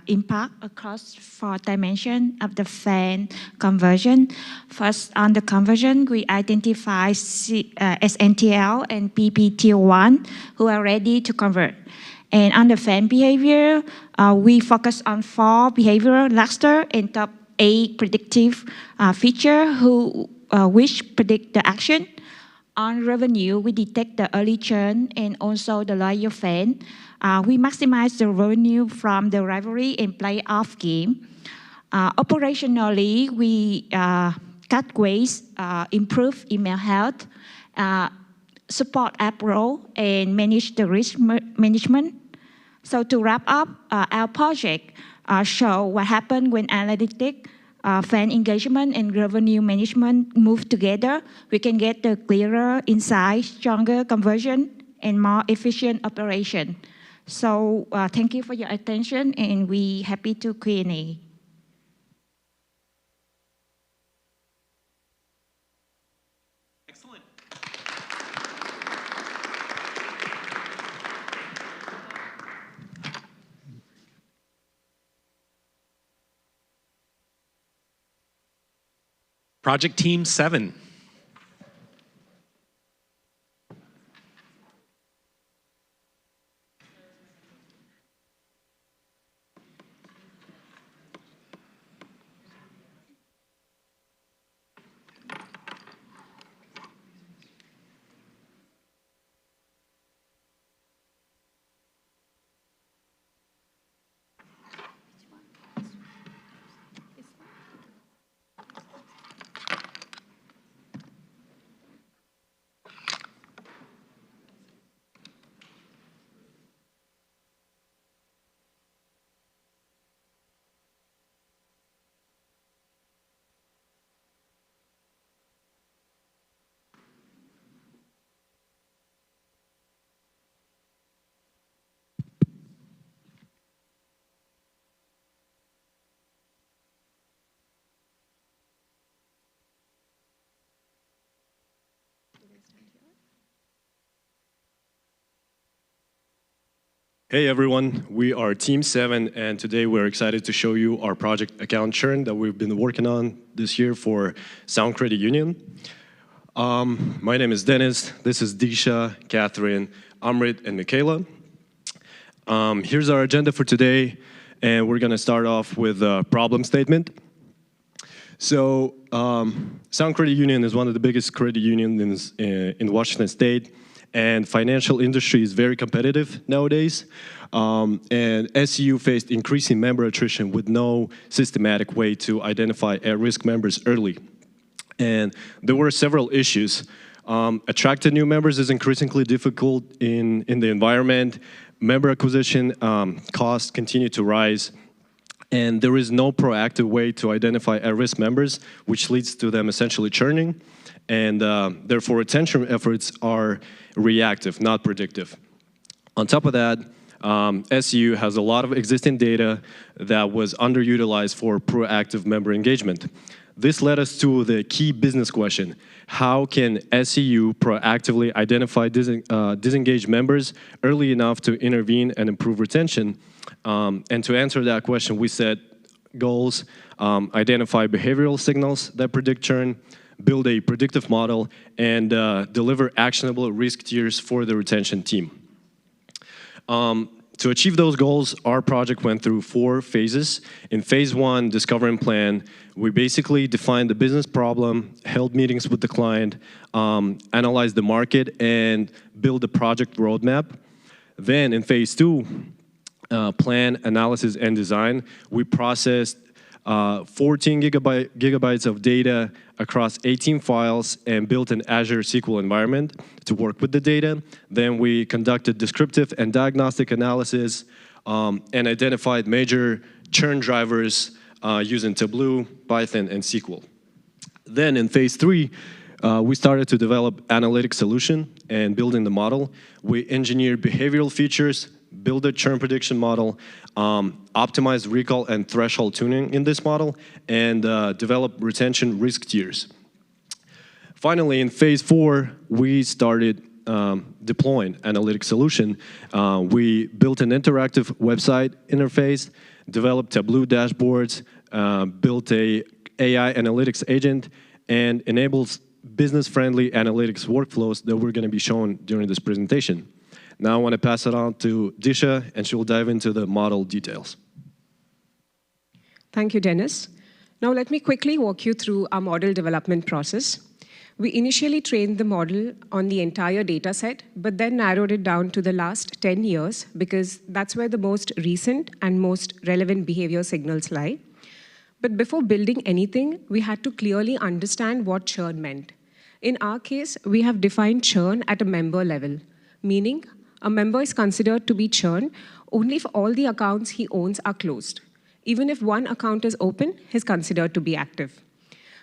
impact across 4 dimensions of the fan conversion. First, on the conversion, we identify SNTL and PP Tier 1 who are ready to convert. And on the fan behavior, we focus on 4 behavioral cluster and top 8 predictive feature which predict the action. On revenue, we detect the early churn and also the loyal fan. We maximize the revenue from the rivalry and playoff game. Operationally, we cut waste, improve email health, support app role, and manage the risk management. So to wrap up, our project show what happened when analytics, fan engagement, and revenue management move together. We can get the clearer insight, stronger conversion, and more efficient operation. So thank you for your attention, and we happy to Q&A. Project Team 7. Hey everyone, we are Team 7 and today we're excited to show you our project account churn that we've been working on this year for Sound Credit Union. My name is Dennis, this is Disha, Catherine, Amrit, and Michaela. Here's our agenda for today, and we're gonna start off with a problem statement. So, Sound Credit Union is one of the biggest credit unions in Washington State, and financial industry is very competitive nowadays. And SCU faced increasing member attrition with no systematic way to identify at-risk members early. And there were several issues. Attracting new members is increasingly difficult in the environment. Member acquisition costs continue to rise. And there is no proactive way to identify at-risk members, which leads to them essentially churning. And therefore, retention efforts are reactive, not predictive. On top of that, SU has a lot of existing data that was underutilized for proactive member engagement. This led us to the key business question: how can SEU proactively identify disengaged members early enough to intervene and improve retention? And to answer that question, we set goals, identify behavioral signals that predict churn, build a predictive model, and deliver actionable risk tiers for the retention team. To achieve those goals, our project went through 4 phases. In phase 1, discover and plan, we basically defined the business problem, held meetings with the client, analyzed the market, and build a project roadmap. Then in phase 2, plan, analysis, and design, we processed 14 gigabytes of data across 18 files and built an Azure SQL environment to work with the data. Then we conducted descriptive and diagnostic analysis and identified major churn drivers using Tableau, Python, and SQL. Then in phase 3, we started to develop analytic solution and building the model. We engineered behavioral features, build a churn prediction model, optimize recall and threshold tuning in this model, and develop retention risk tiers. Finally, in phase 4, we started deploying analytic solution. We built an interactive website interface, developed Tableau dashboards, built a AI analytics agent, and enables business-friendly analytics workflows that we're going to be shown during this presentation. Now I want to pass it on to Disha, and she will dive into the model details. Thank you, Dennis. Now let me quickly walk you through our model development process. We initially trained the model on the entire data set, but then narrowed it down to the last 10 years because that's where the most recent and most relevant behavior signals lie. But before building anything, we had to clearly understand what churn meant. In our case, we have defined churn at a member level, meaning a member is considered to be churn only if all the accounts he owns are closed. Even if one account is open, he's considered to be active.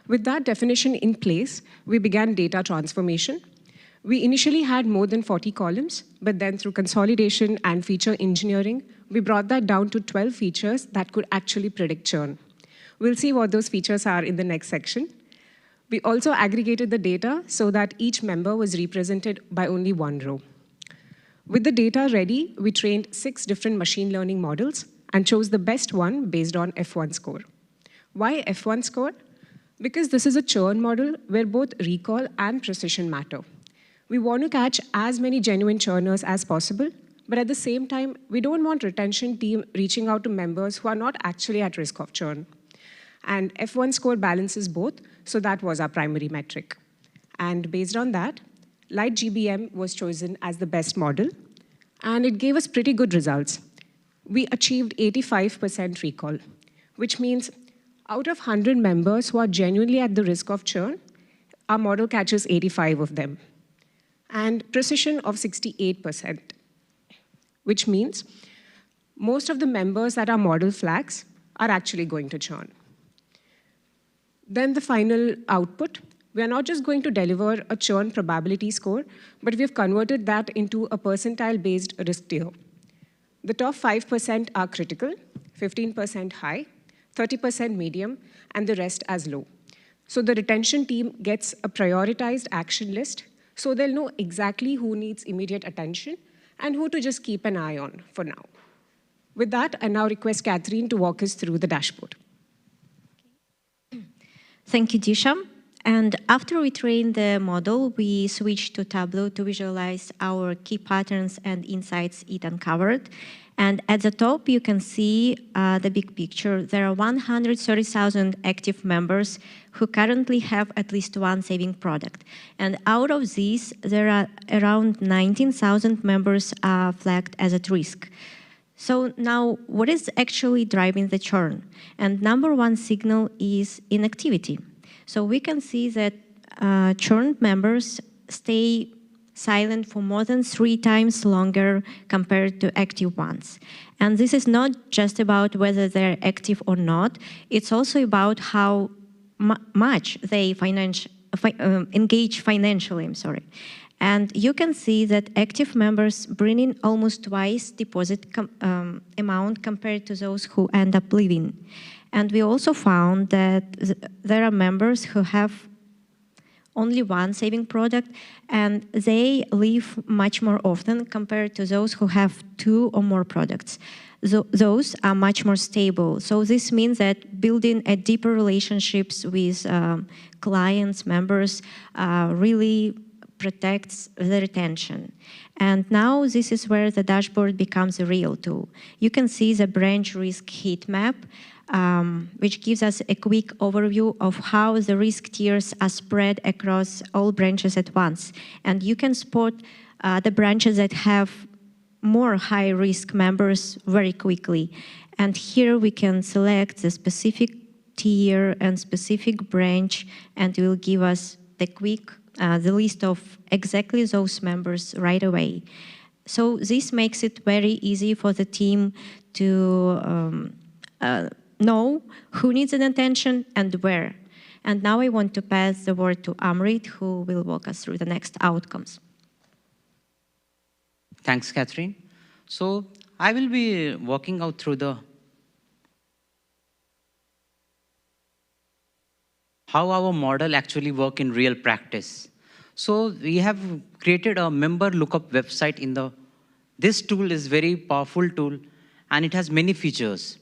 With that definition in place, we began data transformation. We initially had more than 40 columns, but then through consolidation and feature engineering, we brought that down to 12 features that could actually predict churn. We'll see what those features are in the next section. We also aggregated the data so that each member was represented by only one row. With the data ready, we trained 6 different machine learning models and chose the best one based on F1 score. Why F1 score? Because this is a churn model where both recall and precision matter. We want to catch as many genuine churners as possible, but at the same time, we don't want retention team reaching out to members who are not actually at risk of churn. And F1 score balances both, so that was our primary metric. And based on that, Light GBM was chosen as the best model, and it gave us pretty good results. We achieved 85% recall, which means out of 100 members who are genuinely at the risk of churn, our model catches 85 of them, and precision of 68%, which means most of the members that our model flags are actually going to churn. Then the final output, we are not just going to deliver a churn probability score, but we've converted that into a percentile-based risk tier. The top 5% are critical, 15% high, 30% medium, and the rest as low. So the retention team gets a prioritized action list, so they'll know exactly who needs immediate attention and who to just keep an eye on for now. With that, I now request Catherine to walk us through the dashboard. Thank you, Disha. And after we trained the model, we switched to Tableau to visualize our key patterns and insights it uncovered. And at the top, you can see the big picture. There are 130,000 active members who currently have at least one saving product. And out of these, there are around 19,000 members flagged as at risk. So now, what is actually driving the churn? And number one signal is inactivity. So we can see that churned members stay silent for more than 3 times longer compared to active ones. And this is not just about whether they're active or not, it's also about how much they engage financially, And you can see that active members bring in almost twice deposit amount compared to those who end up leaving. And we also found that there are members who have only one saving product, and they leave much more often compared to those who have 2 or more products. Those are much more stable. So this means that building a deeper relationships with clients, members, really protects the retention. And now this is where the dashboard becomes a real tool. You can see the branch risk heat map, which gives us a quick overview of how the risk tiers are spread across all branches at once. And you can spot the branches that have more high-risk members very quickly. And here we can select the specific tier and specific branch, and it will give us the list of exactly those members right away. So this makes it very easy for the team to know who needs an attention and where. And now I want to pass the word to Amrit, who will walk us through the next outcomes. Thanks, Catherine. So I will be walking out through how our model actually work in real practice. So we have created a member lookup website this tool is very powerful tool, and it has many features.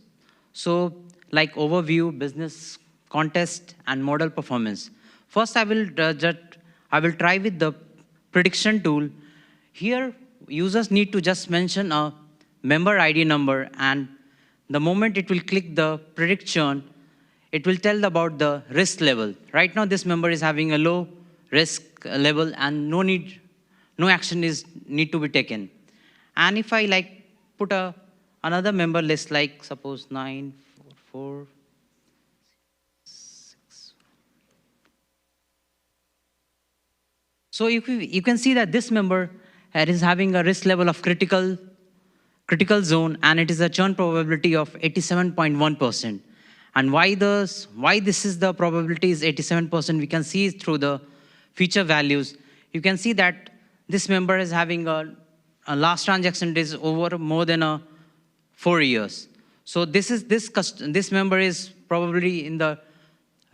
So like overview, business contest, and model performance. First, I will try with the prediction tool. Here, users need to just mention a member ID number, and the moment it will click the predict churn, it will tell about the risk level. Right now, this member is having a low risk level, and no action need to be taken. And if I put another member list, like suppose 944. So you can see that this member is having a risk level of critical zone, and it is a churn probability of 87.1%. And why this is the probability is 87%, we can see through the feature values. You can see that this member is having a last transaction is over more than 4 years. So this member is probably in the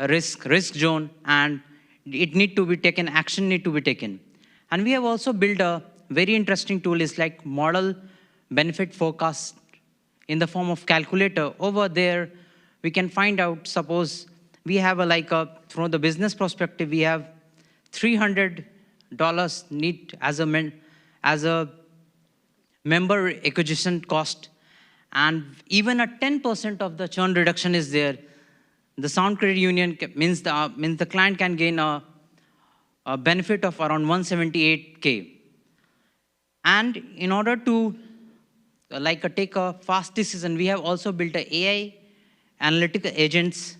risk zone, and it need to be taken, action need to be taken. And we have also built a very interesting tool, is like model benefit forecast in the form of calculator. Over there, we can find out, suppose we have from the business perspective, we have $300 need as a member acquisition cost, and even a 10% of the churn reduction is there. The Sound Credit Union means the client can gain a benefit of around 178K. And in order to take a fast decision, we have also built a AI analytical agents.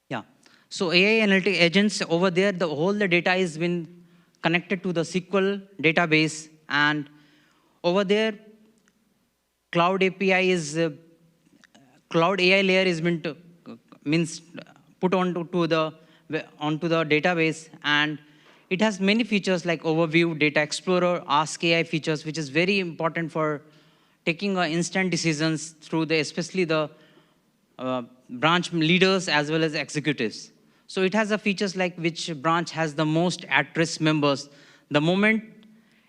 Yeah. So AI analytic agents over there, the whole data has been connected to the SQL database, and over there, cloud API is cloud AI layer is been put onto the database, and it has many features like overview, data explorer, ask AI features, which is very important for taking instant decisions through especially the branch leaders as well as executives. So it has a features like which branch has the most at-risk members. The moment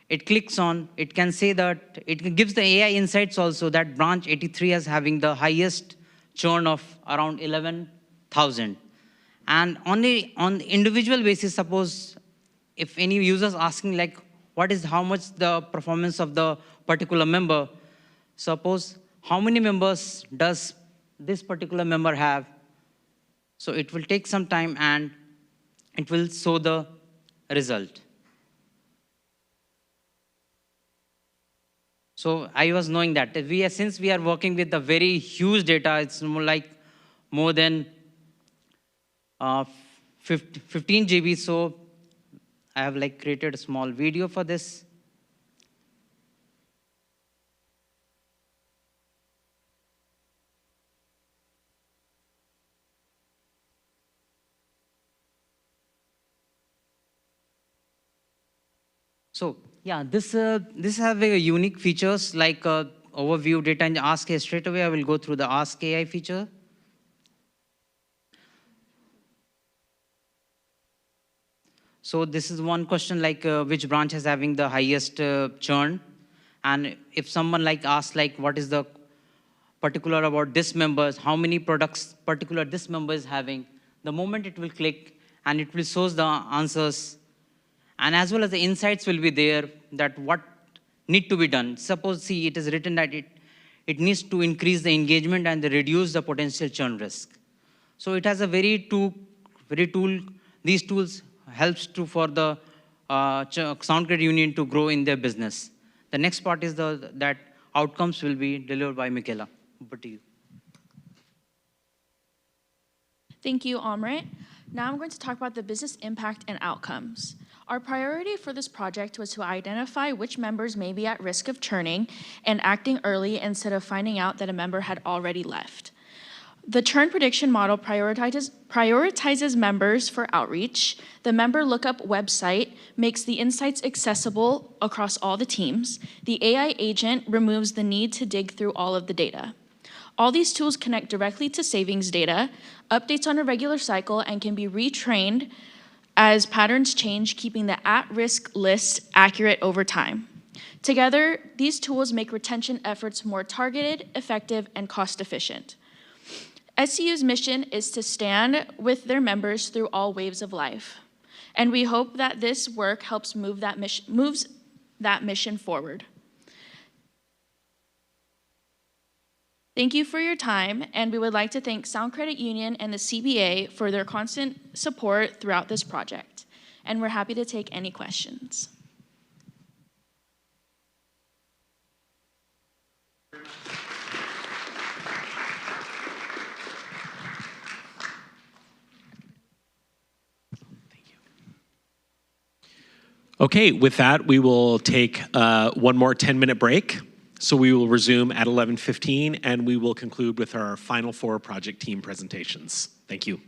it clicks on, it can say that, it gives the AI insights also that branch 83 is having the highest churn of around 11,000. And only on individual basis, suppose if any users asking like, how much the performance of the particular member, suppose how many members does this particular member have? So it will take some time and it will show the result. So I was knowing that since we are working with the very huge data, it's more than 15 GB. So I have created a small video for this. So yeah, this have very unique features like overview, data, and ask AI. Straight away, I will go through the ask AI feature. So this is one question like which branch is having the highest churn, and if someone asks what is the particular about this members, how many products particular this member is having, the moment it will click and it will shows the answers. And as well as the insights will be there that what need to be done. Suppose, see, it is written that it needs to increase the engagement and reduce the potential churn risk. So it has a very tool. These tools helps for the Sound Credit Union to grow in their business. The next part is that outcomes will be delivered by Michaela. Over to you. Thank you, Amrit. Now I'm going to talk about the business impact and outcomes. Our priority for this project was to identify which members may be at risk of churning and acting early instead of finding out that a member had already left. The churn prediction model prioritizes members for outreach. The member lookup website makes the insights accessible across all the teams. The AI agent removes the need to dig through all of the data. All these tools connect directly to savings data, updates on a regular cycle, and can be retrained as patterns change, keeping the at-risk list accurate over time. Together, these tools make retention efforts more targeted, effective, and cost-efficient. SCU's mission is to stand with their members through all waves of life, and we hope that this work helps moves that mission forward. Thank you for your time, and we would like to thank Sound Credit Union and the CBA for their constant support throughout this project, and we're happy to take any questions. Okay, with that, we will take one more 10-minute break. So we will resume at 11:15, and we will conclude with our final 4 project team presentations. Thank you.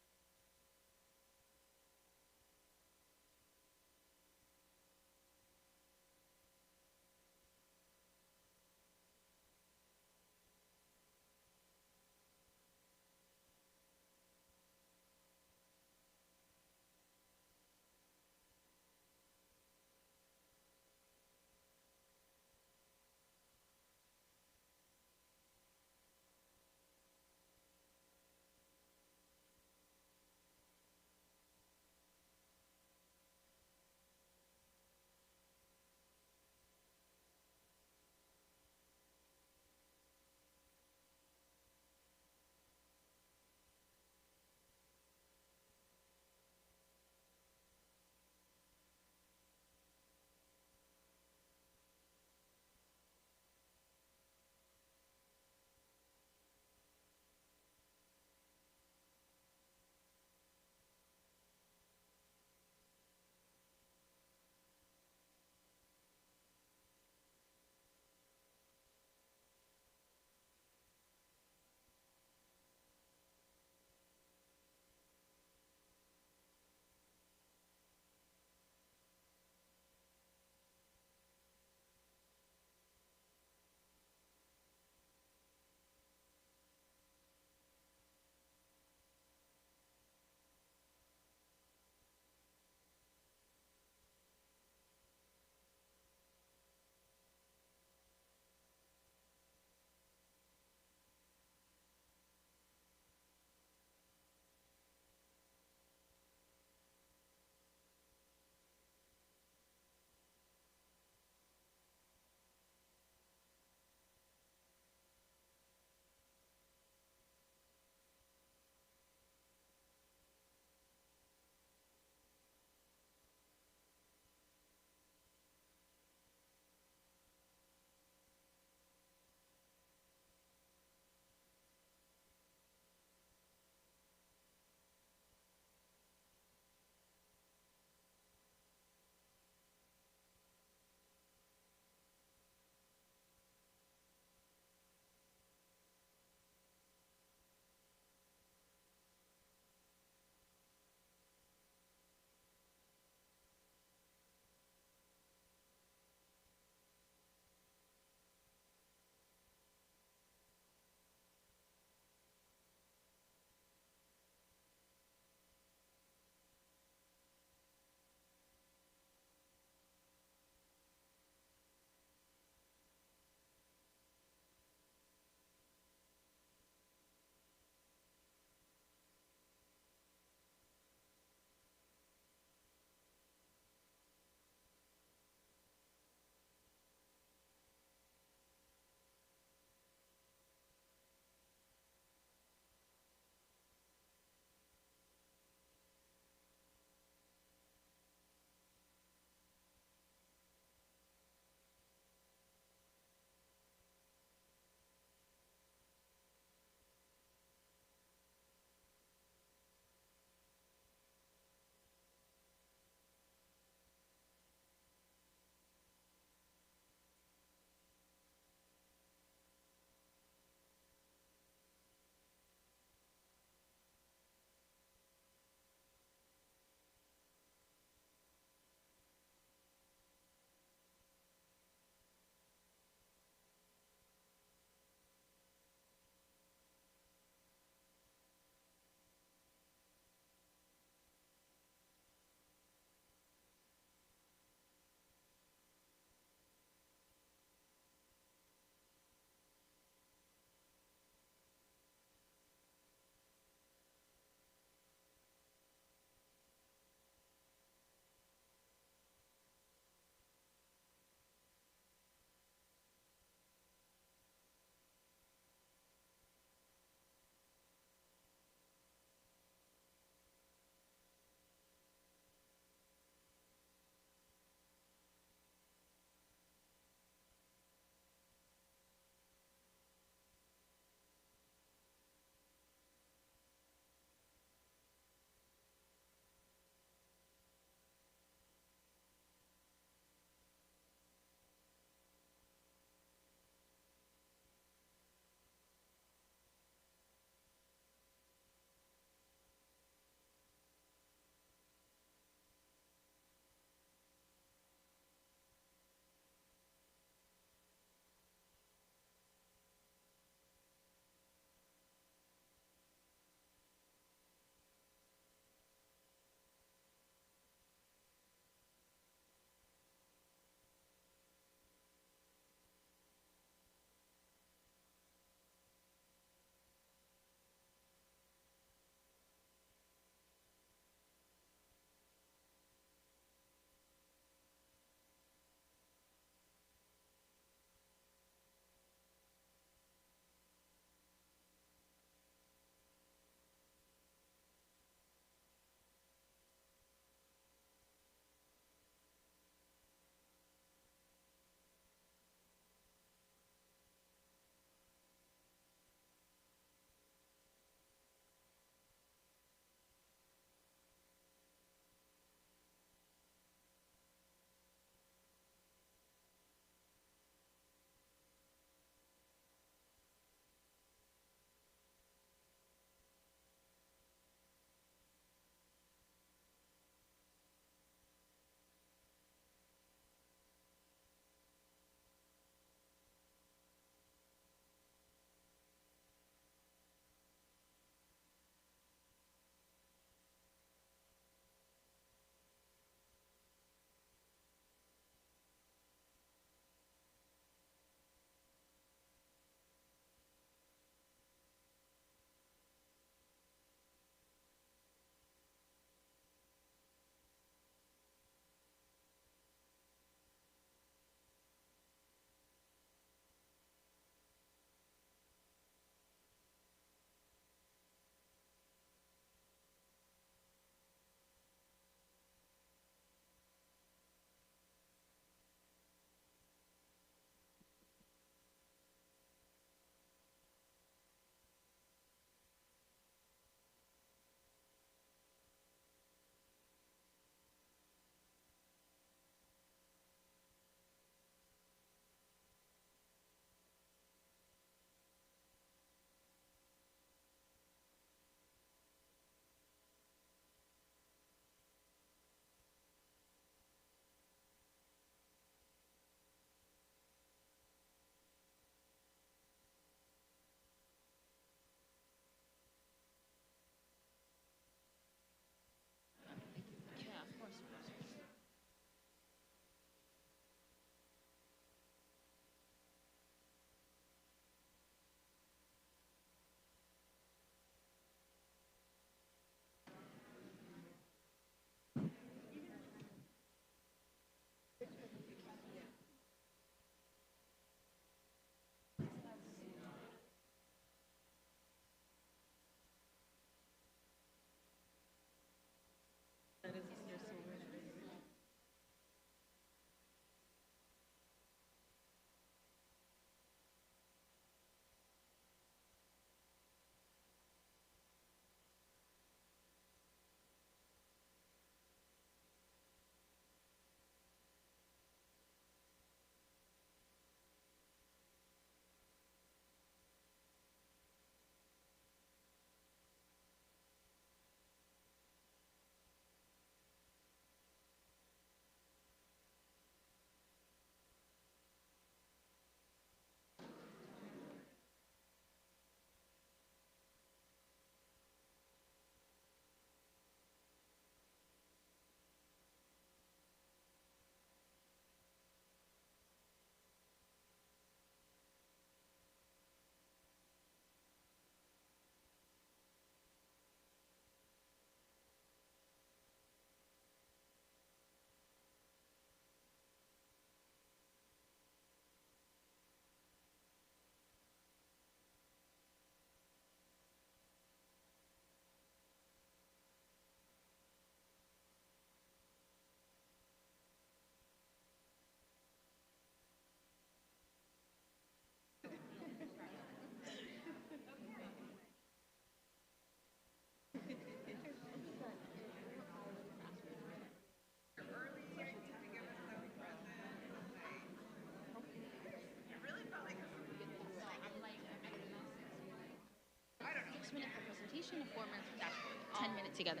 presentation and 4 minutes of dashboard. 10 minutes together.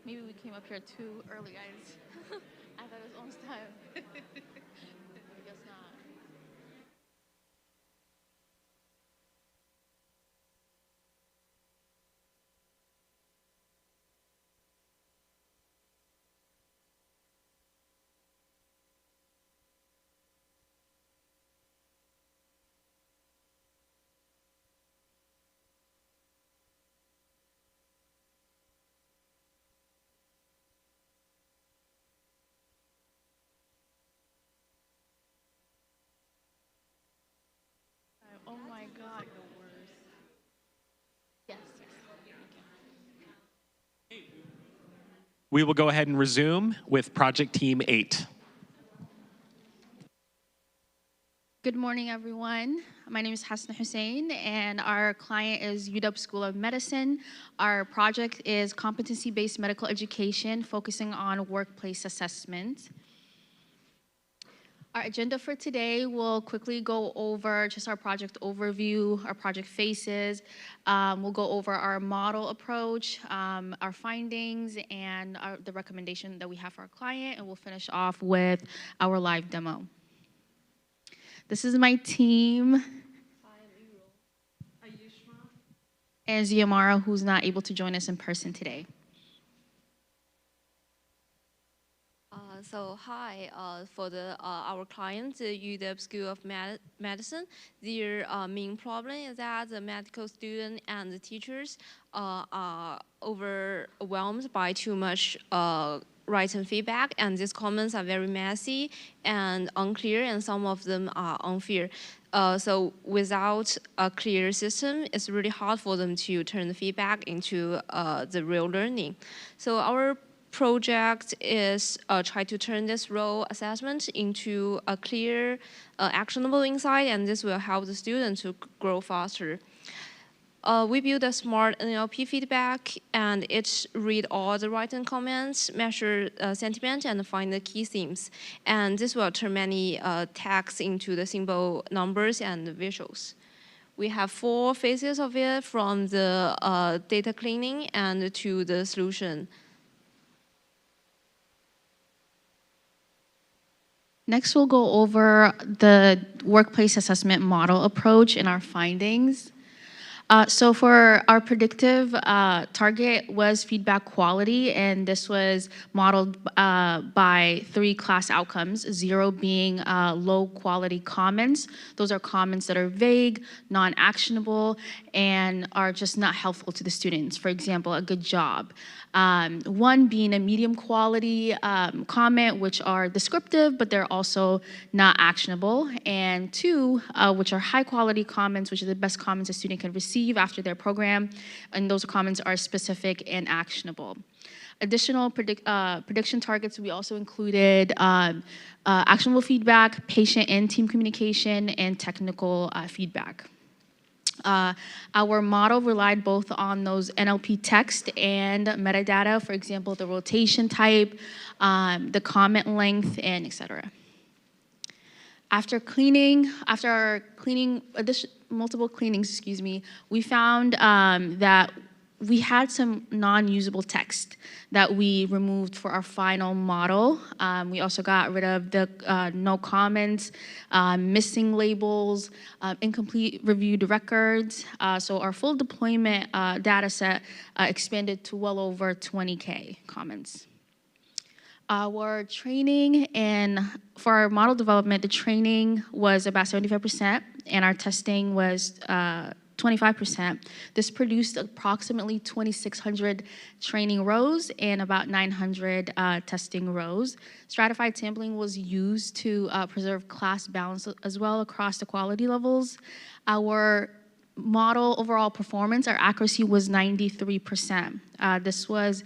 Maybe we came up here too early, guys. I thought it was almost time. I guess not. Oh my God, the worst. Yes, yes. We will go ahead and resume with Project Team 8. Good morning, everyone. My name is Hasna Hussein, and our client is UW School of Medicine. Our project is competency-based medical education, focusing on workplace assessment. Our agenda for today will quickly go over just our project overview, our project phases. We'll go over our model approach, our findings, and the recommendation that we have for our client, and we'll finish off with our live demo. This is my team. And Ziamara, who's not able to join us in person today. Hi, for our client, the UW School of Medicine, their main problem is that the medical students and the teachers are overwhelmed by too much written feedback, and these comments are very messy and unclear, and some of them are unfair. So without a clear system, it's really hard for them to turn the feedback into the real learning. So our project is try to turn this role assessment into a clear, actionable insight, and this will help the student to grow faster. We build a smart NLP feedback, and it read all the written comments, measure sentiment, and find the key themes. And this will turn many texts into the simple numbers and visuals. We have 4 phases of it, from the data cleaning and to the solution. Next, we'll go over the workplace assessment model approach and our findings. So for our predictive target was feedback quality, and this was modeled by 3 class outcomes, 0 being low quality comments. Those are comments that are vague, non-actionable, and are just not helpful to the students. For example, a good job. 1 being a medium quality comment, which are descriptive, but they're also not actionable. And 2, which are high quality comments, which are the best comments a student can receive after their program, and those comments are specific and actionable. Additional prediction targets, we also included actionable feedback, patient and team communication, and technical feedback. Our model relied both on those NLP text and metadata, for example, the rotation type, the comment length, and etc. After our cleaning, multiple cleanings, we found that we had some non-usable text that we removed for our final model. We also got rid of the no comments, missing labels, incomplete reviewed records. So our full deployment data set expanded to well over 20K comments. Our training, and for our model development, the training was about 75%, and our testing was 25%. This produced approximately 2,600 training rows and about 900 testing rows. Stratified sampling was used to preserve class balance as well across the quality levels. Our model overall performance, our accuracy was 93%. This was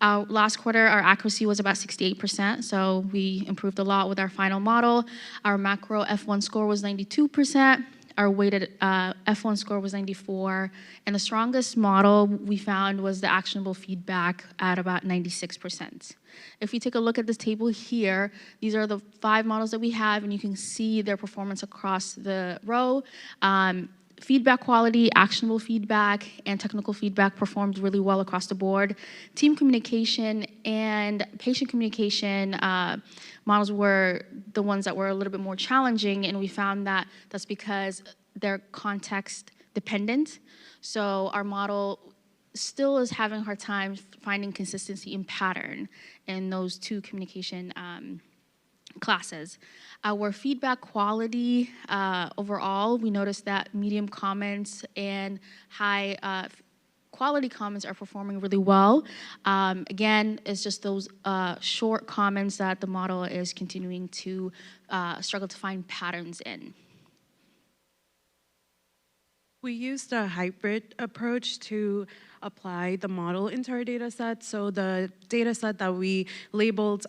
last quarter, our accuracy was about 68%, so we improved a lot with our final model. Our macro F1 score was 92%. Our weighted F1 score was 94, and the strongest model we found was the actionable feedback at about 96%. If you take a look at this table here, these are the 5 models that we have, and you can see their performance across the row. Feedback quality, actionable feedback, and technical feedback performed really well across the board. Team communication and patient communication models were the ones that were a little bit more challenging, and we found that that's because they're context dependent. So our model still is having a hard time finding consistency in pattern in those 2 communication classes. Our feedback quality overall, we noticed that medium comments and high quality comments are performing really well. Again, it's just those short comments that the model is continuing to struggle to find patterns in. We used a hybrid approach to apply the model into our data set. So the data set that we labeled,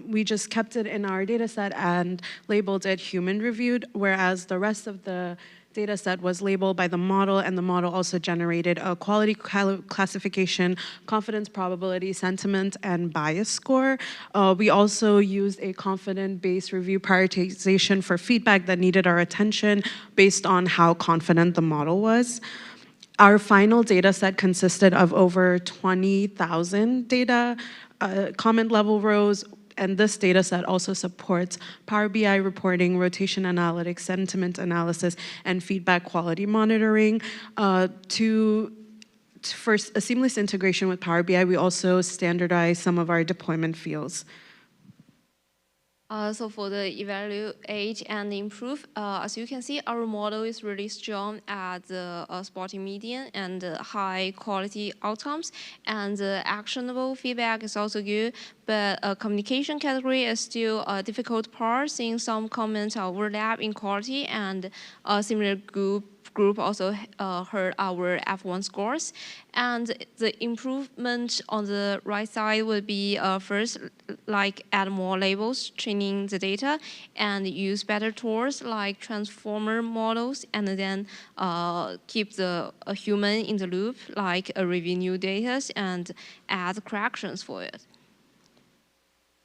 we just kept it in our data set and labeled it human reviewed, whereas the rest of the data set was labeled by the model, and the model also generated a quality classification, confidence probability, sentiment, and bias score. We also used a confidence-based review prioritization for feedback that needed our attention based on how confident the model was. Our final data set consisted of over 20,000 data comment level rows, and this data set also supports Power BI reporting, rotation analytics, sentiment analysis, and feedback quality monitoring. For a seamless integration with Power BI, we also standardize some of our deployment fields. So for the evaluate and improve, as you can see, our model is really strong at the spotting median and high quality outcomes, and the actionable feedback is also good, but communication category is still a difficult part, since some comments overlap in quality, and a similar group also hurt our F1 scores. And the improvement on the right side would be first, like add more labels, training the data, and use better tools like transformer models, and then keep a human in the loop, like review new data and add corrections for it.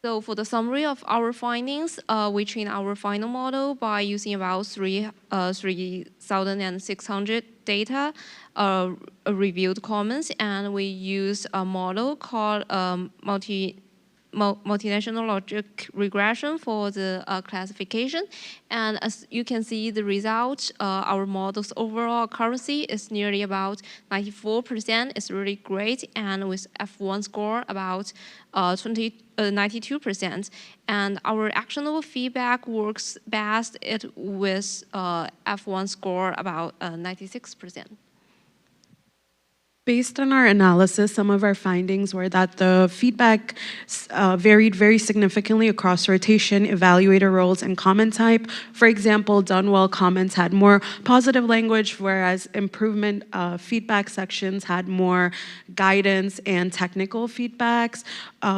So for the summary of our findings, we trained our final model by using about 3,600 data reviewed comments, and we use a model called multinational logic regression for the classification. And as you can see, the result, our model's overall accuracy is nearly about 94%. It's really great, and with F1 score about 92%. And our actionable feedback works best with F1 score about 96%. Based on our analysis, some of our findings were that the feedback varied very significantly across rotation, evaluator roles, and comment type. For example, done well comments had more positive language, whereas improvement feedback sections had more guidance and technical feedbacks.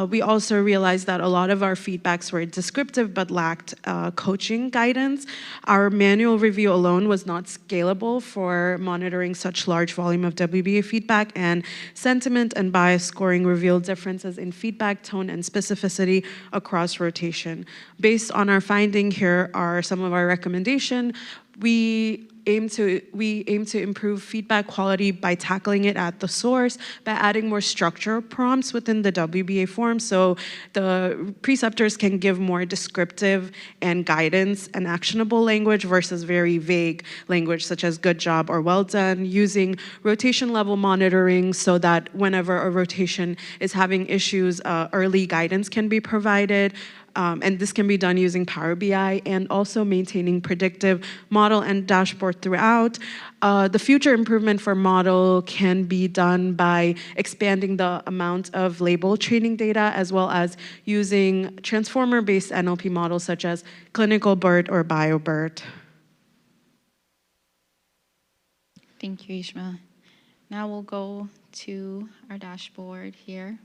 We also realized that a lot of our feedbacks were descriptive but lacked coaching guidance. Our manual review alone was not scalable for monitoring such large volume of WBA feedback, and sentiment and bias scoring revealed differences in feedback tone and specificity across rotation. Based on our finding, here are some of our recommendations. We aim to improve feedback quality by tackling it at the source, by adding more structure prompts within the WBA form, so the preceptors can give more descriptive and guidance and actionable language versus very vague language such as good job or well done, using rotation level monitoring so that whenever a rotation is having issues, early guidance can be provided. And this can be done using Power BI, and also maintaining predictive model and dashboard throughout. The future improvement for model can be done by expanding the amount of label training data, as well as using transformer-based NLP models such as Clinical BERT or BioBERT. Thank you, Ishmael. Now we'll go to our dashboard here.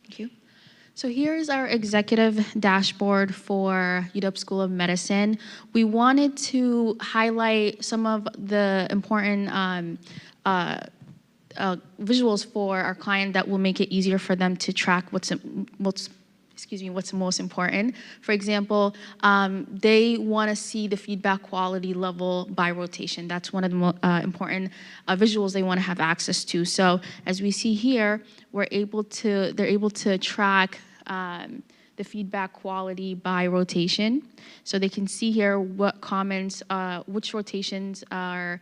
Thank you. So here's our executive dashboard for UW School of Medicine. We wanted to highlight some of the important visuals for our client that will make it easier for them to track what's most important. For example, they want to see the feedback quality level by rotation. That's one of the important visuals they want to have access to. So as we see here, they're able to track the feedback quality by rotation. So they can see here what comments, which rotations are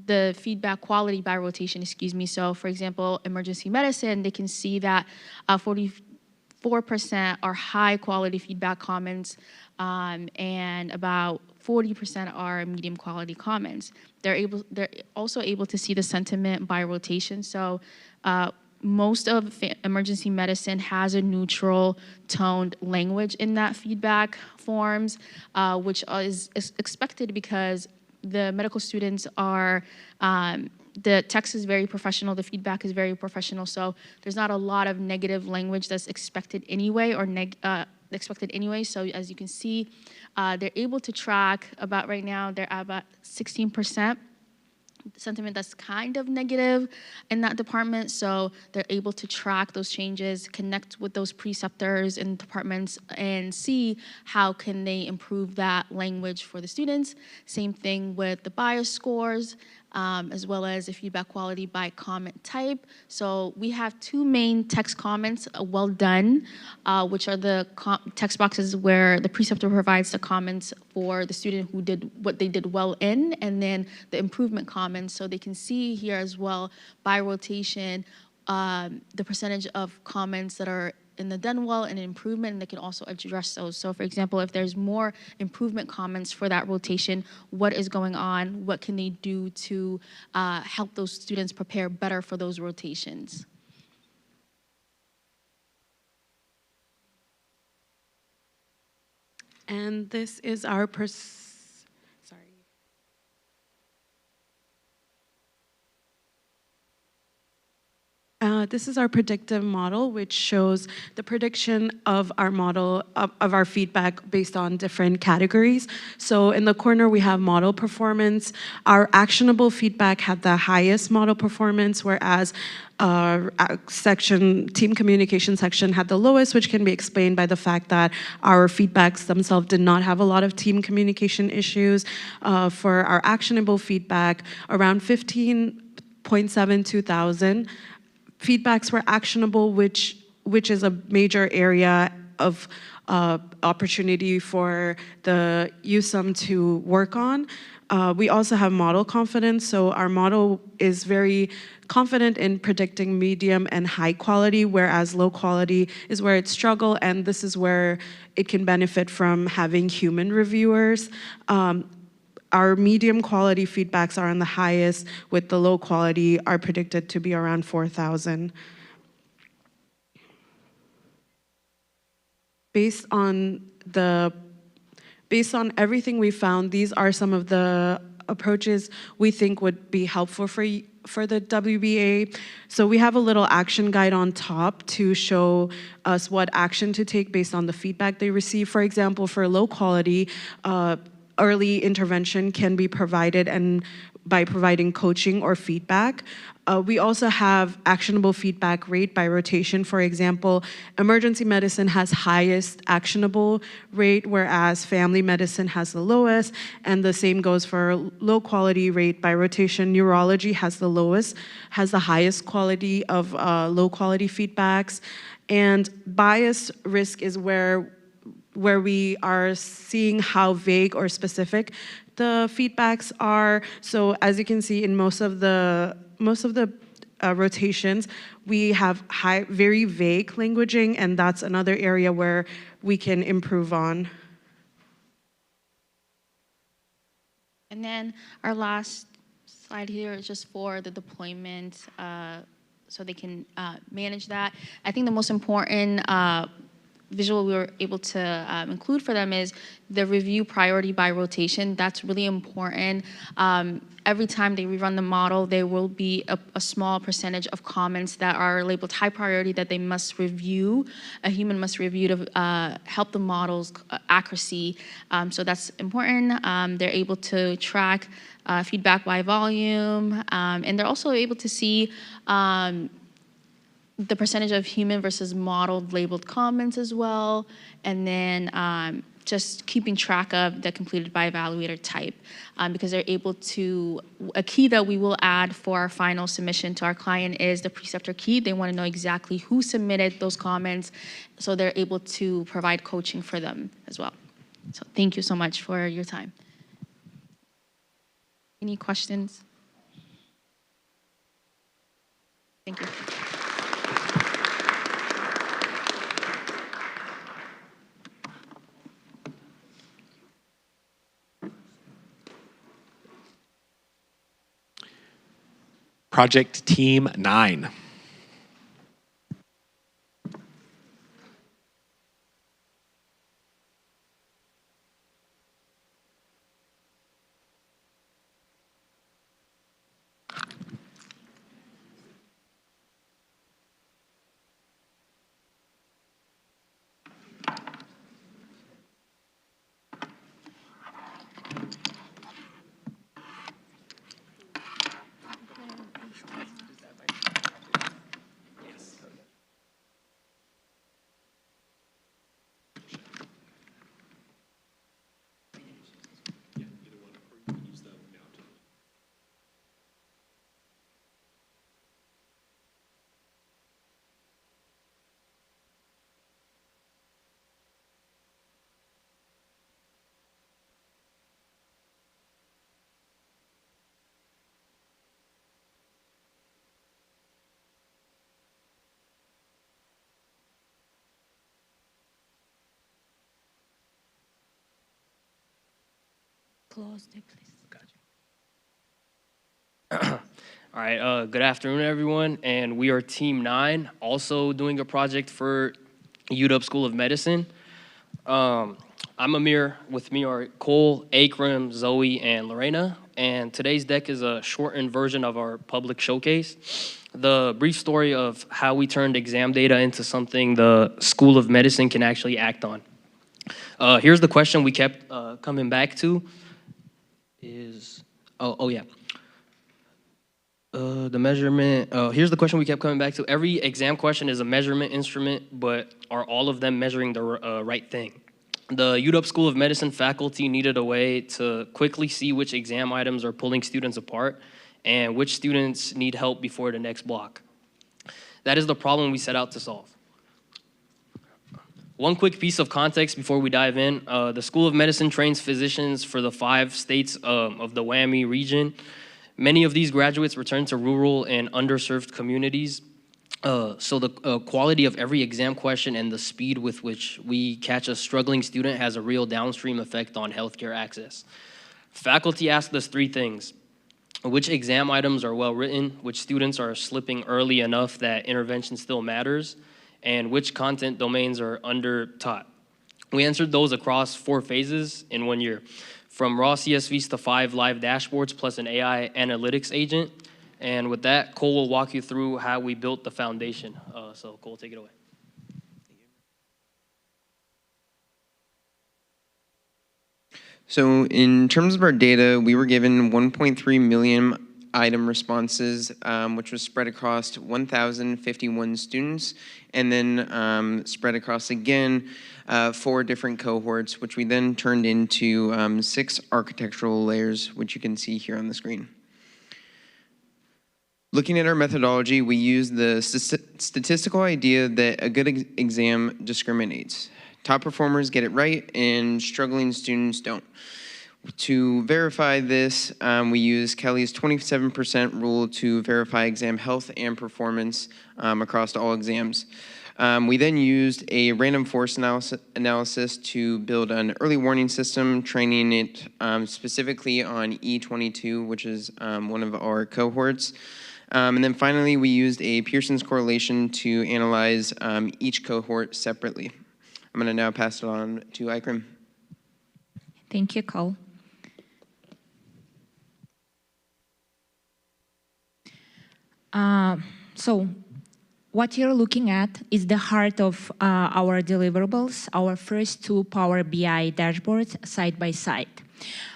the feedback quality by rotation, excuse me. So for example, emergency medicine, they can see that 44% are high quality feedback comments, and about 40% are medium quality comments. They're also able to see the sentiment by rotation. So most of emergency medicine has a neutral toned language in that feedback forms, which is expected because the medical students are, the text is very professional, the feedback is very professional, so there's not a lot of negative language that's expected anyway, or expected anyway. So as you can see, they're able to track about, right now, they're at about 16% sentiment that's kind of negative in that department. So they're able to track those changes, connect with those preceptors in departments, and see how can they improve that language for the students. Same thing with the bias scores, as well as the feedback quality by comment type. So we have two main text comments, well done, which are the text boxes where the preceptor provides the comments for the student who did what they did well in, and then the improvement comments. So they can see here as well by rotation the percentage of comments that are in the done well and improvement, and they can also address those. So for example, if there's more improvement comments for that rotation, what is going on? What can they do to help those students prepare better for those rotations? And this is our this is our predictive model, which shows the prediction of our model, of our feedback based on different categories. So in the corner, we have model performance. Our actionable feedback had the highest model performance, whereas team communication section had the lowest, which can be explained by the fact that our feedbacks themselves did not have a lot of team communication issues. For our actionable feedback, around 15.72,000 feedbacks were actionable, which is a major area of opportunity for the USUM to work on. We also have model confidence, so our model is very confident in predicting medium and high quality, whereas low quality is where it struggles, and this is where it can benefit from having human reviewers. Our medium quality feedbacks are on the highest, with the low quality are predicted to be around 4,000. Based on everything we found, these are some of the approaches we think would be helpful for the WBA. So we have a little action guide on top to show us what action to take based on the feedback they receive. For example, for low quality, early intervention can be provided and by providing coaching or feedback. We also have actionable feedback rate by rotation. For example, emergency medicine has highest actionable rate, whereas family medicine has the lowest, and the same goes for low quality rate by rotation. Neurology has the lowest, has the highest quality of low quality feedbacks, and bias risk is where where we are seeing how vague or specific the feedbacks are. So as you can see in most of the rotations, we have very vague languaging, and that's another area where we can improve on. And then our last slide here is just for the deployment, so they can manage that. I think the most important visual we were able to include for them is the review priority by rotation. That's really important. Every time they rerun the model, there will be a small percentage of comments that are labeled high priority that they must review. A human must review to help the model's accuracy. So that's important. They're able to track feedback by volume, and they're also able to see the percentage of human versus modeled labeled comments as well, and then just keeping track of the completed by evaluator type, because they're able to, a key that we will add for our final submission to our client is the preceptor key. They want to know exactly who submitted those comments, so they're able to provide coaching for them as well. So thank you so much for your time. Any questions? Thank you. Project Team 9. Close it, please. All right, good afternoon, everyone. And we are Team 9, also doing a project for UW School of Medicine. I'm Amir. With me are Cole, Akram, Zoe, and Lorena. And today's deck is a shortened version of our public showcase. The brief story of how we turned exam data into something the School of Medicine can actually act on. Here's the question we kept coming back to. Here's the question we kept coming back to. Every exam question is a measurement instrument, but are all of them measuring the right thing? The UW School of Medicine faculty needed a way to quickly see which exam items are pulling students apart and which students need help before the next block. That is the problem we set out to solve. One quick piece of context before we dive in. The School of Medicine trains physicians for the 5 states of the WIAA region. Many of these graduates return to rural and underserved communities. So the quality of every exam question and the speed with which we catch a struggling student has a real downstream effect on healthcare access. Faculty asked us 3 things. Which exam items are well written, which students are slipping early enough that intervention still matters, and which content domains are under-taught. We answered those across 4 phases in 1 year, from raw CSVs to 5 live dashboards plus an AI analytics agent. And with that, Cole will walk you through how we built the foundation. So Cole, take it away. So in terms of our data, we were given 1.3 million item responses, which was spread across 1,051 students, and then spread across again 4 different cohorts, which we then turned into 6 architectural layers, which you can see here on the screen. Looking at our methodology, we use the statistical idea that a good exam discriminates. Top performers get it right, and struggling students don't. To verify this, we use Kelly's 27% rule to verify exam health and performance across all exams. We then used a random forest analysis to build an early warning system, training it specifically on E22, which is one of our cohorts. And then finally, we used a Pearson's correlation to analyze each cohort separately. I'm going to now pass it on to Ikram. Thank you, Cole. So what you're looking at is the heart of our deliverables, our first two Power BI dashboards side by side.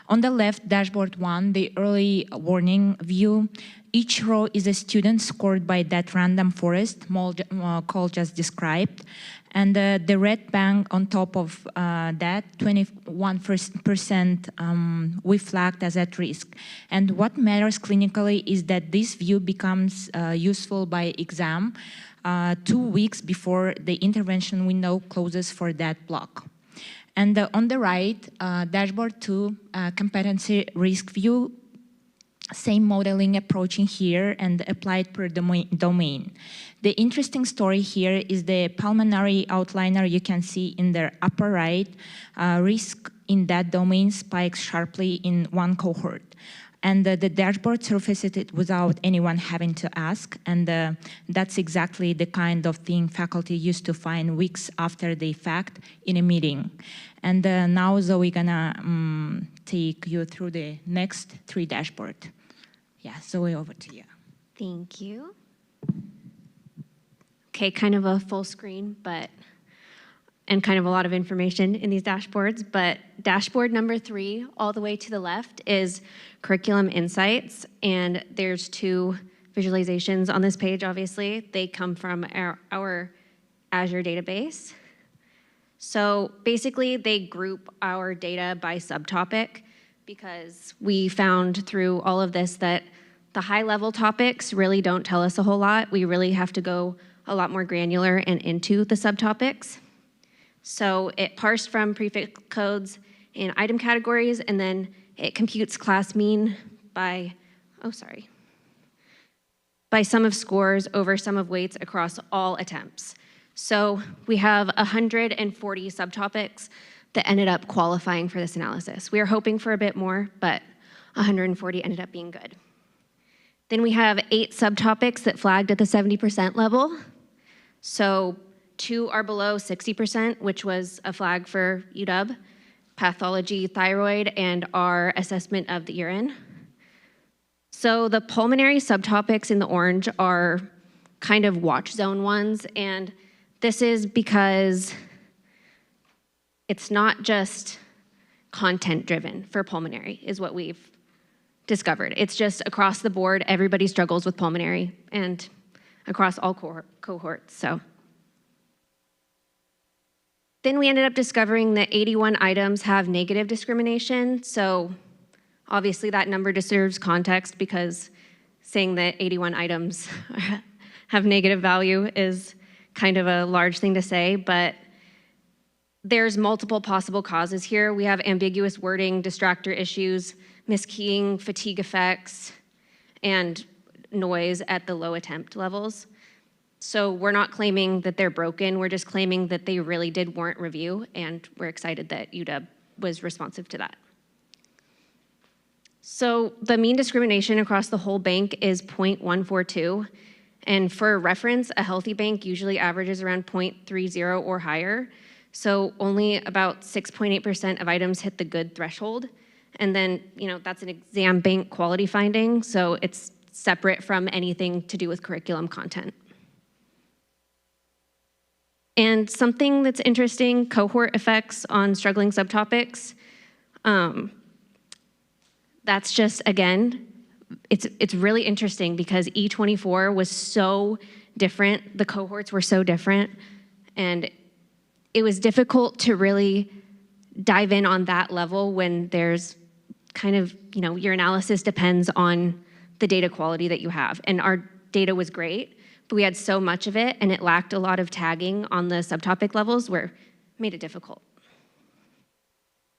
On the left, dashboard 1, the early warning view. Each row is a student scored by that random forest Cole just described. And the red band on top of that, 21% we flagged as at risk. And what matters clinically is that this view becomes useful by exam 2 weeks before the intervention window closes for that block. And on the right, dashboard 2, competency risk view, same modeling approach in here and applied per domain. The interesting story here is the pulmonary outliner you can see in the upper right. Risk in that domain spikes sharply in one cohort. And the dashboard surfaces it without anyone having to ask. And that's exactly the kind of thing faculty used to find weeks after the fact in a meeting. And now Zoe gonna take you through the next 3 dashboards. Yeah, Zoe, over to you. Thank you. Okay, kind of a full screen, and kind of a lot of information in these dashboards, but dashboard number 3, all the way to the left, is curriculum insights, and there's 2 visualizations on this page, obviously. They come from our Azure database. So basically, they group our data by subtopic because we found through all of this that the high-level topics really don't tell us a whole lot. We really have to go a lot more granular and into the subtopics. So it parsed from prefix codes and item categories, and then it computes class mean by sum of scores over sum of weights across all attempts. So we have 140 subtopics that ended up qualifying for this analysis. We were hoping for a bit more, but 140 ended up being good. Then we have 8 subtopics that flagged at the 70% level. So 2 are below 60%, which was a flag for UW, pathology, thyroid, and our assessment of the urine. So the pulmonary subtopics in the orange are kind of watch zone ones, and this is because it's not just content driven for pulmonary, is what we've discovered. It's just across the board, everybody struggles with pulmonary and across all cohorts, so. Then we ended up discovering that 81 items have negative discrimination, so obviously that number deserves context because saying that 81 items have negative value is kind of a large thing to say, but there's multiple possible causes here. We have ambiguous wording, distractor issues, miskeying, fatigue effects, and noise at the low attempt levels. So we're not claiming that they're broken, we're just claiming that they really did warrant review, and we're excited that UW was responsive to that. So the mean discrimination across the whole bank is 0.142, and for reference, a healthy bank usually averages around 0.30 or higher, so only about 6.8% of items hit the good threshold, and then, that's an exam bank quality finding, so it's separate from anything to do with curriculum content. And something that's interesting, cohort effects on struggling subtopics. That's just, again, it's really interesting because E24 was so different, the cohorts were so different, and it was difficult to really dive in on that level when there's kind of, your analysis depends on the data quality that you have. And our data was great, but we had so much of it and it lacked a lot of tagging on the subtopic levels where made it difficult.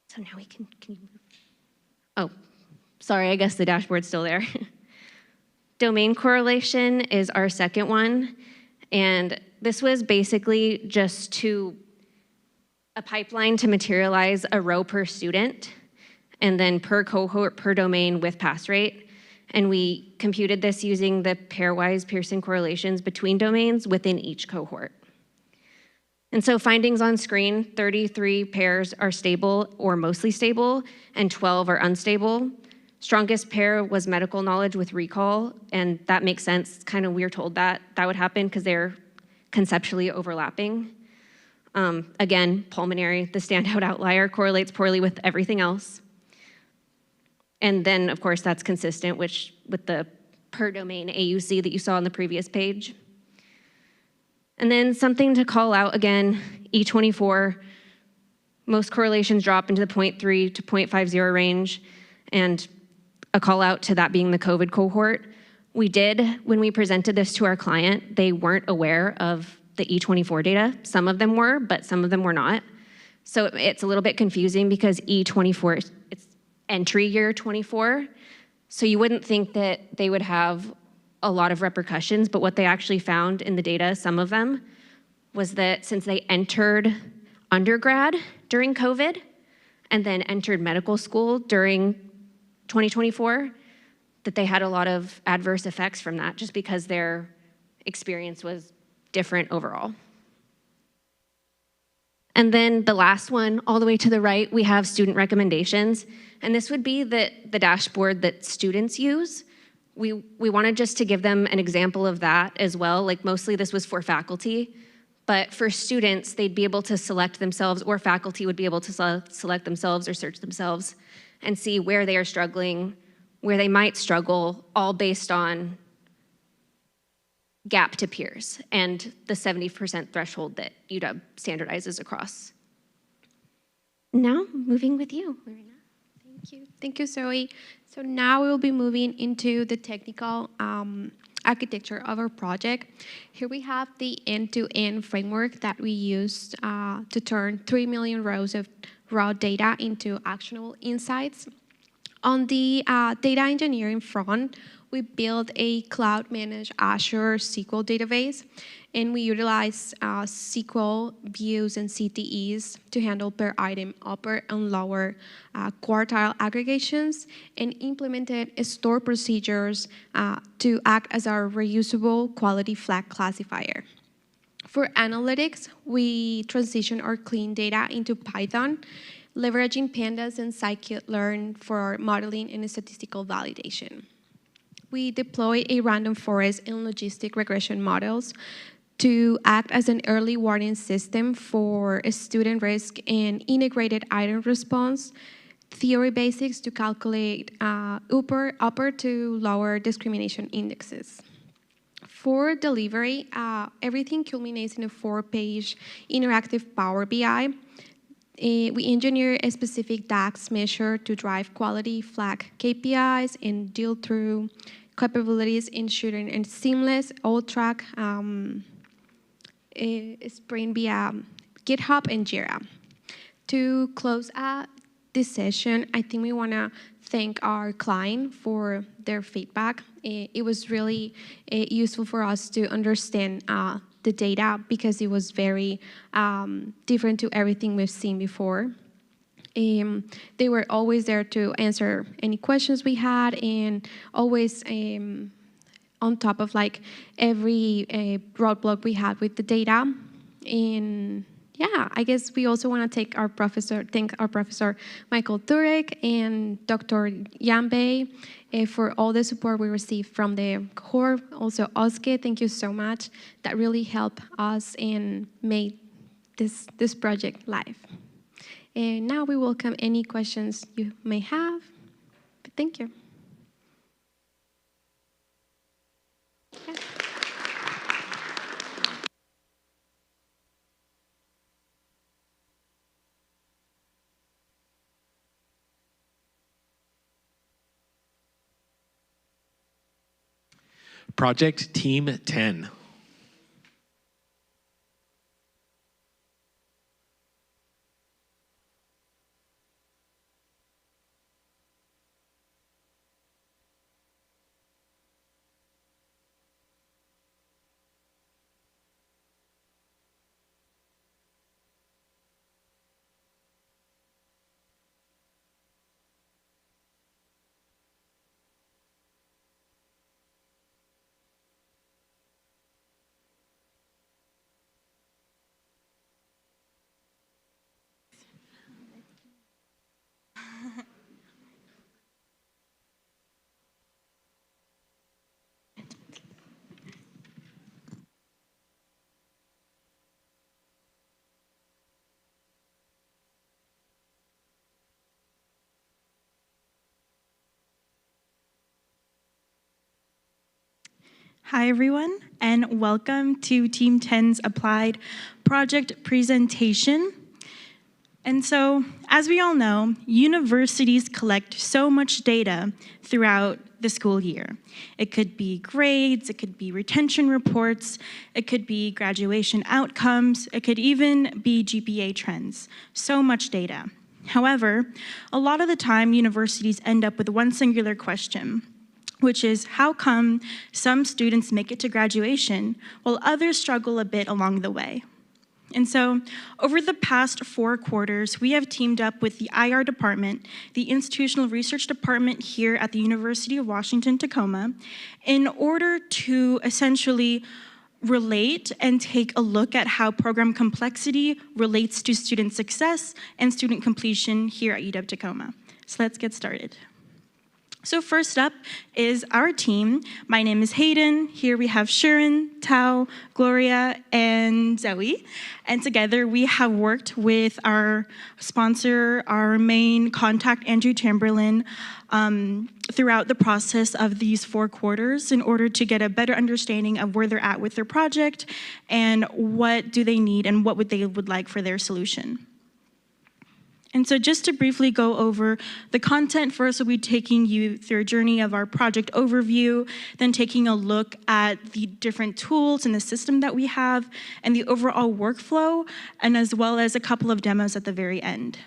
So now we can you move? Oh, sorry, I guess the dashboard's still there. Domain correlation is our second one. And this was basically just a pipeline to materialize a row per student, and then per cohort, per domain with pass rate. And we computed this using the pairwise Pearson correlations between domains within each cohort. And so findings on screen, 33 pairs are stable or mostly stable, and 12 are unstable. Strongest pair was medical knowledge with recall, and that makes sense. Kind of we're told that would happen because they're conceptually overlapping. Again, pulmonary, the standout outlier, correlates poorly with everything else. And then, of course, that's consistent with the per domain AUC that you saw on the previous page. And then something to call out again, E24, most correlations drop into the 0.3 to 0.50 range, and a call out to that being the COVID cohort. We did, when we presented this to our client, they weren't aware of the E24 data. Some of them were, but some of them were not. So it's a little bit confusing because E24, it's entry year 24. So you wouldn't think that they would have a lot of repercussions, but what they actually found in the data, some of them, was that since they entered undergrad during COVID and then entered medical school during 2024, that they had a lot of adverse effects from that just because their experience was different overall. And then the last one, all the way to the right, we have student recommendations. And this would be the dashboard that students use. We wanted just to give them an example of that as well. Like mostly this was for faculty, but for students, they'd be able to select themselves, or faculty would be able to select themselves or search themselves and see where they are struggling, where they might struggle, all based on gap to peers and the 70% threshold that UW standardizes across. Now, moving with you, Lorena. Thank you. Thank you, Zoe. So now we will be moving into the technical architecture of our project. Here we have the end-to-end framework that we used to turn 3 million rows of raw data into actionable insights. On the data engineering front, we built a cloud-managed Azure SQL database, and we utilize SQL views and CTEs to handle per item upper and lower quartile aggregations, and implemented store procedures to act as our reusable quality flag classifier. For analytics, we transitioned our clean data into Python, leveraging pandas and scikit-learn for modeling and statistical validation. We deployed a random forest and logistic regression models to act as an early warning system for student risk and integrated item response, theory basics to calculate upper to lower discrimination indexes. For delivery, everything culminates in a 4-page interactive Power BI. We engineer a specific DAX measure to drive quality flag KPIs and deal through capabilities, ensuring a seamless all-track sprint via GitHub and Jira. To close out this session, I think we want to thank our client for their feedback. It was really useful for us to understand the data because it was very different to everything we've seen before. They were always there to answer any questions we had, and always on top of like every roadblock we had with the data. And yeah, I guess we also want to thank our professor Michael Turek and Dr. Yambe for all the support we received from the cohort. Also, Oske, thank you so much. That really helped us and made this project live. And now we welcome any questions you may have. But thank you. Yeah. Project Team 10. Hi, everyone, and welcome to Team 10's Applied Project presentation. And so, as we all know, universities collect so much data throughout the school year. It could be grades, it could be retention reports, it could be graduation outcomes, it could even be GPA trends. So much data. However, a lot of the time, universities end up with one singular question, which is how come some students make it to graduation while others struggle a bit along the way? And so, over the past 4 quarters, we have teamed up with the IR department, the Institutional Research Department here at the University of Washington, Tacoma, in order to essentially relate and take a look at how program complexity relates to student success and student completion here at UW Tacoma. So let's get started. So first up is our team. My name is Hayden. Here we have Churn, Tao, Gloria, and Zoe. And together we have worked with our sponsor, our main contact, Andrew Chamberlain, throughout the process of these 4 quarters in order to get a better understanding of where they're at with their project and what do they need and what they would like for their solution. And so just to briefly go over the content, first we'll be taking you through a journey of our project overview, then taking a look at the different tools and the system that we have and the overall workflow, and as well as a couple of demos at the very end.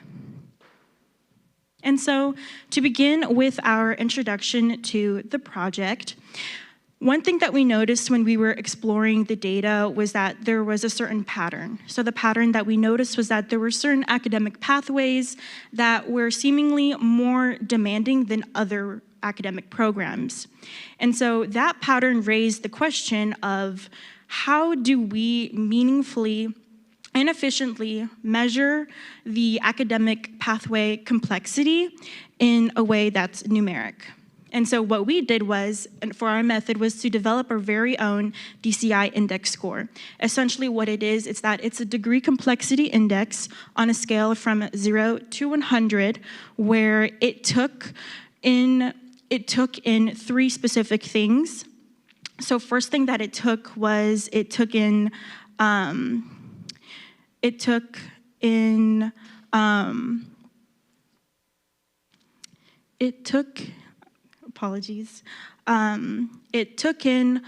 And so to begin with our introduction to the project, one thing that we noticed when we were exploring the data was that there was a certain pattern. So the pattern that we noticed was that there were certain academic pathways that were seemingly more demanding than other academic programs. And so that pattern raised the question of how do we meaningfully and efficiently measure the academic pathway complexity in a way that's numeric. And so what we did was, and for our method, was to develop our very own DCI index score. Essentially what it is, it's that it's a degree complexity index on a scale from 0 to 100, where it took in 3 specific things. So first thing that it took was, apologies. It took in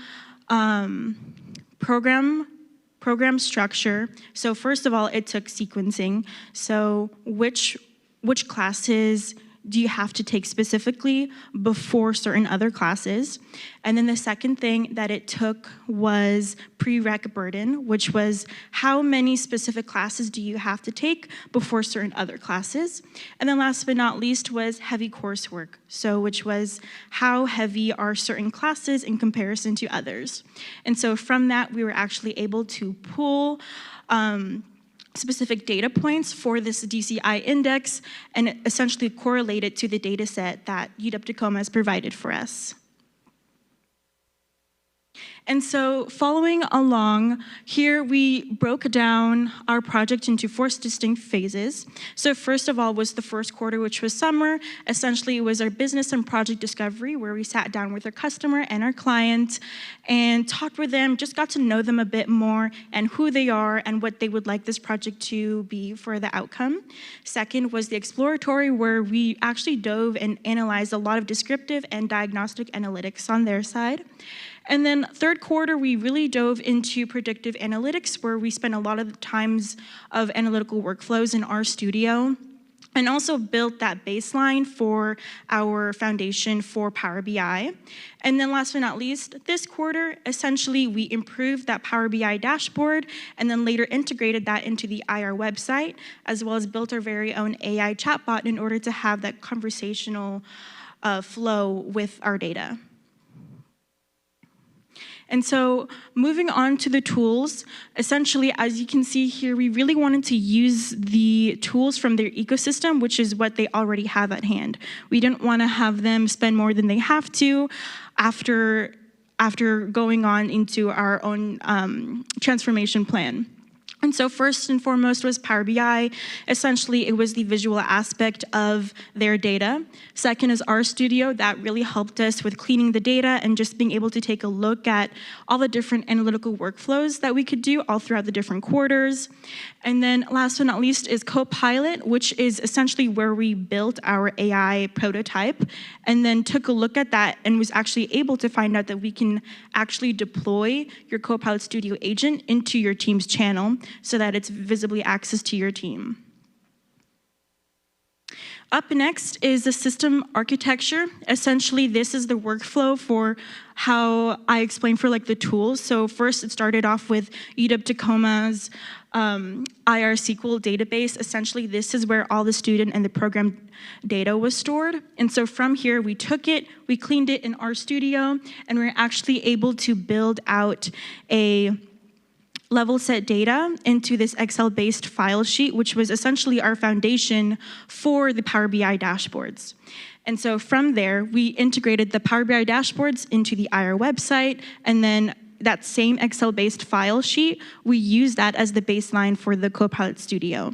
program structure. So first of all, it took sequencing. So which classes do you have to take specifically before certain other classes? And then the second thing that it took was prereq burden, which was how many specific classes do you have to take before certain other classes? And then last but not least was heavy coursework, so which was how heavy are certain classes in comparison to others. And so from that, we were actually able to pull specific data points for this DCI index and essentially correlate it to the data set that UW Tacoma has provided for us. And so following along, here we broke down our project into 4 distinct phases. So first of all was the first quarter, which was summer. Essentially, it was our business and project discovery, where we sat down with our customer and our client and talked with them, just got to know them a bit more and who they are and what they would like this project to be for the outcome. Second was the exploratory, where we actually dove and analyzed a lot of descriptive and diagnostic analytics on their side. And then third quarter, we really dove into predictive analytics, where we spent a lot of the times of analytical workflows in our studio, and also built that baseline for our foundation for Power BI. And then last but not least, this quarter, essentially, we improved that Power BI dashboard and then later integrated that into the IR website, as well as built our very own AI chatbot in order to have that conversational flow with our data. And so moving on to the tools, essentially, as you can see here, we really wanted to use the tools from their ecosystem, which is what they already have at hand. We didn't want to have them spend more than they have to after going on into our own transformation plan. And so first and foremost was Power BI. Essentially, it was the visual aspect of their data. Second is RStudio. That really helped us with cleaning the data and just being able to take a look at all the different analytical workflows that we could do all throughout the different quarters. And then last but not least is Copilot, which is essentially where we built our AI prototype and then took a look at that and was actually able to find out that we can actually deploy your Copilot Studio agent into your team's channel so that it's visibly accessed to your team. Up next is the system architecture. Essentially, this is the workflow for how I explain for like the tools. So first, it started off with UW Tacoma's IR SQL database. Essentially, this is where all the student and the program data was stored. And so from here, we took it, we cleaned it in RStudio, and we're actually able to build out a level set data into this Excel-based file sheet, which was essentially our foundation for the Power BI dashboards. And so from there, we integrated the Power BI dashboards into the IR website, and then that same Excel-based file sheet, we use that as the baseline for the Copilot Studio.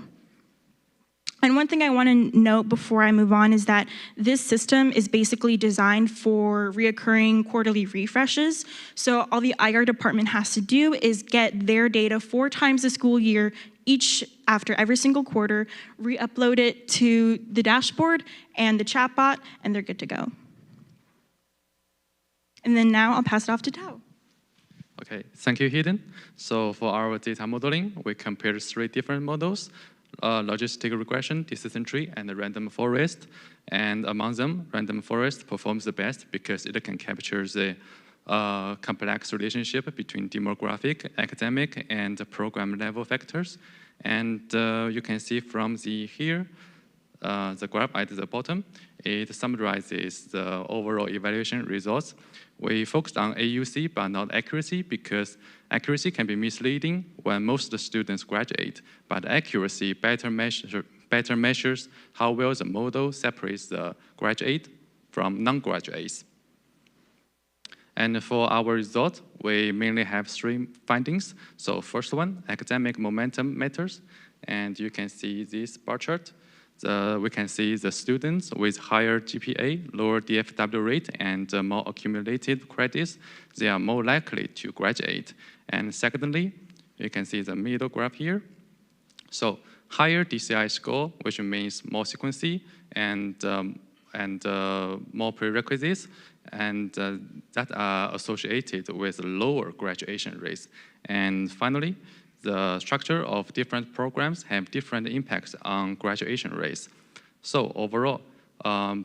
And one thing I want to note before I move on is that this system is basically designed for reoccurring quarterly refreshes. So all the IR department has to do is get their data 4 times a school year, each after every single quarter, re-upload it to the dashboard and the chatbot, and they're good to go. And then now I'll pass it off to Tao. Okay, thank you, Hidden. So for our data modeling, we compared 3 different models: logistic regression, decision tree, and random forest. And among them, random forest performs the best because it can capture the complex relationship between demographic, academic, and program level factors. And you can see from the graph at the bottom, it summarizes the overall evaluation results. We focused on AUC, but not accuracy, because accuracy can be misleading when most of the students graduate, but accuracy better measures how well the model separates the graduate from non-graduates. And for our result, we mainly have 3 findings. So first one, academic momentum matters. And you can see this bar chart. We can see the students with higher GPA, lower DFW rate, and more accumulated credits, they are more likely to graduate. And secondly, you can see the middle graph here. So higher DCI score, which means more sequency and more prerequisites, and that are associated with lower graduation rates. And finally, the structure of different programs have different impacts on graduation rates. So overall,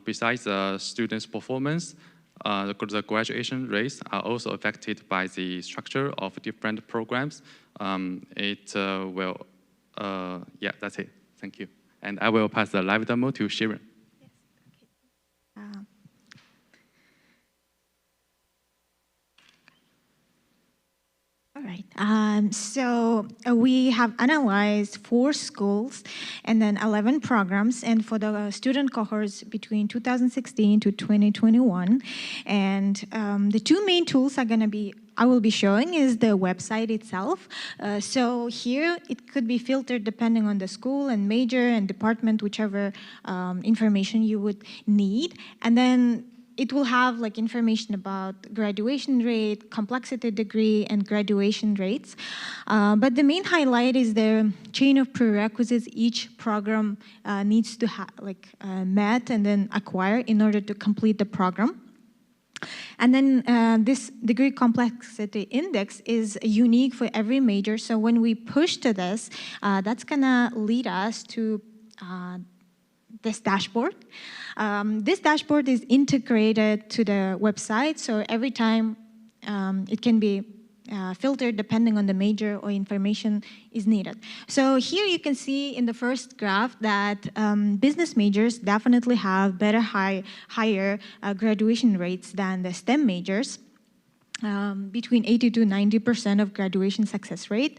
besides the students' performance, the graduation rates are also affected by the structure of different programs. Yeah, that's it. Thank you. And I will pass the live demo to Sharon. All right, so we have analyzed 4 schools and then 11 programs, and for the student cohorts between 2016 to 2021. And the 2 main tools are going to be, I will be showing, is the website itself. So here it could be filtered depending on the school and major and department, whichever information you would need. And then it will have like information about graduation rate, complexity degree, and graduation rates. But the main highlight is the chain of prerequisites each program needs to met and then acquire in order to complete the program. And then this degree complexity index is unique for every major. So when we push to this, that's gonna lead us to this dashboard. This dashboard is integrated to the website, so every time it can be filtered depending on the major or information is needed. So here you can see in the first graph that business majors definitely have better higher graduation rates than the STEM majors, between 80 to 90% of graduation success rate.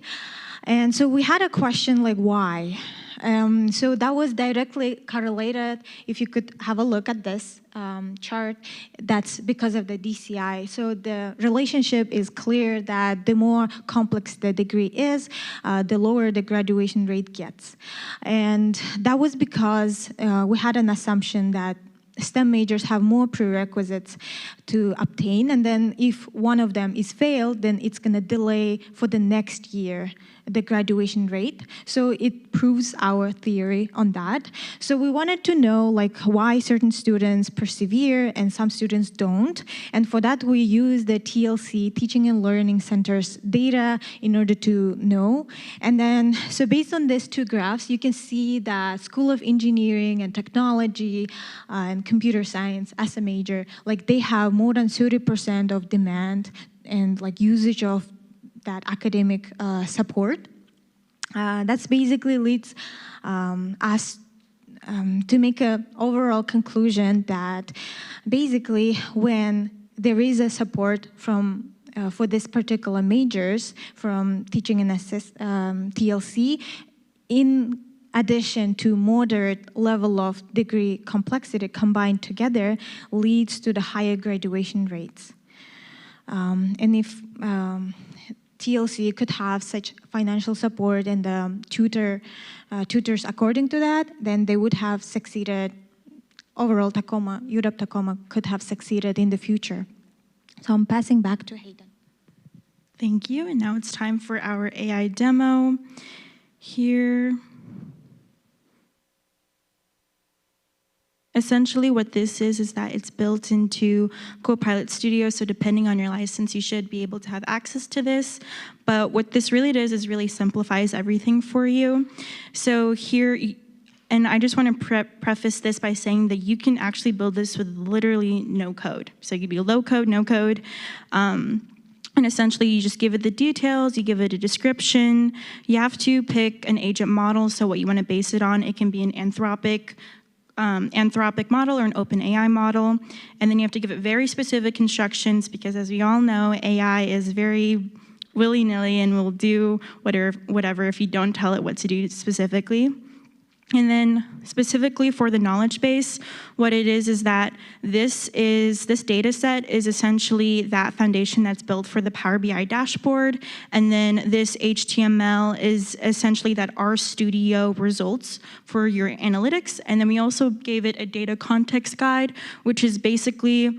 And so we had a question like, why? So that was directly correlated. If you could have a look at this chart, that's because of the DCI. So the relationship is clear that the more complex the degree is, the lower the graduation rate gets. And that was because we had an assumption that STEM majors have more prerequisites to obtain, and then if one of them is failed, then it's going to delay for the next year the graduation rate. So it proves our theory on that. So we wanted to know like why certain students persevere and some students don't. And for that, we use the TLC, Teaching and Learning Center's data in order to know. And then, so based on these two graphs, you can see that School of Engineering and Technology and Computer Science as a major, like they have more than 30% of demand and like usage of that academic support. That's basically leads us to make an overall conclusion that basically when there is a support from for this particular majors from teaching and TLC, in addition to moderate level of degree complexity combined together leads to the higher graduation rates. And if TLC could have such financial support and tutors according to that, then they would have succeeded. Overall, UW Tacoma could have succeeded in the future. So I'm passing back to Hayden. Thank you, and now it's time for our AI demo. Here, essentially what this is that it's built into Copilot Studio, so depending on your license, you should be able to have access to this. But what this really does is really simplifies everything for you. So here, and I just want to preface this by saying that you can actually build this with literally no code. So it could be low code, no code. And essentially, you just give it the details, you give it a description. You have to pick an agent model, so what you want to base it on. It can be an Anthropic model or an OpenAI model, and then you have to give it very specific instructions because, as we all know, AI is very willy-nilly and will do whatever if you don't tell it what to do specifically. And then specifically for the knowledge base, what it is that this data set is essentially that foundation that's built for the Power BI dashboard. And then this HTML is essentially that RStudio results for your analytics. And then we also gave it a data context guide, which is basically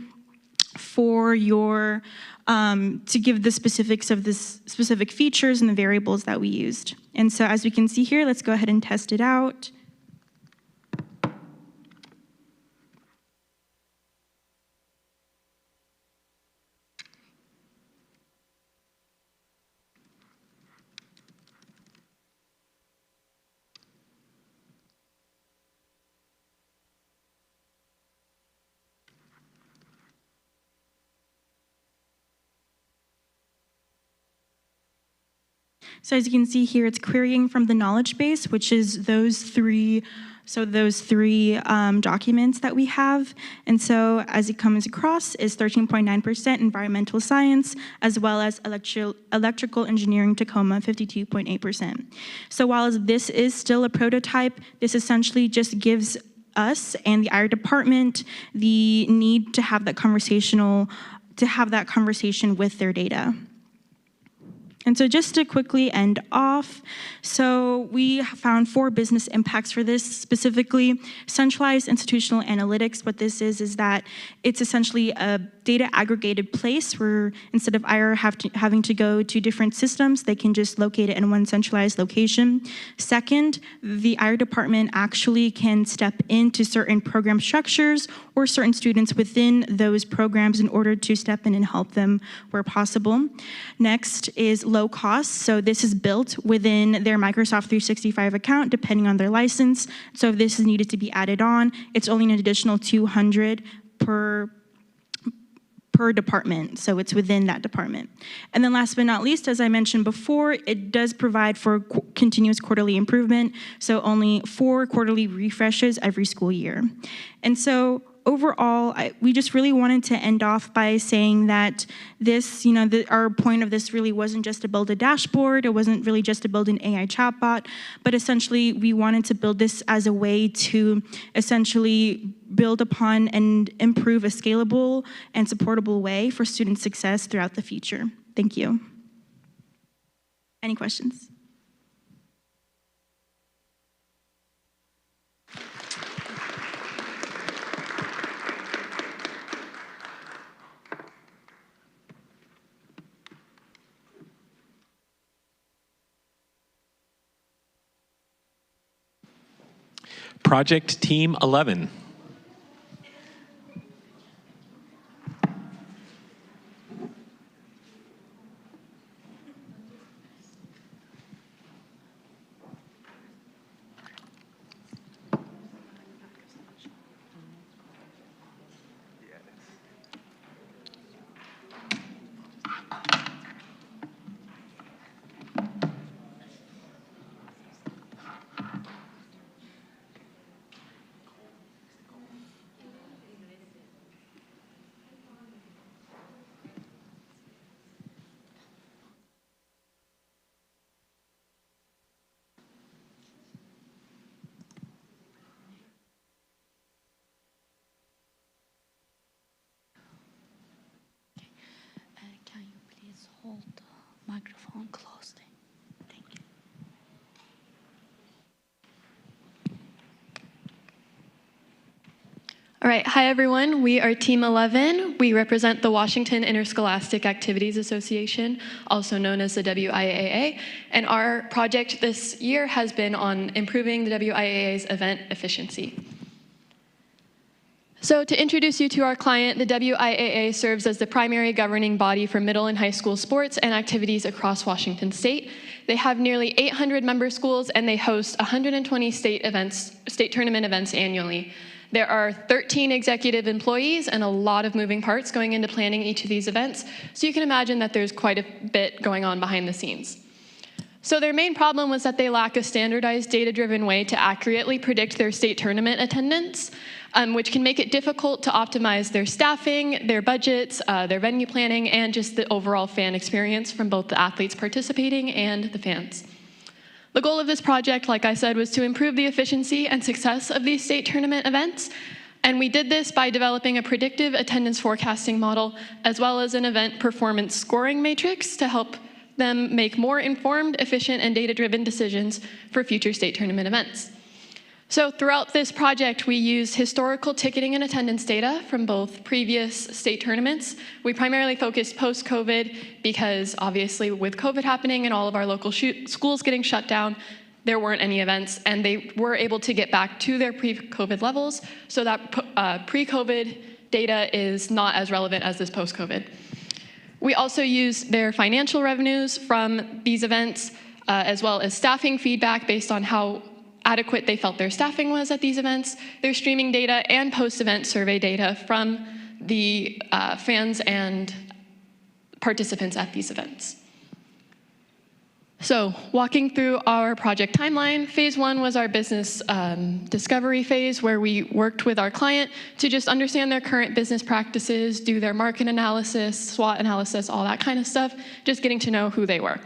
for your, to give the specifics of this specific features and the variables that we used. And so as we can see here, let's go ahead and test it out. So as you can see here, it's querying from the knowledge base, which is those three documents that we have. And so as it comes across is 13.9% environmental science, as well as electrical engineering Tacoma, 52.8%. So while this is still a prototype, this essentially just gives us and the IR department the need to have that conversation with their data. And so just to quickly end off, so we found 4 business impacts for this, specifically centralized institutional analytics. What this is that it's essentially a data aggregated place where instead of IR having to go to different systems, they can just locate it in one centralized location. Second, the IR department actually can step into certain program structures or certain students within those programs in order to step in and help them where possible. Next is low cost. So this is built within their Microsoft 365 account, depending on their license. So if this is needed to be added on, it's only an additional $200 per department, so it's within that department. And then last but not least, as I mentioned before, it does provide for continuous quarterly improvement, so only 4 quarterly refreshes every school year. And so overall, we just really wanted to end off by saying that this, our point of this really wasn't just to build a dashboard, it wasn't really just to build an AI chatbot, but essentially we wanted to build this as a way to essentially build upon and improve a scalable and supportable way for student success throughout the future. Thank you. Any questions? Project Team 11. Can you please hold the microphone closely? Thank you. All right, hi everyone. We are Team 11. We represent the Washington Interscholastic Activities Association, also known as the WIAA. And our project this year has been on improving the WIAA's event efficiency. So to introduce you to our client, the WIAA serves as the primary governing body for middle and high school sports and activities across Washington state. They have nearly 800 member schools and they host 120 state tournament events annually. There are 13 executive employees and a lot of moving parts going into planning each of these events. So you can imagine that there's quite a bit going on behind the scenes. So their main problem was that they lack a standardized data-driven way to accurately predict their state tournament attendance, which can make it difficult to optimize their staffing, their budgets, their venue planning, and just the overall fan experience from both the athletes participating and the fans. The goal of this project, like I said, was to improve the efficiency and success of these state tournament events. And we did this by developing a predictive attendance forecasting model, as well as an event performance scoring matrix to help them make more informed, efficient, and data-driven decisions for future state tournament events. So throughout this project, we used historical ticketing and attendance data from both previous state tournaments. We primarily focused post-COVID because obviously with COVID happening and all of our local schools getting shut down, there weren't any events and they were able to get back to their pre-COVID levels. So that pre-COVID data is not as relevant as this post-COVID. We also used their financial revenues from these events, as well as staffing feedback based on how adequate they felt their staffing was at these events, their streaming data, and post-event survey data from the fans and participants at these events. So walking through our project timeline, phase one was our business discovery phase where we worked with our client to just understand their current business practices, do their market analysis, SWOT analysis, all that kind of stuff, just getting to know who they were.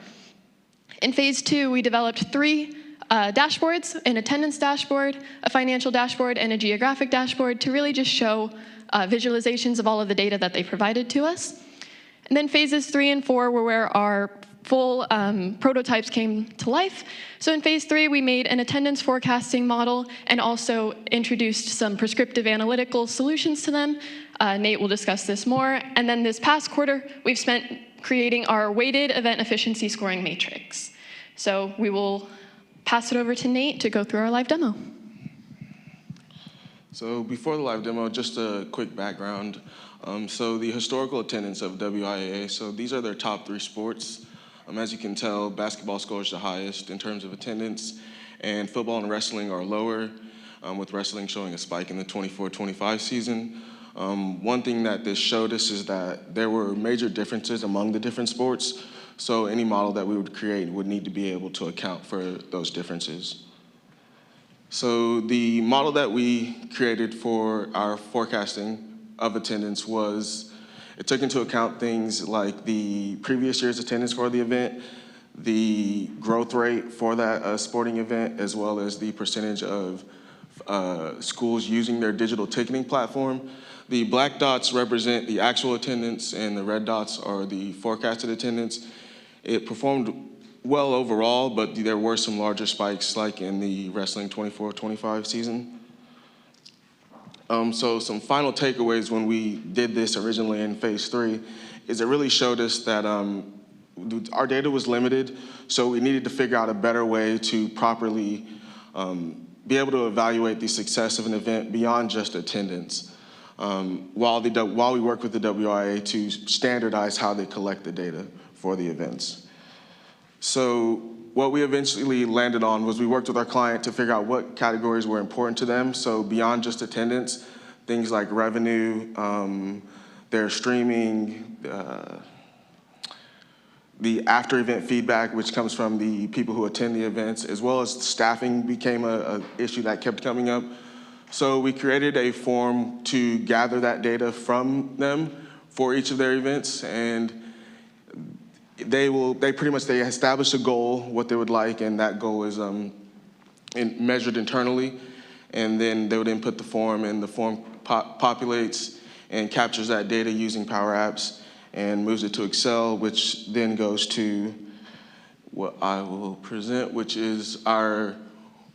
In phase two, we developed 3 dashboards, an attendance dashboard, a financial dashboard, and a geographic dashboard to really just show visualizations of all of the data that they provided to us. And then phases 3 and 4 were where our full prototypes came to life. So in phase 3, we made an attendance forecasting model and also introduced some prescriptive analytical solutions to them. Nate will discuss this more. And then this past quarter, we've spent creating our weighted event efficiency scoring matrix. So we will pass it over to Nate to go through our live demo. So before the live demo, just a quick background. So the historical attendance of WIAA, so these are their top 3 sports. As you can tell, basketball scores the highest in terms of attendance, and football and wrestling are lower, with wrestling showing a spike in the 24-25 season. One thing that this showed us is that there were major differences among the different sports, so any model that we would create would need to be able to account for those differences. So the model that we created for our forecasting of attendance was, it took into account things like the previous year's attendance for the event, the growth rate for that sporting event, as well as the percentage of schools using their digital ticketing platform. The black dots represent the actual attendance and the red dots are the forecasted attendance. It performed well overall, but there were some larger spikes like in the wrestling 24-25 season. So some final takeaways when we did this originally in phase 3 is it really showed us that our data was limited, so we needed to figure out a better way to properly be able to evaluate the success of an event beyond just attendance, while we work with the WIAA to standardize how they collect the data for the events. So what we eventually landed on was we worked with our client to figure out what categories were important to them. So beyond just attendance, things like revenue, their streaming, the after-event feedback, which comes from the people who attend the events, as well as staffing became an issue that kept coming up. So we created a form to gather that data from them for each of their events, and they establish a goal, what they would like, and that goal is measured internally, and then they would input the form, and the form populates and captures that data using Power Apps and moves it to Excel, which then goes to what I will present, which is our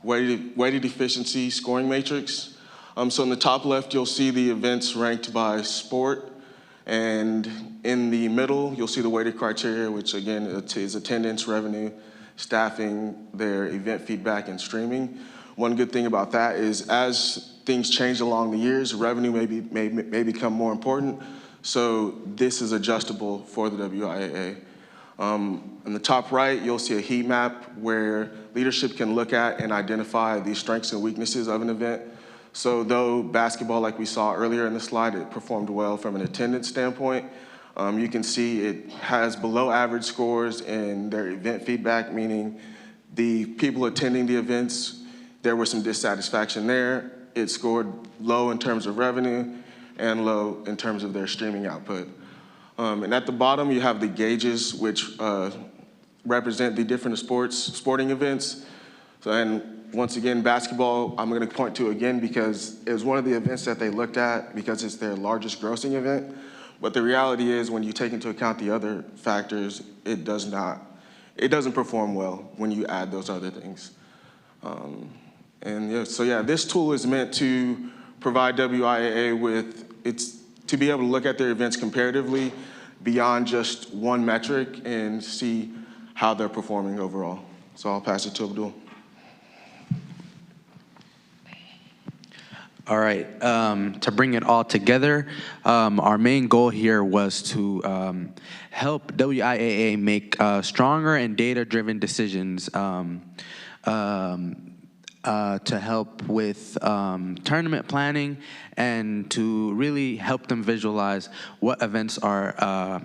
weighted efficiency scoring matrix. So in the top left, you'll see the events ranked by sport, and in the middle, you'll see the weighted criteria, which again is attendance, revenue, staffing, their event feedback, and streaming. One good thing about that is as things change along the years, revenue may become more important. So this is adjustable for the WIAA. In the top right, you'll see a heat map where leadership can look at and identify the strengths and weaknesses of an event. So though basketball, like we saw earlier in the slide, it performed well from an attendance standpoint, you can see it has below average scores in their event feedback, meaning the people attending the events, there was some dissatisfaction there. It scored low in terms of revenue and low in terms of their streaming output. And at the bottom, you have the gauges, which represent the different sporting events. And once again, basketball, I'm going to point to again because it was one of the events that they looked at because it's their largest grossing event. But the reality is when you take into account the other factors, it doesn't perform well when you add those other things. This tool is meant to provide WIAA to be able to look at their events comparatively beyond just one metric and see how they're performing overall. So I'll pass it to Abdul. All right, to bring it all together, our main goal here was to help WIAA make stronger and data-driven decisions to help with tournament planning and to really help them visualize what events are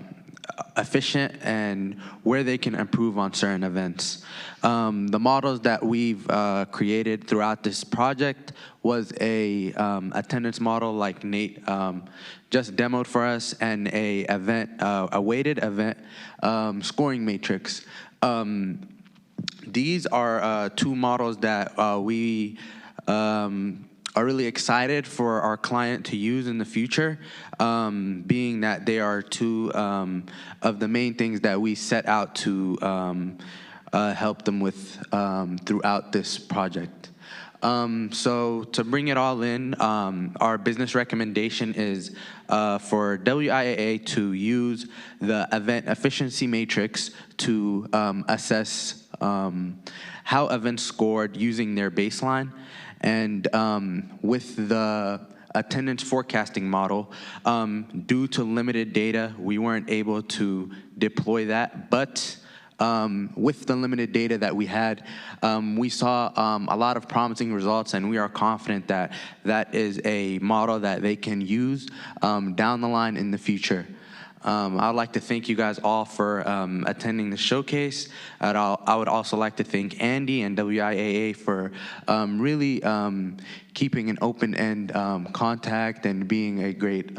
efficient and where they can improve on certain events. The models that we've created throughout this project was a attendance model like Nate just demoed for us, and a weighted event scoring matrix. These are two models that we are really excited for our client to use in the future, being that they are two of the main things that we set out to help them with throughout this project. So to bring it all in, our business recommendation is for WIAA to use the event efficiency matrix to assess how events scored using their baseline. And with the attendance forecasting model, due to limited data, we weren't able to deploy that, but with the limited data that we had, we saw a lot of promising results, and we are confident that that is a model that they can use down the line in the future. I'd like to thank you guys all for attending the showcase. I would also like to thank Andy and WIAA for really keeping an open-end contact and being a great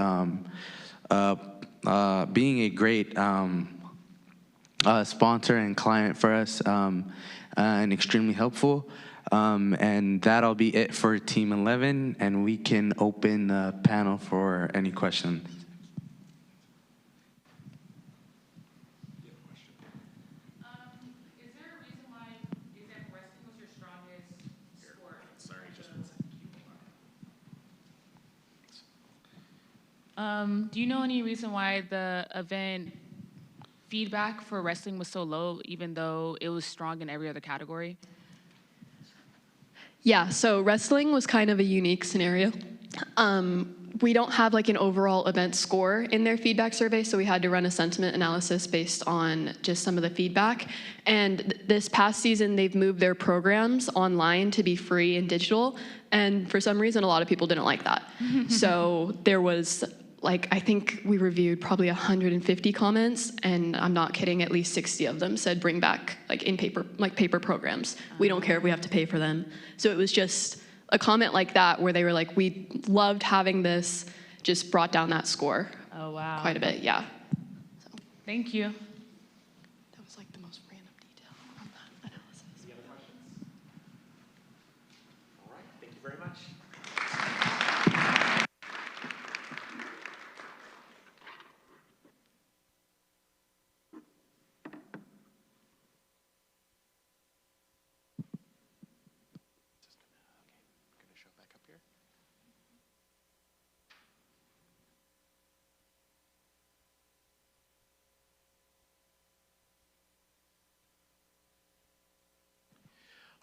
sponsor and client for us, and extremely helpful. And that'll be it for Team 11, and we can open the panel for any questions. Do you know any reason why the event feedback for wrestling was so low, even though it was strong in every other category? Yeah, so wrestling was kind of a unique scenario. We don't have like an overall event score in their feedback survey, so we had to run a sentiment analysis based on just some of the feedback. And this past season, they've moved their programs online to be free and digital, and for some reason, a lot of people didn't like that. So there was, like, I think we reviewed probably 150 comments, and I'm not kidding, at least 60 of them said bring back like paper programs. We don't care if we have to pay for them. So it was just a comment like that where they were like, we loved having this, just brought down that score. Oh, wow. Quite a bit, yeah. So. Thank you. That was like the most random detail from that analysis. Any other questions? All right, thank you very much.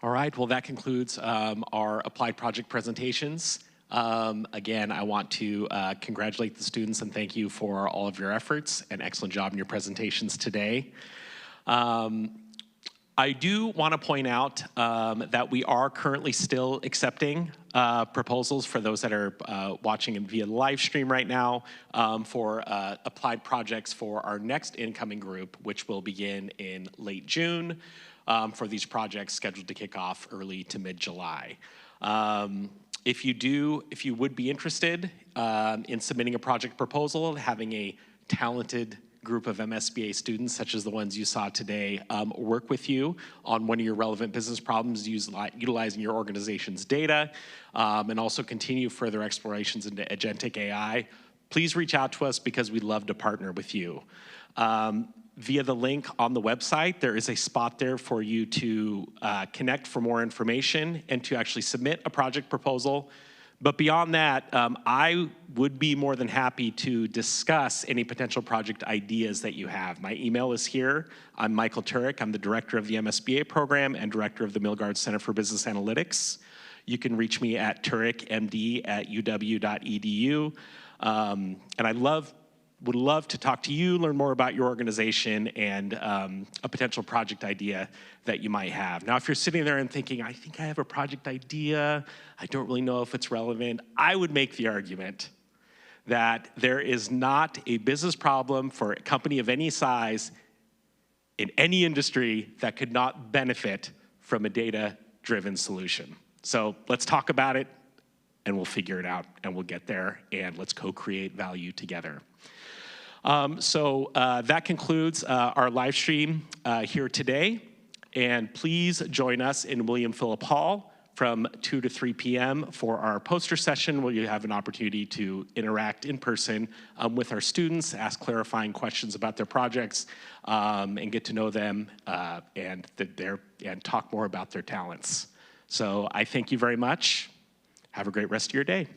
All right, well, that concludes our applied project presentations. Again, I want to congratulate the students and thank you for all of your efforts and excellent job in your presentations today. I do want to point out that we are currently still accepting proposals for those that are watching via the live stream right now for applied projects for our next incoming group, which will begin in late June. For these projects scheduled to kick off early to mid-July. If you would be interested in submitting a project proposal, having a talented group of MSBA students, such as the ones you saw today, work with you on one of your relevant business problems utilizing your organization's data, and also continue further explorations into agentic AI, please reach out to us because we'd love to partner with you. Via the link on the website, there is a spot there for you to connect for more information and to actually submit a project proposal. But beyond that, I would be more than happy to discuss any potential project ideas that you have. My email is here. I'm Michael Turek. I'm the director of the MSBA program and director of the Milgard Center for Business Analytics. You can reach me at turekmd@uw.edu. And I would love to talk to you, learn more about your organization and a potential project idea that you might have. Now, if you're sitting there and thinking, I think I have a project idea, I don't really know if it's relevant, I would make the argument that there is not a business problem for a company of any size in any industry that could not benefit from a data-driven solution. So let's talk about it and we'll figure it out and we'll get there and let's co-create value together. That concludes our live stream here today. And please join us in William Phillip Hall from 2 to 3 p.m. for our poster session where you have an opportunity to interact in person with our students, ask clarifying questions about their projects, and get to know them and talk more about their talents. So I thank you very much. Have a great rest of your day.